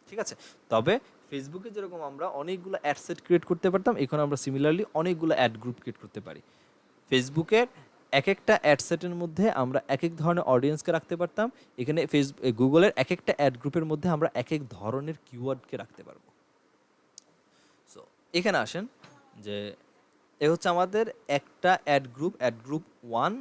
ঠিক আছে? তবে ফেসবুকে যেরকম আমরা অনেকগুলো অ্যাড সেট ক্রিয়েট করতে পারতাম, এখন আমরা সিমিলারলি অনেকগুলো অ্যাড গ্রুপ ক্রিয়েট করতে পারি। ফেসবুকের এক একটা অ্যাড সেটের মধ্যে আমরা এক এক ধরনের অডিয়েন্সকে রাখতে পারতাম, এখানে গুগলের এক একটা অ্যাড গ্রুপের মধ্যে আমরা এক এক ধরনের কিওয়ার্ডকে রাখতে পারবো। সো এখানে আসেন, যে এ হচ্ছে আমাদের একটা অ্যাড গ্রুপ 1,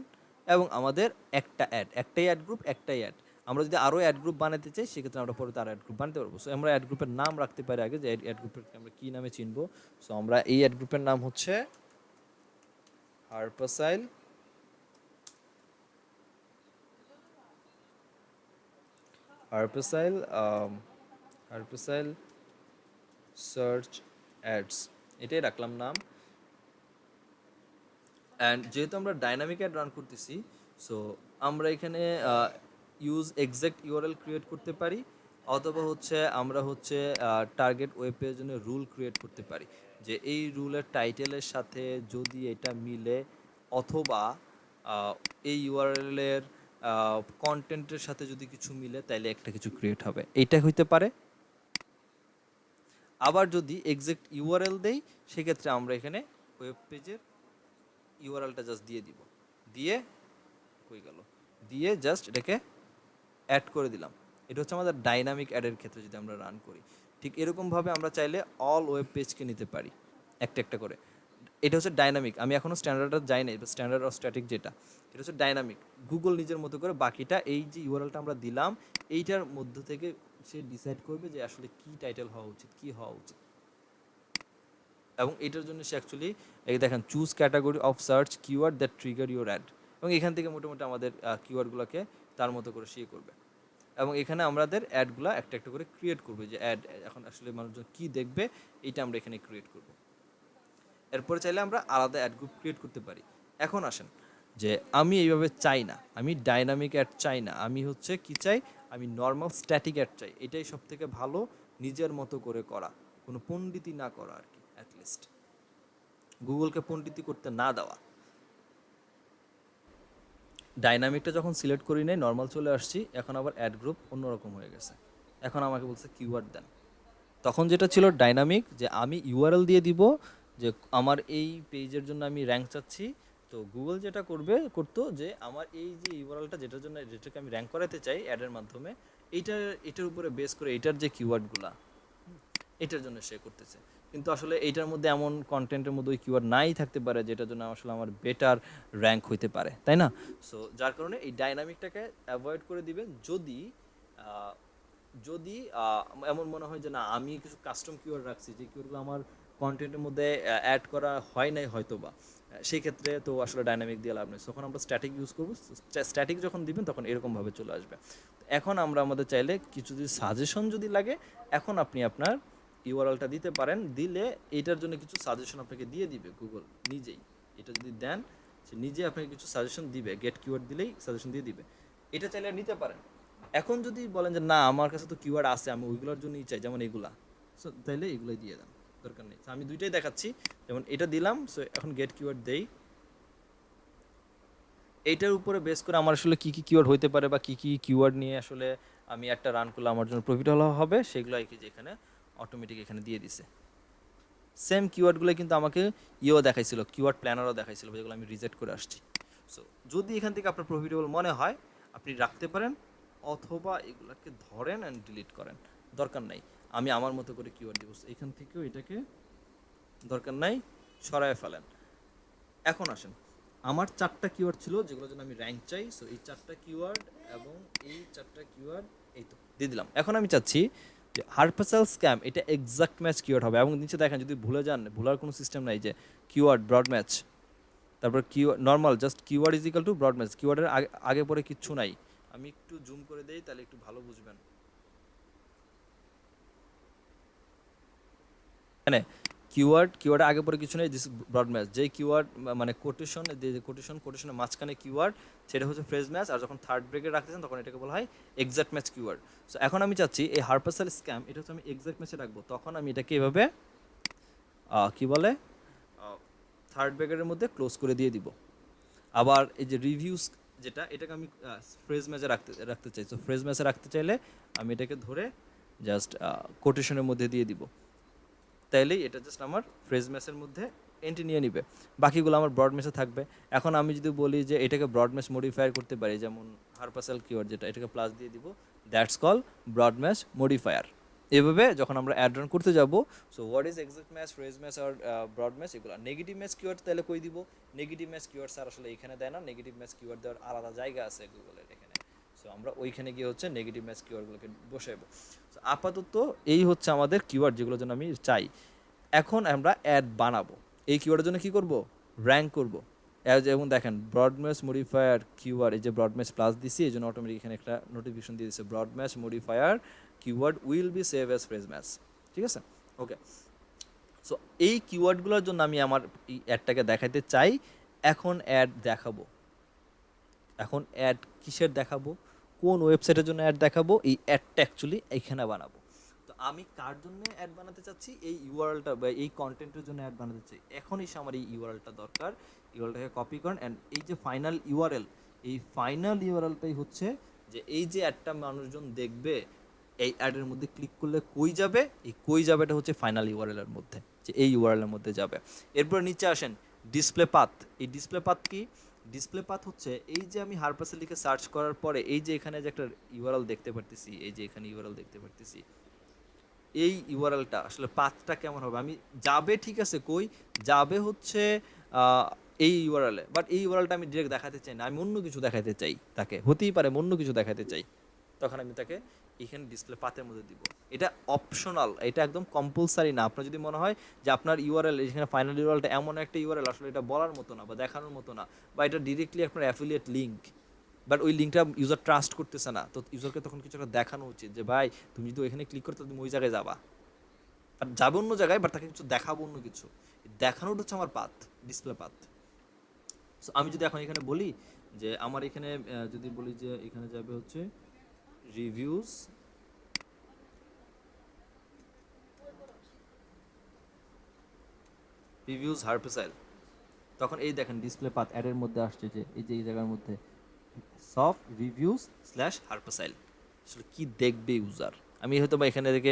এবং আমাদের একটাই অ্যাড গ্রুপ, একটাই অ্যাড। আমরা যদি আরও অ্যাড গ্রুপ বানাতে চাই সেক্ষেত্রে আমরা পরে আরও অ্যাড গ্রুপ বানাতে পারবো। সো আমরা অ্যাড গ্রুপের নাম রাখতে পারি আগে, যে অ্যাড গ্রুপের আমরা কী নামে চিনবো। সো আমরা এই অ্যাড গ্রুপের নাম হচ্ছে হারপাসাইল সার্চ অ্যাডস, এটাই রাখলাম নাম। অ্যান্ড যেহেতু আমরা ডাইনামিক অ্যাড রান করতেছি, সো আমরা এখানে ইউজ এক্সাক্ট ইউআরএল ক্রিয়েট করতে পারি, অথবা হচ্ছে আমরা হচ্ছে টার্গেট ওয়েব পেজের জন্য রুল ক্রিয়েট করতে পারি, যে এই রুলের টাইটেলের সাথে যদি এটা মিলে, অথবা এই ইউআরএলের কন্টেন্টের সাথে যদি কিছু মিলে, তাইলে একটা কিছু ক্রিয়েট হবে, এইটা হইতে পারে। আবার যদি এক্সাক্ট ইউআরএল দেই, সেক্ষেত্রে আমরা এখানে ওয়েব পেজের ইউআরএলটা জাস্ট দিয়ে দিব, দিয়ে জাস্ট এটাকে অ্যাড করে দিলাম। এটা হচ্ছে আমাদের ডাইনামিক অ্যাডের ক্ষেত্রে যদি আমরা রান করি। ঠিক এরকমভাবে আমরা চাইলে অল ওয়েব পেজকে নিতে পারি একটা একটা করে। এটা হচ্ছে ডাইনামিক, আমি এখনও স্ট্যান্ডার্ডটা যাই নাই, স্ট্যান্ডার্ড অফ স্ট্যাটিক যেটা, এটা হচ্ছে ডাইনামিক। গুগল নিজের মতো করে বাকিটা, এই যে ইউআরএলটা আমরা দিলাম এইটার মধ্য থেকে সে ডিসাইড করবে যে আসলে কি টাইটেল হওয়া উচিত, কি হওয়া উচিত। এবং এটার জন্য সে অ্যাকচুয়ালি এই দেখেন, choose category of search keyword that trigger your add, এবং এখান থেকে মোটামুটি আমাদের কিওয়ার্ডগুলোকে তার মতো করে সে করবে। এবং এখানে আমাদের অ্যাডগুলো একটা একটা করে ক্রিয়েট করবে, যে অ্যাড এখন আসলে মানুষজন কী দেখবে এইটা আমরা এখানে ক্রিয়েট করব। এরপরে চাইলে আমরা আলাদা অ্যাড গ্রুপ ক্রিয়েট করতে পারি। এখন আসেন, যে আমি এইভাবে চাই না, আমি ডাইনামিক অ্যাড চাই না, আমি হচ্ছে কি চাই, আমি নর্মাল স্ট্যাটিক অ্যাড চাই। এটাই সব থেকে ভালো, নিজের মতো করে করা, কোনো পণ্ডিতি না করা আর কি, অ্যাটলিস্ট গুগলকে পণ্ডিতি করতে না দেওয়া। ডাইনামিকটা যখন সিলেক্ট করি নাই, নর্মাল চলে আসছি, এখন আবার অ্যাড গ্রুপ অন্যরকম হয়ে গেছে। এখন আমাকে বলছে কিওয়ার্ড দেন। তখন যেটা ছিল ডাইনামিক, যে আমি ইউআরএল দিয়ে দিব যে আমার এই পেজের জন্য আমি র্যাঙ্ক চাচ্ছি, তো গুগল যেটা করতো যে আমার এই যে ইউআরএলটা যেটার জন্য, যেটাকে আমি র্যাঙ্ক করাতে চাই অ্যাডের মাধ্যমে, এটার উপরে বেস করে এটার যে কিওয়ার্ডগুলা, এটার জন্য সে করতেছে। কিন্তু আসলে এইটার মধ্যে এমন কন্টেন্টের মধ্যে ওই কিওয়ার্ড নাই থাকতে পারে যেটার জন্য আসলে আমার বেটার র্যাঙ্ক হইতে পারে, তাই না? সো যার কারণে এই ডাইনামিকটাকে অ্যাভয়েড করে দিবেন। যদি আহ, যদি এমন মনে হয় যে না, আমি কিছু কাস্টম কিওয়ার্ড রাখছি, যে কিওয়ার্ডগুলো আমার কন্টেন্টের মধ্যে অ্যাড করা হয় নাই হয়তো বা, সেই ক্ষেত্রে তো আসলে ডাইনামিক দিয়ে লাভ নেই। তখন আমরা স্ট্যাটিক ইউজ করবো। স্ট্যাটিক যখন দিবেন তখন এরকমভাবে চলে আসবে। এখন আমরা আমাদের চাইলে কিছু যদি সাজেশন যদি লাগে, এখন আপনি আপনার ইউআরএলটা দিতে পারেন। দিলে এটার জন্য কিছু সাজেশন আপনাকে দিয়ে দিবে গুগল নিজেই। এটা যদি দেন, সে নিজে আপনাকে কিছু সাজেশন দিবে, গেট কিওয়ার্ড দিলেই সাজেশন দিয়ে দিবে। এটা চাইলে নিতে পারেন। এখন যদি বলেন যে না, আমার কাছে তো কিওয়ার্ড আছে, আমি ওইগুলোর জন্যই চাই, যেমন এগুলা, সো তাইলে এগুলোই দিয়ে দেন, দরকার নেই। আমি দুইটাই দেখাচ্ছি, যেমন এটা দিলাম। সো এখন গেট কিওয়ার্ড দেই, এইটার উপরে বেস করে আমার আসলে কী কী কিওয়ার্ড হইতে পারে বা কী কী কিওয়ার্ড নিয়ে আসলে আমি একটা রান করলে আমার জন্য প্রফিট হবে, সেগুলো আর কি যে এখানে অটোমেটিক এখানে দিয়ে দিছে। সেম কিওয়ার্ডগুলো কিন্তু আমাকে দেখাইছিল, কিওয়ার্ড প্ল্যানারও দেখাইছিল, যেগুলো আমি রিজেক্ট করে আসছি। সো যদি এখান থেকে আপনার প্রফিটেবল মনে হয়, আপনি রাখতে পারেন, অথবা এগুলোকে ধরেন অ্যান্ড ডিলিট করেন, দরকার নাই। আমি আমার মতো করে কিওয়ার্ড দিব, এখান থেকেও এটাকে দরকার নাই, সরায় ফেলেন। এখন আসেন, আমার 4টা কিওয়ার্ড ছিল যেগুলোর জন্য আমি র্যাঙ্ক চাই। সো এই 4টা কিওয়ার্ড এবং এই 4টা কিওয়ার্ড এই তো দিয়ে দিলাম। এখন আমি চাচ্ছি যে হারপাসাল স্ক্যাম, এটা এক্সাক্ট ম্যাচ কিওয়ার্ড হবে। এবং নিচে দেখেন, যদি ভুলে যান, ভুলার কোনো সিস্টেম নাই, যে কিওয়ার্ড ব্রড ম্যাচ, তারপর keyword normal, just keyword is equal to broad match, কিওয়ার্ডের আগে পরে কিচ্ছু নাই। আমি একটু জুম করে দেই, তাহলে একটু ভালো বুঝবেন। মানে কিওয়ার্ড আগে পরে কিছু নেই, দিস ব্রড ম্যাচ। যেই কিওয়ার্ড মানে কোটেশনের মাঝখানে কিওয়ার্ড, সেটা হচ্ছে ফ্রেজ ম্যাচ। আর যখন থার্ড ব্রেকে রাখতেছেন তখন এটাকে বলা হয় এক্সাক্ট ম্যাচ কিওয়ার্ড। সো এখন আমি চাচ্ছি এই হারপাসাল স্ক্যাম, এটা হচ্ছে আমি এক্সাক্ট ম্যাচে রাখবো। তখন আমি এটাকে এভাবে কি বলে, থার্ড ব্রেকের মধ্যে ক্লোজ করে দিয়ে দিব। আবার এই যে রিভিউস, যেটা এটাকে আমি ফ্রেজ ম্যাচে রাখতে চাই। সো ফ্রেজ ম্যাচে রাখতে চাইলে আমি এটাকে ধরে জাস্ট কোটেশনের মধ্যে দিয়ে দিব, তাইলেই এটা জাস্ট আমার ফ্রেজ ম্যাচের মধ্যে এন্ট্রি নিয়ে নিবে। বাকিগুলো আমার ব্রড ম্যাচে থাকবে। এখন আমি যদি বলি যে এটাকে ব্রড ম্যাচ মডিফায়ার করতে পারি, যেমন হারপাসাল কিওয়ার্ড যেটা, এটাকে প্লাস দিয়ে দিব, that's call broad match modifier. এভাবে যখন আমরা অ্যাড রান করতে যাব, so what is exact match, phrase match আর ব্রড ম্যাচ, এগুলো নেগেটিভ ম্যাচ কিওয়ার্ড তাহলে কই দিব। নেগেটিভ ম্যাচ কিওয়ার্ড স্যার আসলে এখানে দেয় না, নেগেটিভ ম্যাচ কিওয়ার্ড দেওয়ার আলাদা জায়গা আছে গুগলের এখানে। সো আমরা ওইখানে গিয়ে হচ্ছে নেগেটিভ ম্যাচ কিওয়ার্ডগুলোকে বসাইবো। সো আপাতত এই হচ্ছে আমাদের কিওয়ার্ড যেগুলোর জন্য আমি চাই। এখন আমরা অ্যাড বানাবো। এই কিওয়ার্ডের জন্য কি করব, র্যাঙ্ক করব। যেমন দেখেন, ব্রডম্যাচ মডিফায়ার কিওয়ার্ড, এই যে ব্রডম্যাচ প্লাস দিছি, এই জন্য অটোমেটিক এখানে একটা নোটিফিকেশন দিয়ে দিচ্ছে, broad match modifier keyword will be save as phrase match. ঠিক আছে, ওকে। সো এই কিওয়ার্ডগুলোর জন্য আমি আমার এই অ্যাডটাকে দেখাতে চাই। এখন অ্যাড দেখাবো, এখন অ্যাড কিসের দেখাবো, কোন ওয়েবসাইটের জন্য অ্যাড দেখাবো, এই অ্যাডটা অ্যাকচুয়ালি এইখানে বানাবো। তো আমি কার জন্য অ্যাড বানাতে চাচ্ছি, এই ইউআরএলটা বা এই কন্টেন্টের জন্য অ্যাড বানাতে চাই। এখন এসে আমার এই ইউআরএলটা দরকার, ইউআরএলটাকে কপি করেন অ্যান্ড এই যে ফাইনাল ইউআরএল, এই ফাইনাল ইউআরএলটাই হচ্ছে যে এই যে অ্যাডটা মানুষজন দেখবে, এই অ্যাডের মধ্যে ক্লিক করলে কই যাবে, এই কই যাবেটা হচ্ছে ফাইনাল ইউআরএলের মধ্যে, যে এই ইউআরএলের মধ্যে যাবে। এরপর নিচে আসেন, ডিসপ্লে পাথ। এই ডিসপ্লে পাথ কি, ডিসপ্লে পাথ হচ্ছে এই যে আমি হারপাসে লিখে সার্চ করার পরে এই যে এখানে যে একটা ইউআরএল দেখতে পারতেছি, এই যে এখানে ইউআরএল দেখতে পারতেছি, এই ইউআরএলটা আসলে পাথটা কেমন হবে, আমি যাবে, ঠিক আছে, কই যাবে হচ্ছে এই ইউআরএলে, বাট এই ইউআরএলটা আমি ডিরেক্ট দেখাতে চাই না, আমি অন্য কিছু দেখাতে চাই তাকে, হতেই পারে অন্য কিছু দেখাতে চাই, তখন আমি তাকে এখানে ডিসপ্লে পাথের মধ্যে দিব। এটা অপশনাল, এটা একদম কম্পালসারি না। আপনার যদি মনে হয় যে আপনার ইউআরএল, এখানে ফাইনাল ইউআরএলটা এমন একটা ইউআরএল আসলে এটা বলার মতো না বা দেখানোর মতো না, বা এটা ডিরেক্টলি আপনার অ্যাফিলিয়েট লিঙ্ক, বাট ওই লিঙ্কটা ইউজার ট্রাস্ট করতেছে না, তো ইউজারকে তখন কিছু একটা দেখানো উচিত যে ভাই তুমি যদি ওইখানে ক্লিক করতে, তুমি ওই জায়গায় যাবা, আর যাবে অন্য জায়গায়, বাট তাকে কিছু দেখাবো, অন্য কিছু দেখানোটা হচ্ছে আমার পাথ, ডিসপ্লে পাথ। সো আমি যদি এখন এখানে বলি যে আমার এখানে যদি বলি যে এখানে যাবে হচ্ছে রিভিউজ হার্পেসাইল, তখন এই দেখেন ডিসপ্লে পাথ অ্যাডের মধ্যে আসছে যে এই জায়গার মধ্যে সফট রিভিউজ স্ল্যাশ হার্পাসাইল। আসলে কি দেখবে ইউজার, আমি হয়তো বা এখানে থেকে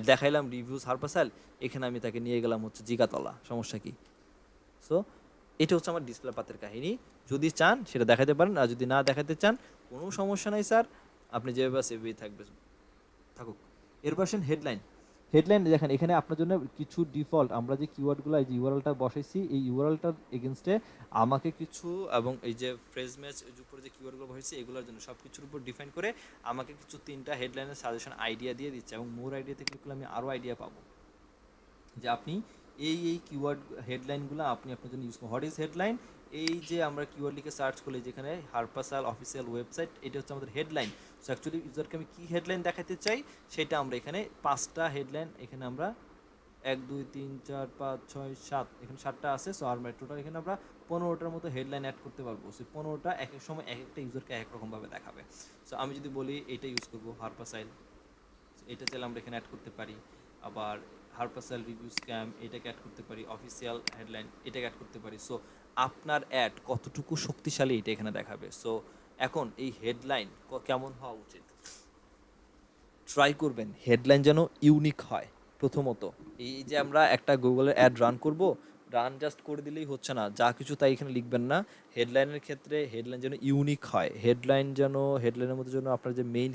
দেখাইলাম রিভিউজ হার্পাসাইল, এখানে আমি তাকে নিয়ে গেলাম হচ্ছে জিগাতলা, সমস্যা কি? সো এটা হচ্ছে আমার ডিসপ্লে পাতের কাহিনী। যদি চান সেটা দেখাতে পারেন, আর যদি না দেখাতে চান কোনো সমস্যা নাই স্যার, আপনি যেভাবে আছে সেভাবেই থাকবে, থাকুক। এরপর আসেন হেডলাইন। হেডলাইন দেখেন এখানে আপনার জন্য কিছু ডিফল্ট আমরা যে কিওয়ার্ডগুলো এই যে ইউআরএলটা বসাইছি, এই ইউআরএলটার এগেনস্টে আমাকে কিছু, এবং এই যে ফ্রেজ ম্যাচ উপরে যে কিওয়ার্ডগুলো বসাইছি এগুলোর জন্য সব কিছুর উপর ডিফাইন করে আমাকে কিছু 3টা হেডলাইনের সাজেশন আইডিয়া দিয়ে দিচ্ছে, এবং মোর আইডিয়াতে ক্লিক করলে আমি আরও আইডিয়া পাবো যে আপনি এই কিওয়ার্ড হেডলাইনগুলো আপনি আপনার জন্য ইউজ করুন। What is headline? এই যে আমরা কিওয়ার্ড লিখে সার্চ করলে যেখানে হার্পাসাল অফিসিয়াল ওয়েবসাইট, এটা হচ্ছে আমাদের হেডলাইন। সো অ্যাকচুয়ালি ইউজারকে আমি কী হেডলাইন দেখাতে চাই সেটা আমরা এখানে 5টা হেডলাইন, এখানে আমরা 1 2 3 4 5 6 7, এখানে 7টা আছে। সো আর টোটাল এখানে আমরা 15টার মতো হেডলাইন অ্যাড করতে পারবো। সো 15টা এক এক সময় এক একটা ইউজারকে এক রকমভাবে দেখাবে। সো আমি যদি বলি এটা ইউজ করবো হার্পাসাইল, এটা চাইলে আমরা এখানে অ্যাড করতে পারি। আবার হার্পাসাইল রিভিউ স্ক্যাম এটাকে অ্যাড করতে পারি, অফিসিয়াল হেডলাইন এটাকে অ্যাড করতে পারি। সো আপনার অ্যাড কতটুকু শক্তিশালী এটা এখানে দেখাবে। সো এখন এই হেডলাইন কেমন হওয়া উচিত, ট্রাই করবেন হেডলাইন যেন ইউনিক হয়। প্রথমত এই যে আমরা একটা গুগলের অ্যাড রান করব, রান জাস্ট করে দিলেই হচ্ছে না, যা কিছু তাই এখানে লিখবেন না। হেডলাইনের ক্ষেত্রে হেডলাইন যেন ইউনিক হয়, হেডলাইনের মধ্যে যেন আপনার যে মেইন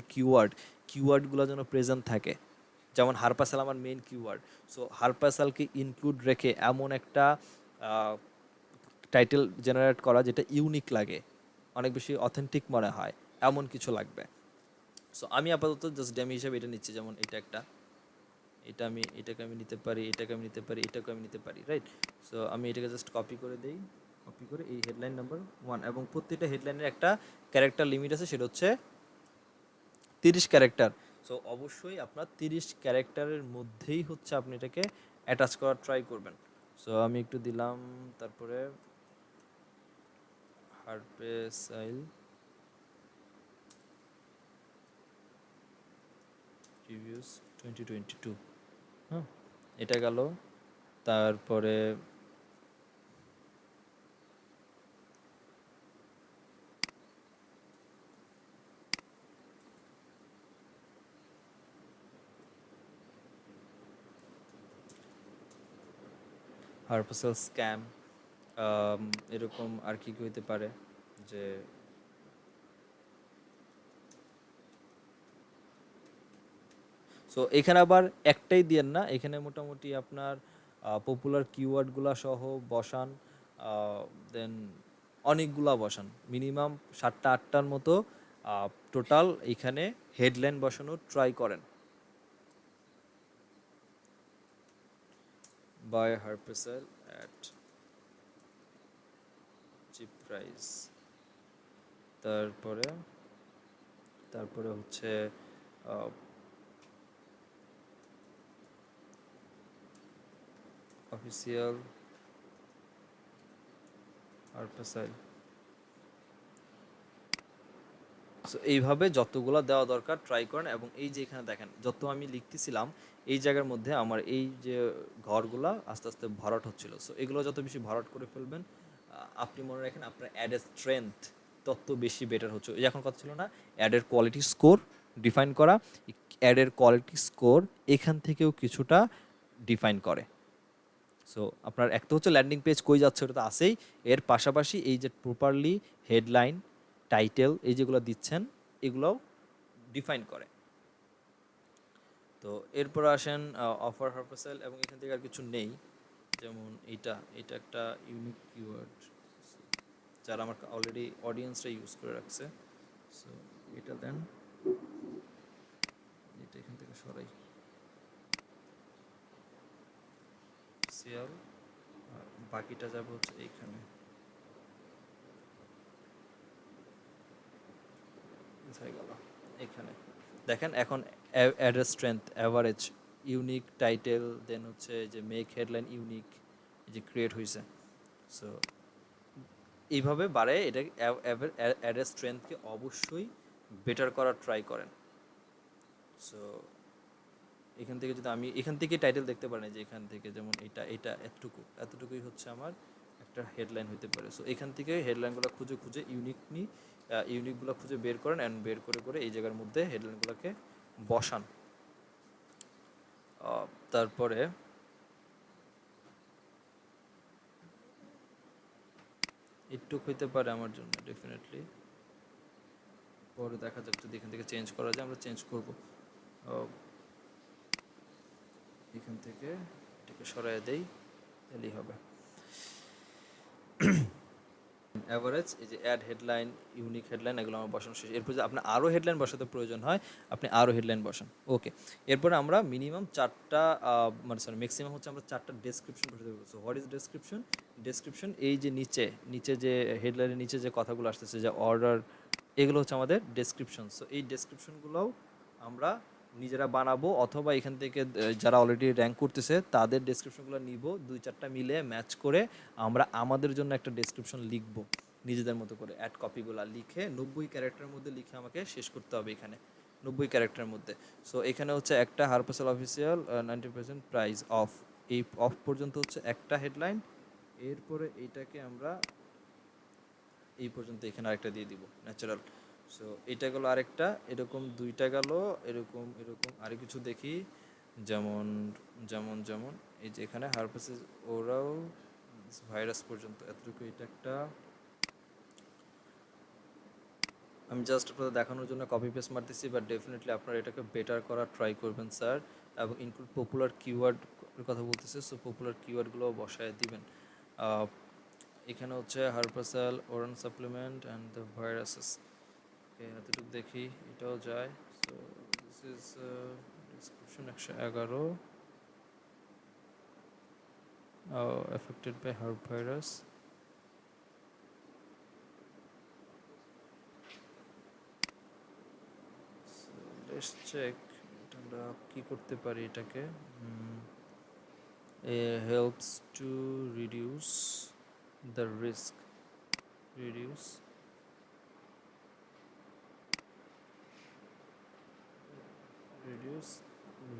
কিওয়ার্ডগুলো যেন প্রেজেন্ট থাকে। যেমন হার্পাসাল আমার মেইন কিওয়ার্ড, সো হার্পাসালকে ইনক্লুড রেখে এমন একটা টাইটেল জেনারেট করা যেটা ইউনিক লাগে, অনেক বেশি অথেন্টিক মনে হয়, এমন কিছু লাগবে। সো আমি আপাতত জাস্ট ডেমি হিসেবে এটা নিচ্ছি, যেমন এটা একটা, এটাকে আমি নিতে পারি, এটাকে আমি নিতে পারি, এটাকে আমি নিতে পারি, রাইট? সো আমি এটাকে জাস্ট কপি করে দেই, কপি করে এই হেডলাইন নাম্বার 1, এবং প্রত্যেকটা হেডলাইনের একটা ক্যারেক্টার লিমিট আছে, সেটা হচ্ছে 30 ক্যারেক্টার। সো অবশ্যই আপনার 30 ক্যারেক্টারের মধ্যেই হচ্ছে আপনি এটাকে অ্যাটাচ করার ট্রাই করবেন। সো আমি একটু দিলাম, তারপরে হার্পেসাইল রিভিউস 2022, হ্যাঁ এটা গেল। তারপরে হার্পেসাল স্ক্যাম, এরকম আর কি কি হইতে পারে যে সো এখানে আবার একটাই দিয়েন না, এখানে মোটামুটি আপনার পপুলার কিওয়ার্ডগুলা সহ বসান, দেন অনেকগুলা বসান, মিনিমাম 7টা 8টার মতো টোটাল এখানে হেডলাইন বসানোর ট্রাই করেন। বাই হার্পেসাল অ্যাট চিপ প্রাইস, তারপরে তারপরে হচ্ছে অফিসিয়াল হার্পেসাইল। সো এইভাবে যতগুলো দেওয়া দরকার ট্রাই করেন, এবং এই যে এখানে দেখেন যত আমি লিখতেছিলাম এই জায়গার মধ্যে আমার এই যে ঘরগুলা আস্তে আস্তে ভরাট হচ্ছিল। সো এগুলো যত বেশি ভরাট করে ফেলবেন, আপনি মনে রাখেন আপনার অ্যাডের স্ট্রেংথ তত বেশি বেটার হচ্ছে। এই এখন কথা ছিল না অ্যাডের কোয়ালিটি স্কোর ডিফাইন করা, অ্যাডের কোয়ালিটি স্কোর এখান থেকেও কিছুটা ডিফাইন করে। সো আপনার একটা হচ্ছে ল্যান্ডিং পেজ কই যাচ্ছে ওটা তো আছেই, এর পাশাপাশি এই যে প্রপারলি হেডলাইন টাইটেল এই যেগুলো দিচ্ছেন এগুলোও ডিফাইন করে। তো এরপর আসেন অফার হার্পাসেল, এবং এখান থেকে আর কিছু নেই, যেমন এটা একটা ইউনিক কিওয়ার্ড যারা আমার অলরেডি অডিয়েন্সরা ইউজ করে রাখছে। সো এটা দেন, এটা এখান থেকে সরাই সিয়াল, বাকিটা যাবে হচ্ছে এইখানে, কোথায় গেল, এখানে দেখেন। এখন address strength average unique title, then হচ্ছে যে মেক হেডলাইন ইউনিক, এই যে ক্রিয়েট হয়েছে। সো এইভাবে বাড়ে এটা অ্যাডের স্ট্রেংথকে অবশ্যই বেটার করার ট্রাই করেন। সো এখান থেকে যদি আমি এখান থেকে টাইটেল দেখতে পারেন যে এখান থেকে যেমন এটা এটা এতটুকুই হচ্ছে আমার একটা হেডলাইন হতে পারে। সো এখান থেকে হেডলাইনগুলো খুঁজে খুঁজে ইউনিকগুলো খুঁজে বের করেন অ্যান্ড বের করে করে এই জায়গার মধ্যে হেডলাইনগুলোকে বসান। তারপরে একটু হইতে পারে আমার জন্য ডেফিনেটলি, পরে দেখা যাক যদি এখান থেকে চেঞ্জ করা যায় আমরা চেঞ্জ করব। এখান থেকে এটাকে সরাই দেই, তাহলেই হবে। অ্যাভারেজ এই যে অ্যাড হেডলাইন, ইউনিক হেডলাইন, এগুলো আমার বসানো শেষ। এরপর যদি আপনার আরও হেডলাইন বসাতে প্রয়োজন হয় আপনি আরও হেডলাইন বসান। ওকে, এরপরে আমরা মিনিমাম 4টা মানে সরি ম্যাক্সিমাম হচ্ছে আমরা 4টা ডেসক্রিপশন বসাতে পারবো। So what is description? Description এই যে নিচে যে হেডলাইনের নিচে যে কথাগুলো আসতেছে, যে অর্ডার, এগুলো হচ্ছে আমাদের ডেসক্রিপশন। সো এই ডেসক্রিপশনগুলোও আমরা নিজেরা বানাবো, অথবা এখান থেকে যারা অলরেডি র্যাঙ্ক করতেছে তাদের ডেসক্রিপশনগুলো নিব, 2-4টা মিলে ম্যাচ করে আমরা আমাদের জন্য একটা ডেসক্রিপশন লিখবো নিজেদের মতো করে। অ্যাড কপিগুলো লিখে 90 ক্যারেক্টারের মধ্যে লিখে আমাকে শেষ করতে হবে এখানে, 90 ক্যারেক্টারের মধ্যে। সো এখানে হচ্ছে একটা হারপাসেল অফিসিয়াল 90% প্রাইস অফ, এই অফ পর্যন্ত হচ্ছে একটা হেডলাইন। এরপরে এইটাকে আমরা এই পর্যন্ত এখানে আরেকটা দিয়ে দিব ন্যাচারাল। সো এটা গেল আরেকটা, এরকম 2টা গেল, এরকম এরকম আরও কিছু দেখি, যেমন যেমন যেমন এই যে এখানে হারপাসেস ওরাও ভাইরাস পর্যন্ত এতটুকু, এটা একটা আমি জাস্ট আপনাদের দেখানোর জন্য কপি পেস্ট মারতেছি, বাট ডেফিনেটলি আপনারা এটাকে বেটার করার ট্রাই করবেন স্যার। এবং ইনক্লুড পপুলার কিওয়ার্ড কথা বলতেছে, সো পপুলার কিওয়ার্ডগুলো বসায় দিবেন। এখানে হচ্ছে হারপাসাল, ওরান সাপ্লিমেন্ট অ্যান্ড দ্য ভাইরাসেস, এতটুকু দেখি, এটাও যায়। So this is description 111 affected by herb virus. So let's check এটা আমরা কি করতে পারি এটাকে। Helps to reduce the risk, reduce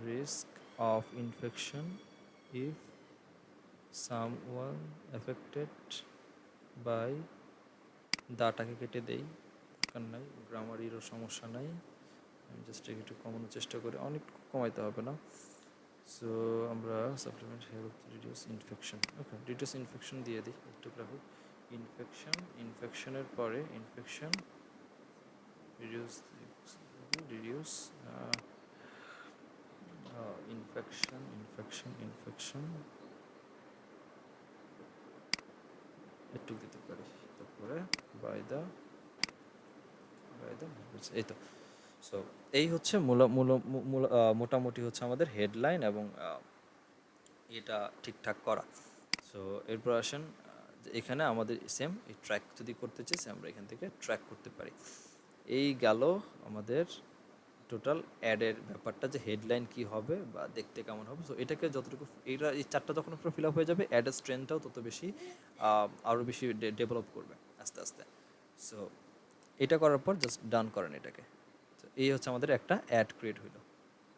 risk of infection if someone affected by, দাটাকে কেটে দেই, দরকার নাই, গ্রামারিরও সমস্যা নাই, আমি জাস্ট একটু কমানোর চেষ্টা করি, অনেক কমাইতে হবে না। সো আমরা সাপ্লিমেন্ট হেল্প রিডিউস ইনফেকশন, ওকে রিডিউস ইনফেকশন দিয়ে দিই একটু রাখুক। ইনফেকশনের পরে ইনফেকশন রিডিউস ইনফেকশন একটু দিতে পারি। তারপরে বাই দ্য এই তো। সো এই হচ্ছে মোটামুটি হচ্ছে আমাদের হেডলাইন এবং এটা ঠিকঠাক করা। সো এরপর আসেন এখানে আমাদের সেম এই ট্র্যাক যদি করতে চাই আমরা এখান থেকে ট্র্যাক করতে পারি। এই গেল আমাদের টোটাল অ্যাডের ব্যাপারটা, যে হেডলাইন কি হবে বা দেখতে কেমন হবে। সো এটাকে যতটুকু এই 4টা যখন আপনার ফিল আপ হয়ে যাবে, অ্যাডের স্ট্রেংথটাও তত বেশি আরও বেশি ডেভেলপ করবে আস্তে আস্তে। সো এটা করার পর জাস্ট ডান করেন এটাকে। তো এই হচ্ছে আমাদের একটা অ্যাড ক্রিয়েট হইলো,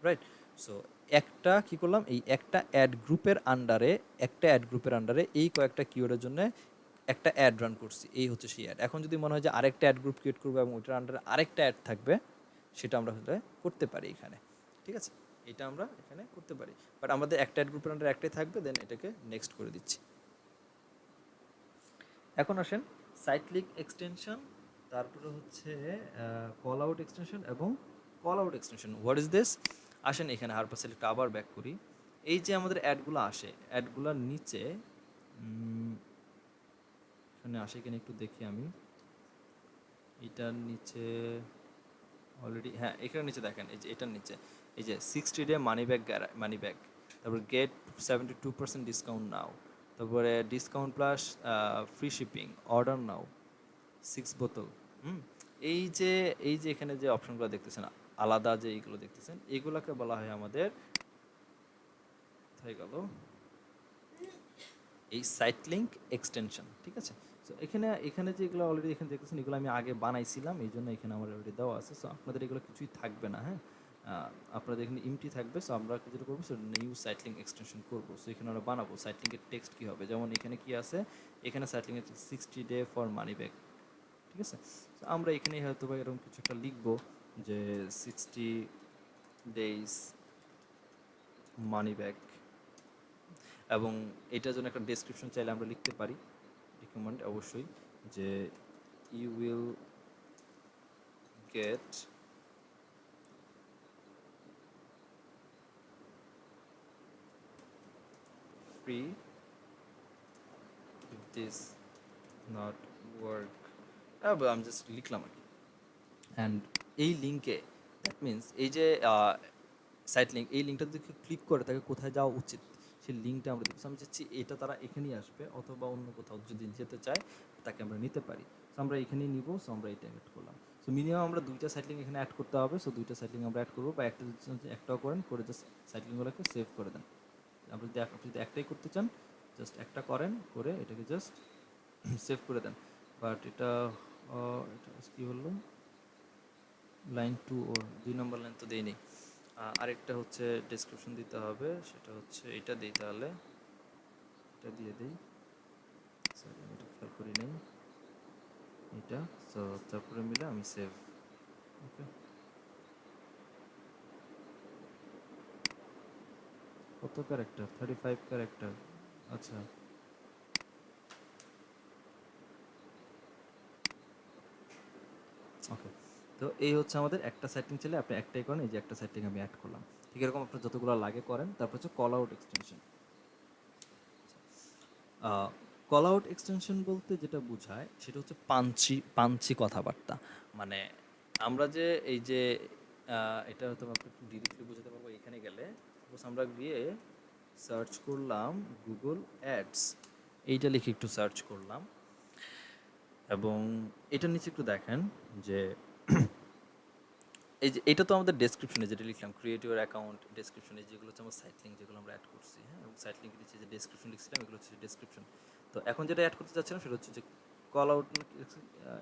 রাইট। সো একটা কি করলাম, এই একটা অ্যাড গ্রুপের আন্ডারে এই কয়েকটা কিওয়ার্ডের জন্য একটা অ্যাড রান করছি, এই হচ্ছে সেই অ্যাড। এখন যদি মনে হয় যে আরেকটা অ্যাড গ্রুপ ক্রিয়েট করবো এবং ওইটার আন্ডারে আরেকটা অ্যাড থাকবে, সেটা আমরা হলে করতে পারি এখানে, ঠিক আছে, এটা আমরা এখানে করতে পারি। বাট আমাদের একটা অ্যাড গ্রুপের আন্ডারে একটাই থাকবে, দেন এটাকে নেক্সট করে দিচ্ছি। এখন আসেন সাইট লিঙ্ক এক্সটেনশন, তারপরে হচ্ছে কল আউট এক্সটেনশন এবং call out extension. What is this? আসেন এখানে হারপাসেলটা আবার ব্যাক করি। এই যে আমাদের অ্যাডগুলো আসে, অ্যাডগুলোর নিচে এখানে আসে কিনা একটু দেখি আমি। এটার নিচে অলরেডি, হ্যাঁ এখানে নিচে দেখেন, এই যে এটার নিচে এই যে 60 ডে মানি ব্যাক, তারপরে গেট 72% ডিসকাউন্ট নাও, তারপরে discount plus free shipping, order নাও 6 বোতল। এই যে এখানে যে অপশনগুলো দেখতেছেন আলাদা, যে এইগুলো দেখতেছেন, এইগুলোকে বলা হয় আমাদের, কোথায় গেল, এই সাইট লিঙ্ক এক্সটেনশন, ঠিক আছে। সো এখানে এখানে যেগুলো অলরেডি এখানে দেখতেছেন এগুলো আমি আগে বানাইছিলাম, এই জন্য এখানে আমার অলরেডি দেওয়া আছে। সো আপনাদের এগুলো কিছুই থাকবে না, হ্যাঁ। আপনাদের এখানে এমটি থাকবে। সো আমরা যেটা করবো so new site link extension করবো। সো এখানে আমরা বানাবো সাইট লিঙ্কের টেক্সট কী হবে, যেমন এখানে কি আছে, এখানে সাইট লিঙ্কের 60 ডে ফর মানি ব্যাক, ঠিক আছে। তো আমরা এখানে হয়তো বা এরকম কিছু একটা লিখবো যে 60 ডেজ মানি ব্যাক, এবং এটার জন্য একটা ডেসক্রিপশন চাইলে আমরা লিখতে পারি, রিকমেন্ড অবশ্যই, যে you will get free if this not work, আমি জাস্ট লিখলাম আর কি। অ্যান্ড এই লিঙ্কে দ্যাট মিন্স এই যে সাইট লিঙ্ক, এই লিঙ্কটা যদি ক্লিক করে তাকে কোথায় যাওয়া উচিত সেই লিঙ্কটা আমরা দিচ্ছি। আমি চাচ্ছি এটা তারা এখানেই আসবে, অথবা অন্য কোথাও যদি যেতে চায় তাকে আমরা নিতে পারি। সো আমরা এখানেই নিব। সো আমরা এটা অ্যাড করলাম। সো মিনিমাম আমরা 2টা সাইট লিঙ্ক এখানে অ্যাড করতে হবে। সো 2টা সাইট লিঙ্ক আমরা অ্যাড করবো, বা একটা যদি একটাও করেন করে জাস্ট সাইট লিঙ্কগুলোকে সেভ করে দেন। আপনি যদি একটাই করতে চান জাস্ট একটা করেন, করে এটাকে জাস্ট সেভ করে দেন। বাট এটা কী হলো, লাইন 2 ওর 2 নম্বর লাইন তো দেয়নি। আরেকটা হচ্ছে ডেসক্রিপশন দিতে হবে, সেটা হচ্ছে এটা দিই, তাহলে এটা দিয়ে দিই। সরি আমি এটা খেয়াল করি নেই এটা। সো তারপরে মিলে আমি সেভ। ওকে, কত ক্যারেক্টার, 35 ক্যারেক্টার। আচ্ছা, ওকে। তো এই হচ্ছে আমাদের একটা সেটিং ছিল, আপনি একটাই করেন। এই যে একটা সেটিং আমি অ্যাড করলাম, ঠিক এরকম আপনার যতগুলো লাগে করেন। তারপর হচ্ছে call out extension. Call out extension বলতে যেটা বোঝায় সেটা হচ্ছে পাঞ্চি পাঞ্চি কথাবার্তা। মানে আমরা যে এই যে এটা হয়তো আপনি একটু ডিরেক্টলি বোঝাতে পারবো। এখানে গেলে সাপোজ আমরা গিয়ে সার্চ করলাম গুগল অ্যাডস, এইটা লিখে একটু সার্চ করলাম, এবং এটার নিচে একটু দেখেন যে এই যে এটা তো আমাদের ডেসক্রিপশনে যেটা লিখলাম, ক্রিয়েট ইউর অ্যাকাউন্ট, ডেসক্রিপশনে যেগুলো হচ্ছে আমার সাইট লিঙ্ক, যেগুলো আমরা অ্যাড করছি, হ্যাঁ, এবং সাইট লিঙ্কের নিচে যে ডেসক্রিপশন লিখছিলাম এগুলো হচ্ছে ডেসক্রিপশন। তো এখন যেটা অ্যাড করতে চাচ্ছিলাম সেটা হচ্ছে যে কল আউট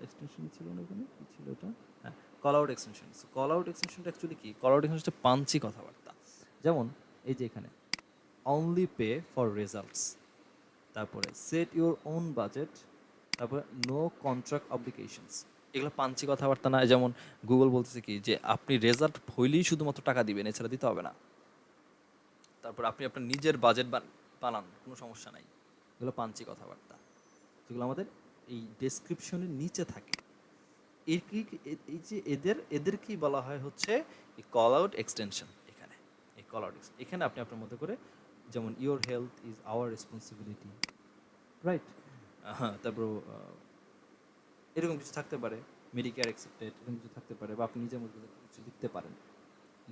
এক্সটেনশন ছিল না, এখানে কি ছিল এটা, হ্যাঁ, call out extension. So call out এক্সটেনশনটা অ্যাকচুয়ালি কি, কল আউট এক্সটেনশন হচ্ছে পাঞ্চি কথাবার্তা। যেমন এই যে এখানে অনলি পে ফর রেজাল্টস, তারপরে সেট ইউর ওন বাজেট, তারপরে নো কন্ট্রাক্ট অব্লিগেশনস। এগুলো পাঞ্চি কথাবার্তা না। যেমন গুগল বলতেছে কি যে আপনি রেজাল্ট হইলেই শুধুমাত্র টাকা দিবেন, এছাড়া দিতে হবে না। তারপর আপনি আপনার নিজের বাজেট বানান, কোনো সমস্যা নাই। এগুলো পাঞ্চি কথাবার্তা, যেগুলো আমাদের এই ডেসক্রিপশনের নিচে থাকে। এর কি এই যে এদেরকেই বলা হয় হচ্ছে এই কল আউট এক্সটেনশন। এখানে এই কল আউট এখানে আপনি আপনার মতো করে, যেমন your health is our responsibility, right. হ্যাঁ, তারপর এরকম কিছু থাকতে পারে, মেডিকেয়ার অ্যাকসেপ্টেড, এরকম কিছু থাকতে পারে, বা আপনি নিজের মধ্যে কিছু লিখতে পারেন।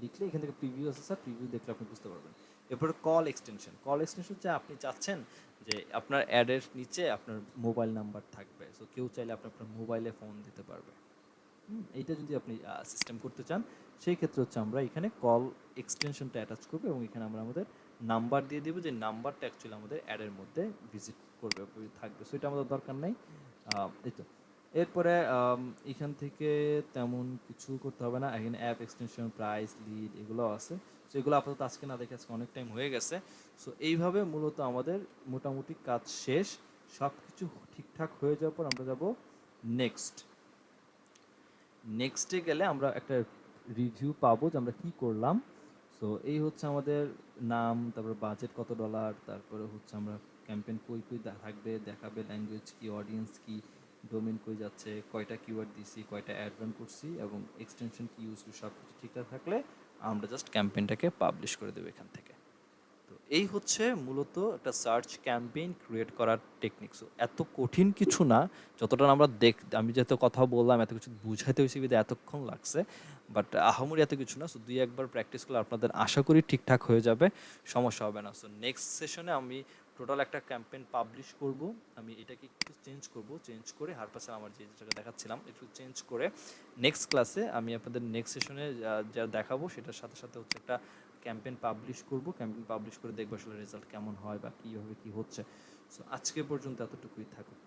লিখলে এখান থেকে প্রিভিউ আছে স্যার, প্রিভিউ দেখলে আপনি বুঝতে পারবেন। এরপরে কল এক্সটেনশন। কল এক্সটেনশন হচ্ছে আপনি চাচ্ছেন যে আপনার অ্যাডের নিচে আপনার মোবাইল নাম্বার থাকবে। সো কেউ চাইলে আপনার মোবাইলে ফোন দিতে পারবে। এইটা যদি আপনি সিস্টেম করতে চান, সেই ক্ষেত্রে হচ্ছে আমরা এখানে কল এক্সটেনশনটা অ্যাটাচ করবো, এবং এখানে আমরা আমাদের নাম্বার দিয়ে দেবো, যে নাম্বারটা অ্যাকচুয়ালি আমাদের অ্যাডের মধ্যে ভিজিট করবে, থাকবে। সো এটা আমাদের দরকার নেই। এই তো এরপরে এখান থেকে তেমন কিছু করতে হবে না। এখানে অ্যাপ এক্সটেনশন, প্রাইস, লিড এগুলো আছে। সো এগুলো আপাতত আজকে না দেখে, আজকে অনেক টাইম হয়ে গেছে। সো এইভাবে মূলত আমাদের মোটামুটি কাজ শেষ। সব কিছু ঠিকঠাক হয়ে যাওয়ার পর আমরা যাব নেক্সট। নেক্সটে গেলে আমরা একটা রিভিউ পাবো যে আমরা কী করলাম। সো এই হচ্ছে আমাদের নাম, তারপরে বাজেট কত ডলার, তারপরে হচ্ছে আমরা ক্যাম্পেইন কই কই থাকবে দেখাবে, ল্যাঙ্গুয়েজ কি, অডিয়েন্স কি, ডোমেন কই যাচ্ছে, কয়টা কিওয়ার্ড দিছি, কয়টা অ্যাড রান করছি, এবং এক্সটেনশন কি ইউজ করছি, সব কিছু ঠিকঠাক থাকলে আমরা জাস্ট ক্যাম্পেইনটাকে পাবলিশ করে দেবো এখান থেকে। তো এই হচ্ছে মূলত একটা সার্চ ক্যাম্পেইন ক্রিয়েট করার টেকনিক। সো এত কঠিন কিছু না, যতটা আমরা আমি যেহেতু কথা বললাম, এত কিছু বুঝাইতে হয়েছে বিধে এতক্ষণ লাগছে, বাট আহামরি এত কিছু না। সো 2-1বার প্র্যাকটিস করলে আপনাদের আশা করি ঠিকঠাক হয়ে যাবে, সমস্যা হবে না। সো নেক্সট সেশনে আমি টোটাল একটা ক্যাম্পেইন পাবলিশ করব। আমি এটাকে একটু চেঞ্জ করে হারপাসে আমার যেটা দেখাচ্ছিলাম একটু চেঞ্জ করে নেক্সট ক্লাসে আমি আপনাদের নেক্সট সেশনে যা দেখাবো সেটার সাথে সাথে হচ্ছে একটা ক্যাম্পেইন পাবলিশ করব। ক্যাম্পেইন পাবলিশ করে দেখবো আসলে রেজাল্ট কেমন হয় বা কীভাবে কী হচ্ছে। সো আজকে পর্যন্ত এতটুকুই থাকুক।